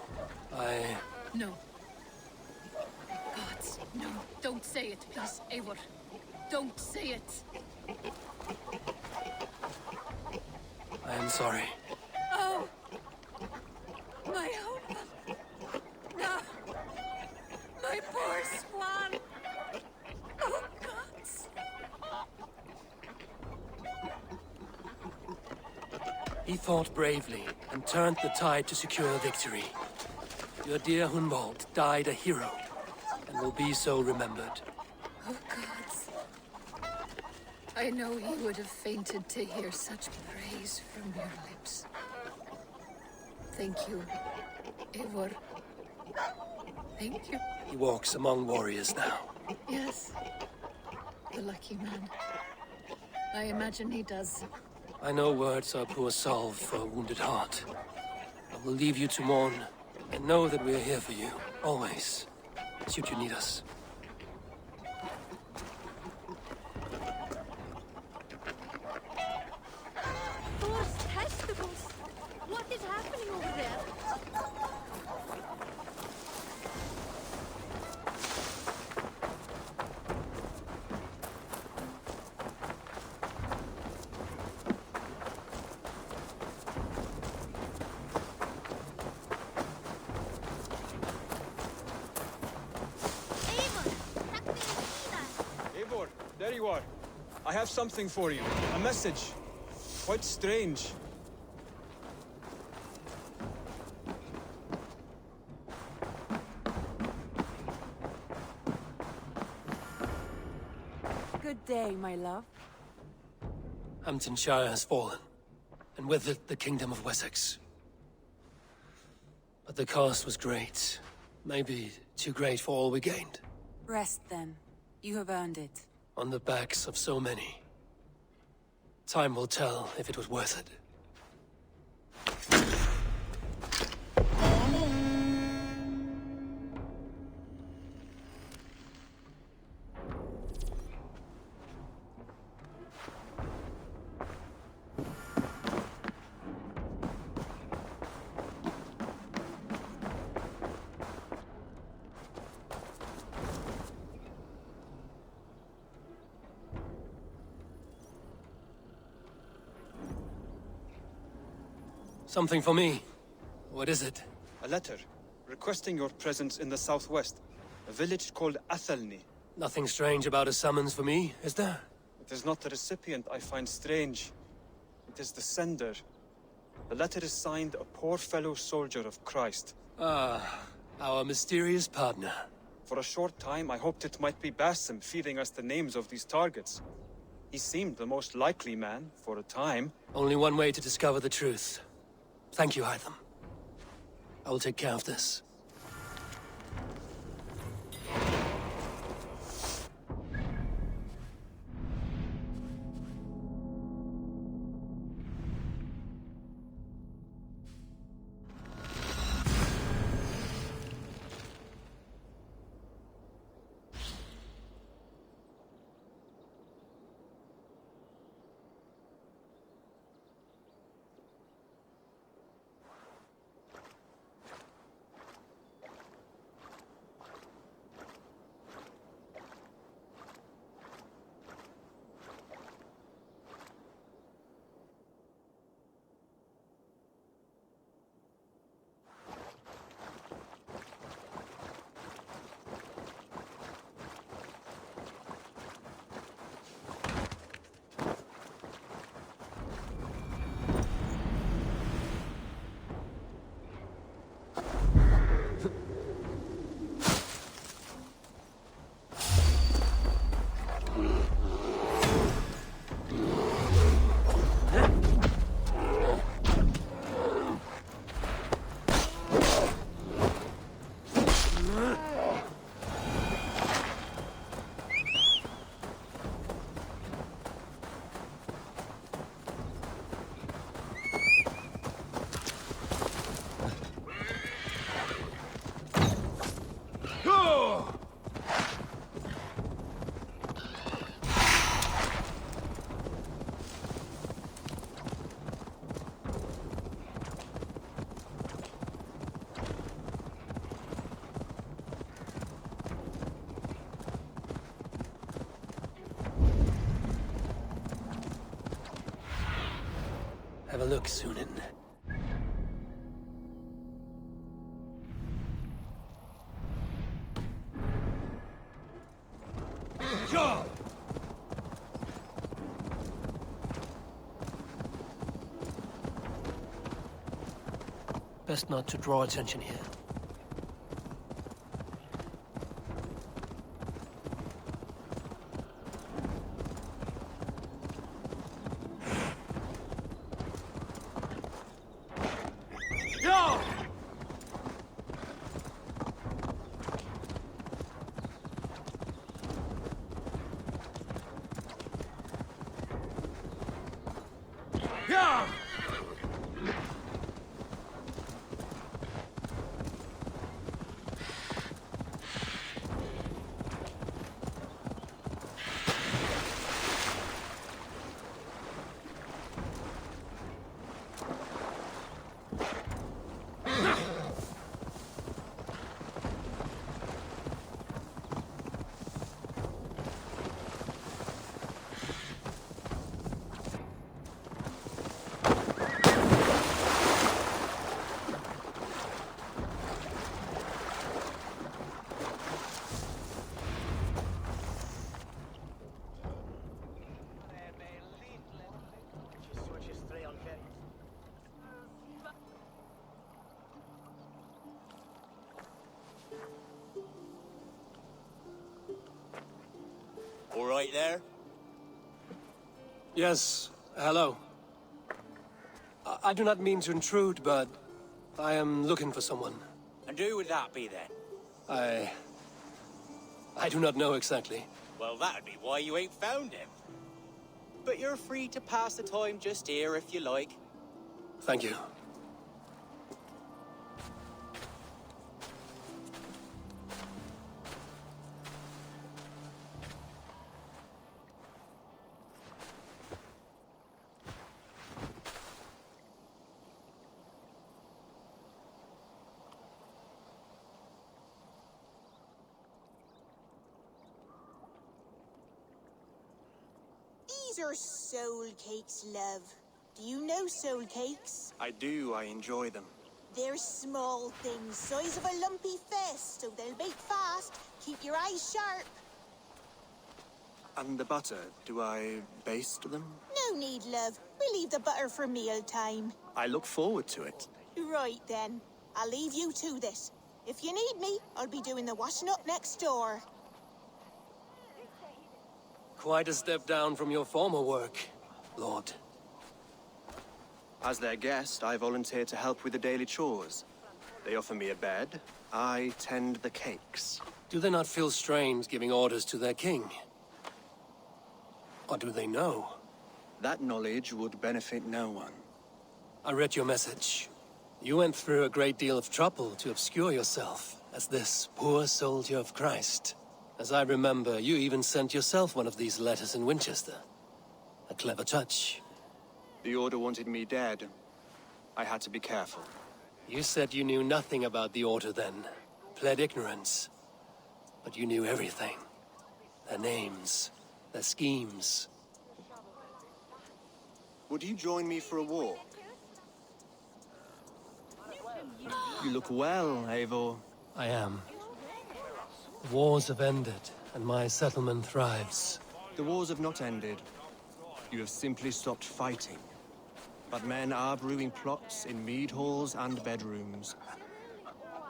No. Gods, no. Don't say it, please, Eivor. Don't say it. I am sorry. Oh! My hope! No! My poor swan! Oh, gods! He fought bravely and turned the tide to secure victory. Your dear Hunwald died a hero and will be so remembered. Oh, gods. I know he would have fainted to hear such praise from your lips. Thank you, Eivor. Thank you. He walks among warriors now. Yes. The lucky man. I imagine he does. I know words are poor salve for a wounded heart. I will leave you to mourn, and know that we are here for you, always, should you need us. Thor's testicles! What is happening over there? you are. I have something for you. A message. Quite strange. Good day, my love. Hamptonshire has fallen, and with it the Kingdom of Wessex. But the cost was great. Maybe too great for all we gained. Rest then. You have earned it. On the backs of so many. Time will tell if it was worth it. Something for me. What is it? A letter, requesting your presence in the southwest. A village called Athelney. Nothing strange about a summons for me, is there? It is not the recipient I find strange. It is the sender. The letter is signed a poor fellow soldier of Christ. Ah, our mysterious partner. For a short time, I hoped it might be Basim feeding us the names of these targets. He seemed the most likely man, for a time. Only one way to discover the truth. Thank you, Hytham. I will take care of this. Have a look, Sunan. Best not to draw attention here. right there? Yes, hello. I do not mean to intrude, but I am looking for someone. And who would that be then? I do not know exactly. Well, that'd be why you ain't found him. But you're free to pass the time just here if you like. Thank you. These are soul cakes, love. Do you know soul cakes? I do. I enjoy them. They're small things, size of a lumpy fist, so they'll bake fast. Keep your eyes sharp. And the butter, do I baste them? No need, love. We'll leave the butter for mealtime. I look forward to it. Right then. I'll leave you to this. If you need me, I'll be doing the washing up next door. Quite a step down from your former work, Lord. As their guest, I volunteer to help with the daily chores. They offer me a bed. I tend the cakes. Do they not feel strange giving orders to their king? Or do they know? That knowledge would benefit no one. I read your message. You went through a great deal of trouble to obscure yourself as this poor soldier of Christ. As I remember, you even sent yourself one of these letters in Winchester. A clever touch. The Order wanted me dead. I had to be careful. You said you knew nothing about the Order then. Pled ignorance. But you knew everything. Their names, their schemes. Would you join me for a walk? You look well, Eivor. I am. The wars have ended, and my settlement thrives. The wars have not ended. You have simply stopped fighting. But men are brewing plots in mead halls and bedrooms.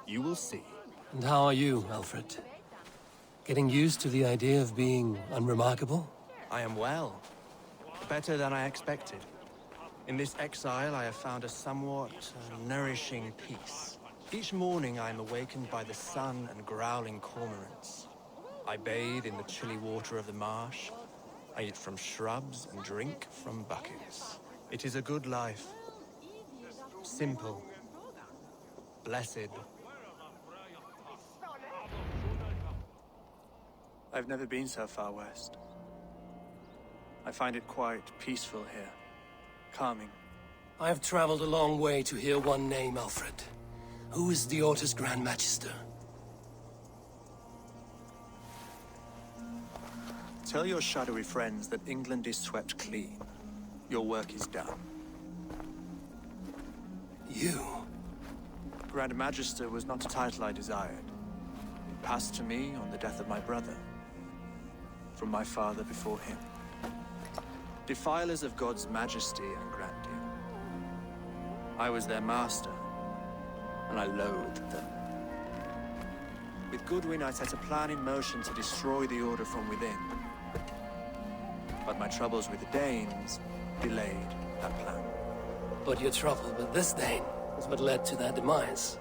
You will see. And how are you, Alfred? Getting used to the idea of being unremarkable? I am well. Better than I expected. In this exile, I have found a somewhat nourishing peace. Each morning, I am awakened by the sun and growling cormorants. I bathe in the chilly water of the marsh. I eat from shrubs and drink from buckets. It is a good life. Simple. Blessed. I've never been so far west. I find it quite peaceful here. Calming. I have traveled a long way to hear one name, Alfred. Who is the Order's Grand Magister? Tell your shadowy friends that England is swept clean. Your work is done. You? Grand Magister was not a title I desired. It passed to me on the death of my brother. From my father before him. Defilers of God's majesty and grandeur. I was their master, and I loathed them. With Goodwin, I set a plan in motion to destroy the Order from within. But my troubles with the Danes delayed that plan. But your trouble with this Dane is what led to their demise.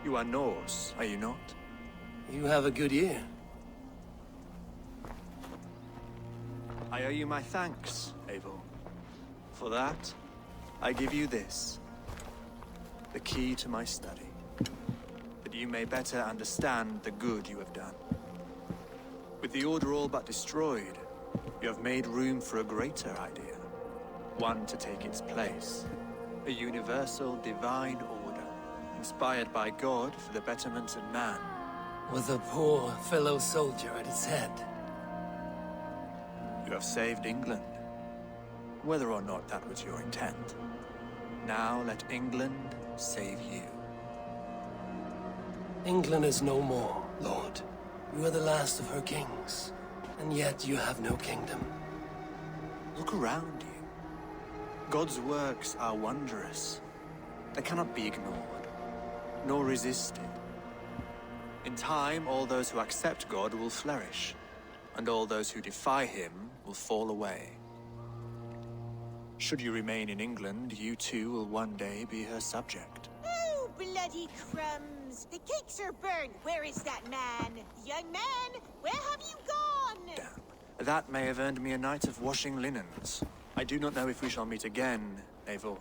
You are Norse, are you not? You have a good ear. I owe you my thanks, Eivor. For that, I give you this. The key to my study. That you may better understand the good you have done. With the Order all but destroyed, you have made room for a greater idea. One to take its place. A universal divine order, inspired by God for the betterment of man. With a poor fellow soldier at its head. You have saved England, whether or not that was your intent. Now let England save you. England is no more, Lord. You are the last of her kings, and yet you have no kingdom. Look around you. God's works are wondrous. They cannot be ignored, nor resisted. In time, all those who accept God will flourish, and all those who defy him will fall away. Should you remain in England, you too will one day be her subject. Oh, bloody crumbs! The cakes are burned. Where is that man? Young man, where have you gone? That may have earned me a night of washing linens. I do not know if we shall meet again, Eivor.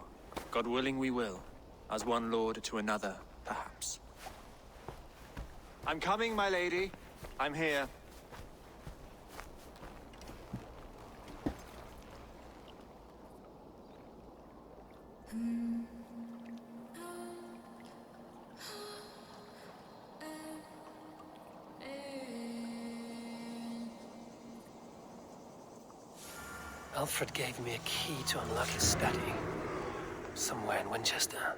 God willing we will. As one lord to another, perhaps. I'm coming, my lady. I'm here. Alfred gave me a key to unlock his study. Somewhere in Winchester.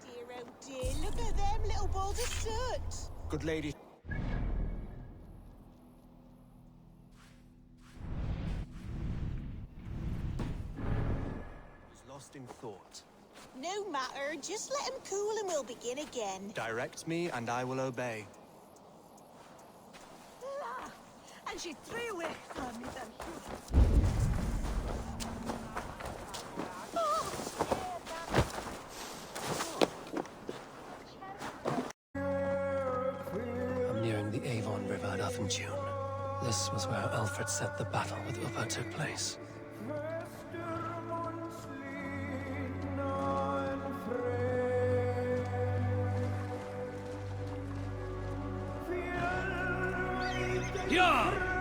Dear, oh dear, look at them little balls of soot. Good lady. Was lost in thought. No matter, just let him cool and we'll begin again. Direct me and I will obey. Ah, and she threw away from me then. I'm nearing the Avon River at Athenjune. This was where Alfred said the battle with Ubba took place. Yeah!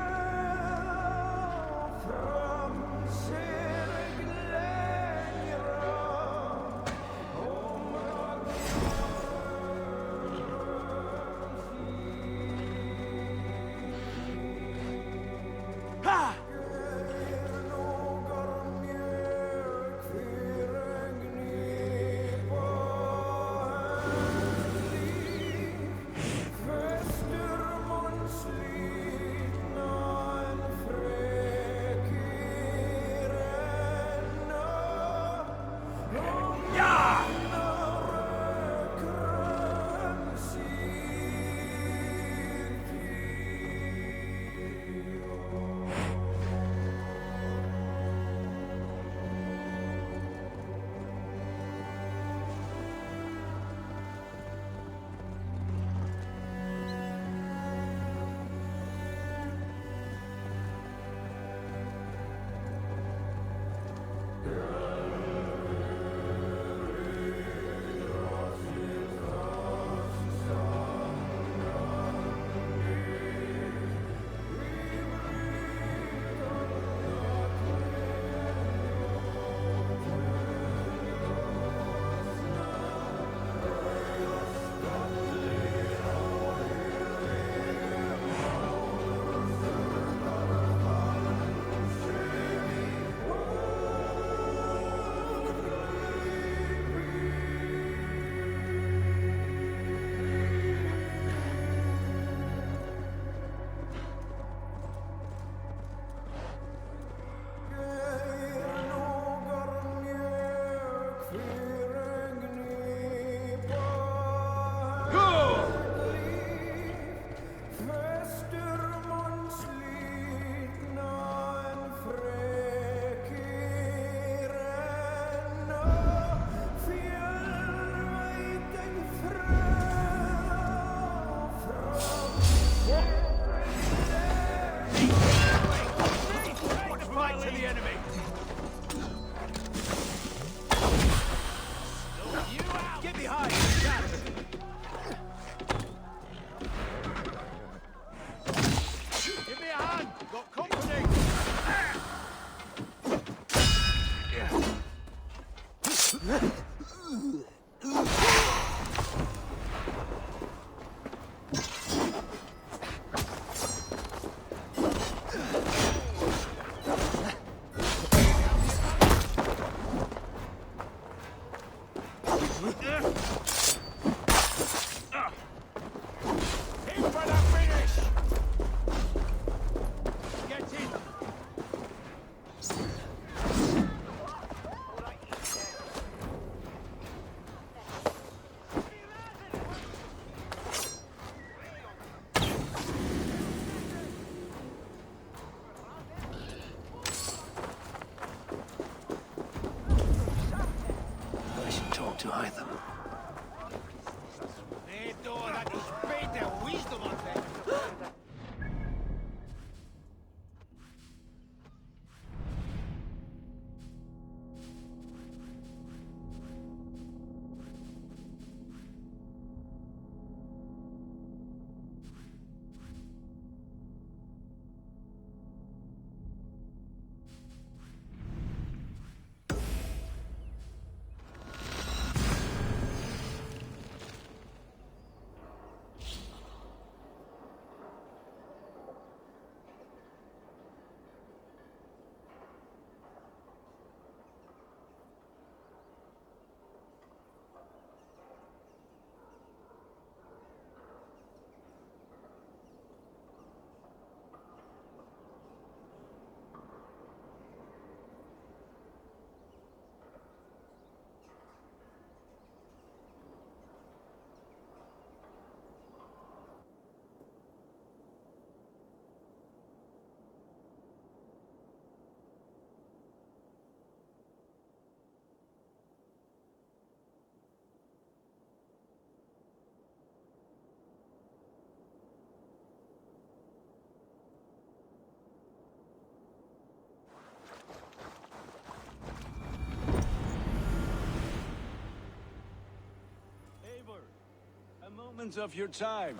A moment of your time.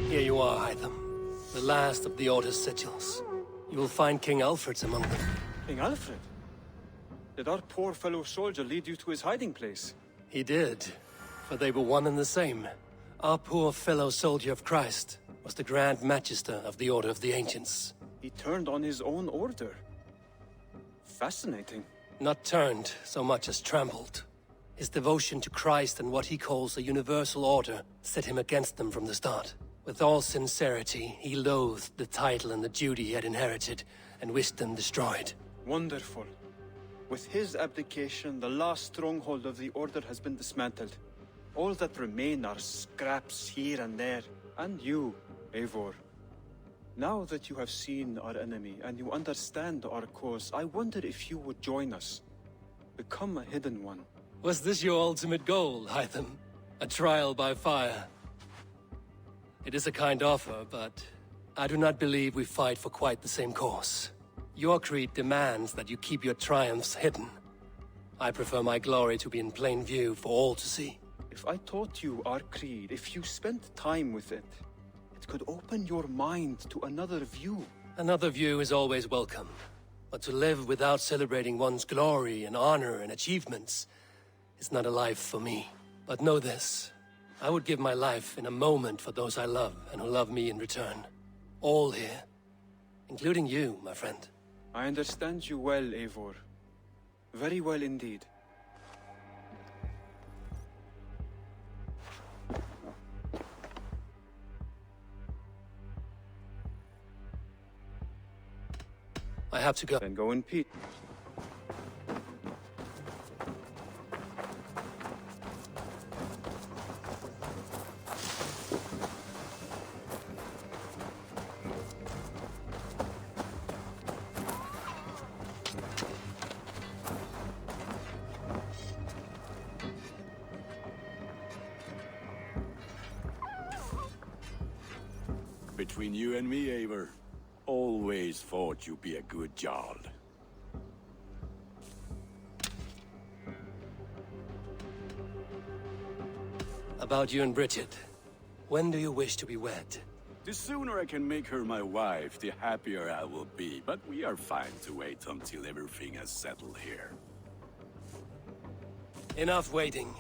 Here you are, Hytham. The last of the Order's sigils. You will find King Alfred's among them. King Alfred? Did our poor fellow soldier lead you to his hiding place? He did, for they were one and the same. Our poor fellow soldier of Christ was the Grand Magister of the Order of the Ancients. He turned on his own order. Fascinating. Not turned so much as trampled. His devotion to Christ and what he calls a universal order set him against them from the start. With all sincerity, he loathed the title and the duty he had inherited, and wished them destroyed. Wonderful. With his abdication, the last stronghold of the Order has been dismantled. All that remain are scraps here and there. And you, Eivor. Now that you have seen our enemy, and you understand our cause, I wonder if you would join us. Become a Hidden One. Was this your ultimate goal, Hytham? A trial by fire? It is a kind offer, but I do not believe we fight for quite the same cause. Your creed demands that you keep your triumphs hidden. I prefer my glory to be in plain view for all to see. If I taught you our creed, if you spent time with it, it could open your mind to another view. Another view is always welcome. But to live without celebrating one's glory and honor and achievements is not a life for me. But know this. I would give my life in a moment for those I love and who love me in return. All here. Including you, my friend. I understand you well, Eivor. Very well indeed. I have to go. Then go in peace. Between you and me, Eivor, always thought you'd be a good Jarl. About you and Bridget. When do you wish to be wed? The sooner I can make her my wife, the happier I will be. But we are fine to wait until everything has settled here. Enough waiting.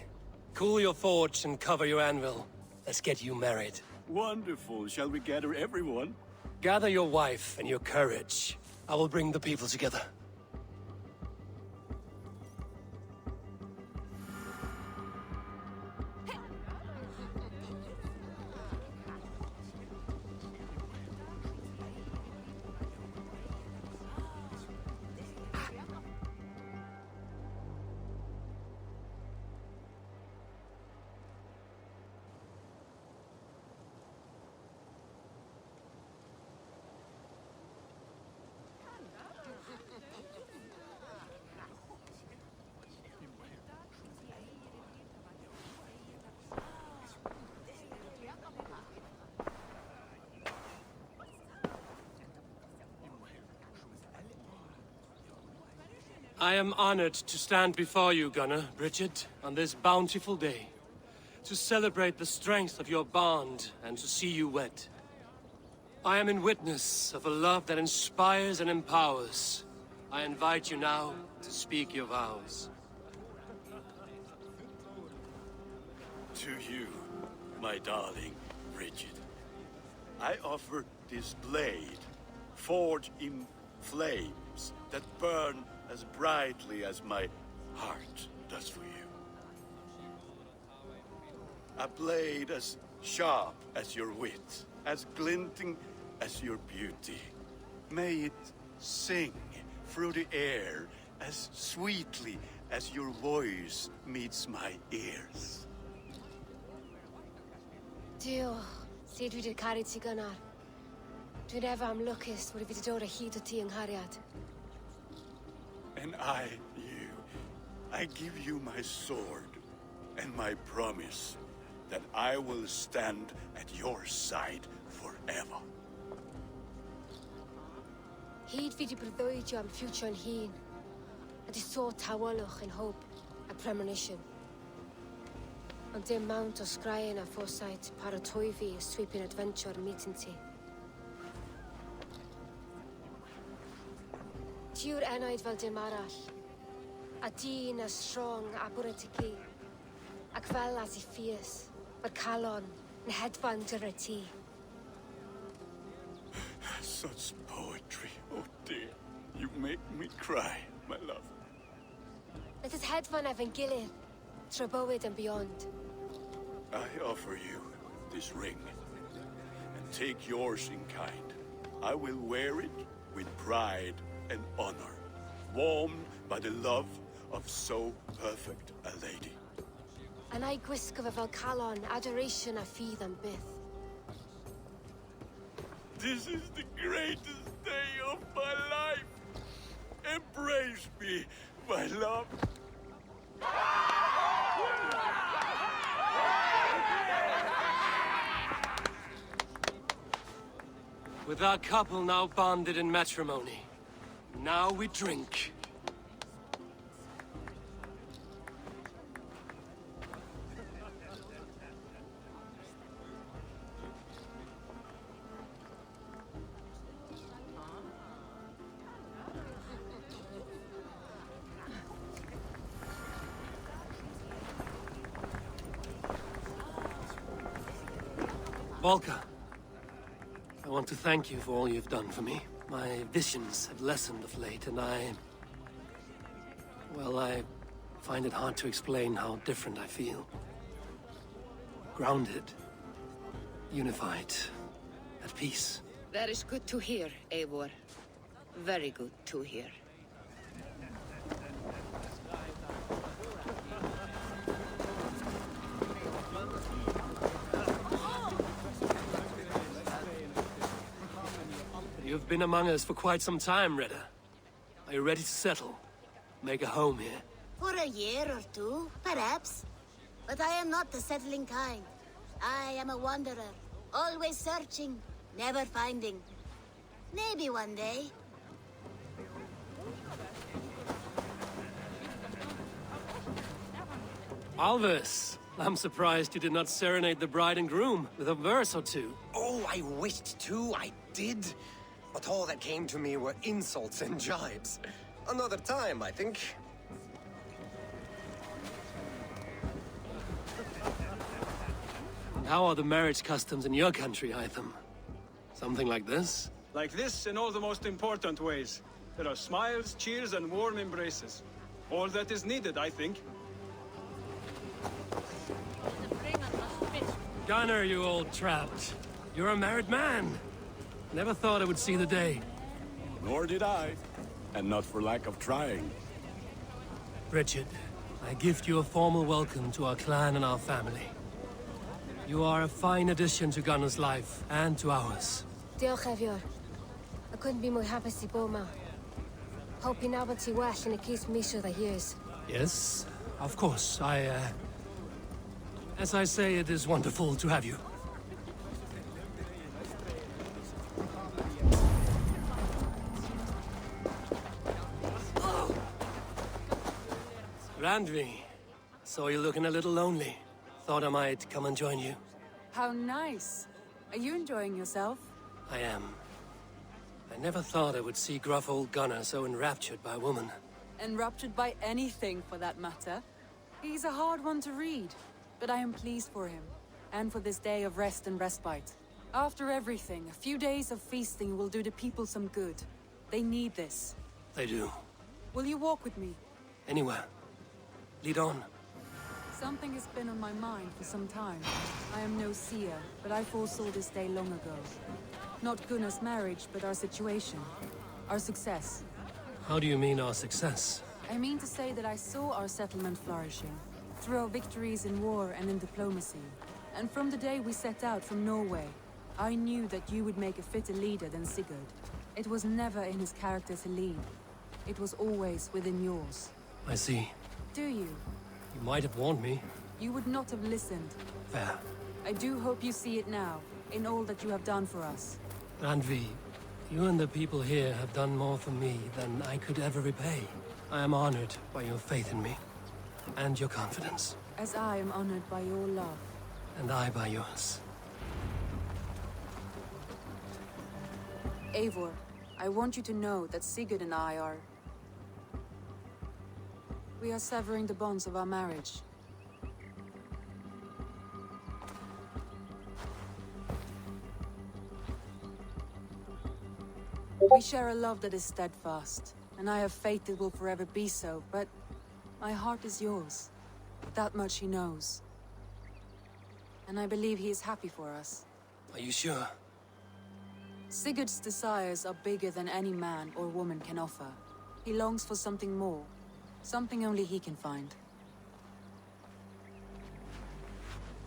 Cool your forge and cover your anvil. Let's get you married. Wonderful. Shall we gather everyone? Gather your wife and your courage. I will bring the people together. I am honored to stand before you, Gunnar, Bridget, on this bountiful day, to celebrate the strength of your bond and to see you wed. I am in witness of a love that inspires and empowers. I invite you now to speak your vows. To you, my darling Bridget, I offer this blade, forged in flames that burn as brightly as my heart does for you. A blade as sharp as your wit, as glinting as your beauty. May it sing through the air as sweetly as your voice meets my ears. Dio, sedvide carici Gunnar. Dwi'n efa am lwcus wedi fi dod o hyd o ti yng Nghariad. And I give you my sword and my promise that I will stand at your side forever. Hyd fi di breuddwydio am ffiwtio yn hun. A di so tawalwch yn hope a premonition. Ond dim mount o sgraen a foresight paratoi fi a sweeping adventure meeting ti. Tiw'r enaid fel dim arall. A dyn a strong a bwrdd ti. Ac fel as I ffies, mae'r calon yn hedfan gyda ti. Such poetry, oh dear. You make me cry, my love. Let us hedfan efo'n gilydd, trwy bywyd and beyond. I offer you this ring, and take yours in kind. I will wear it with pride and honor, warmed by the love of so perfect a lady. And I gwisgo fe fel calon, adoration a ffydd am byth. This is the greatest day of my life. Embrace me, my love. With our couple now bonded in matrimony, now we drink. Volker, I want to thank you for all you've done for me. My visions have lessened of late, and I find it hard to explain how different I feel. Grounded, unified, at peace. That is good to hear, Eivor. Very good to hear. You've been among us for quite some time, Reda. Are you ready to settle? Make a home here? For a year or two, perhaps. But I am not the settling kind. I am a wanderer, always searching, never finding. Maybe one day. Alvis, I'm surprised you did not serenade the bride and groom with a verse or two. Oh, I wished to, I did. But all that came to me were insults and jibes. Another time, I think. And how are the marriage customs in your country, Hytham? Something like this? Like this in all the most important ways. There are smiles, cheers, and warm embraces. All that is needed, I think. Gunnar, you old trout. You're a married man. Never thought I would see the day. Nor did I. And not for lack of trying. Richard, I gift you a formal welcome to our clan and our family. You are a fine addition to Gunnar's life, and to ours. Diolch, Efior. I couldn't be more happy to bo ma. Hope you now want to well in a case misho the years. Yes, of course. As I say, it is wonderful to have you. Randvi, saw you looking a little lonely. Thought I might come and join you. How nice. Are you enjoying yourself? I am. I never thought I would see gruff old Gunnar so enraptured by a woman. Enraptured by anything, for that matter. He's a hard one to read, but I am pleased for him, and for this day of rest and respite. After everything, a few days of feasting will do the people some good. They need this. They do. Will you walk with me? Anywhere. Lead on. Something has been on my mind for some time. I am no seer, but I foresaw this day long ago. Not Gunnar's marriage, but our situation. Our success. How do you mean our success? I mean to say that I saw our settlement flourishing, through our victories in war and in diplomacy. And from the day we set out from Norway, I knew that you would make a fitter leader than Sigurd. It was never in his character to lead. It was always within yours. I see. Do you? You might have warned me. You would not have listened. Fair. I do hope you see it now, in all that you have done for us. Randvi, you and the people here have done more for me than I could ever repay. I am honored by your faith in me, and your confidence. As I am honored by your love. And I by yours. Eivor, I want you to know that Sigurd and I are... We are severing the bonds of our marriage. We share a love that is steadfast, and I have faith it will forever be so, but my heart is yours. That much he knows. And I believe he is happy for us. Are you sure? Sigurd's desires are bigger than any man or woman can offer. He longs for something more. Something only he can find.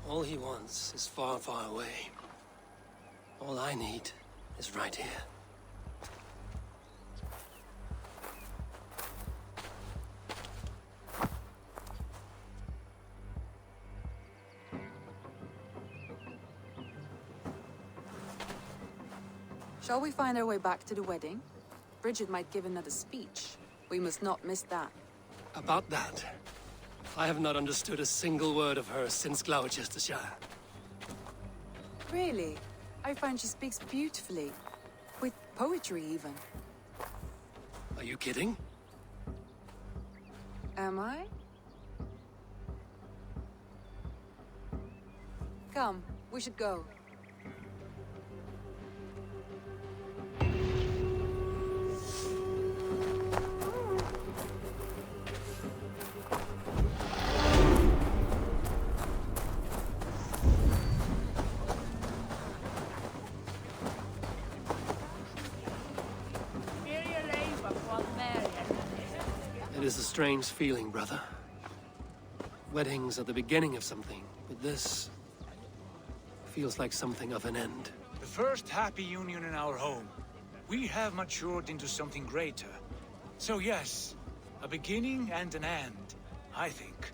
All he wants is far, far away. All I need is right here. Shall we find our way back to the wedding? Bridget might give another speech. We must not miss that. About that, I have not understood a single word of hers since Gloucestershire. Really? I find she speaks beautifully. With poetry, even. Are you kidding? Am I? Come, we should go. It is a strange feeling, brother. Weddings are the beginning of something, but this feels like something of an end. The first happy union in our home. We have matured into something greater. So yes, a beginning and an end, I think.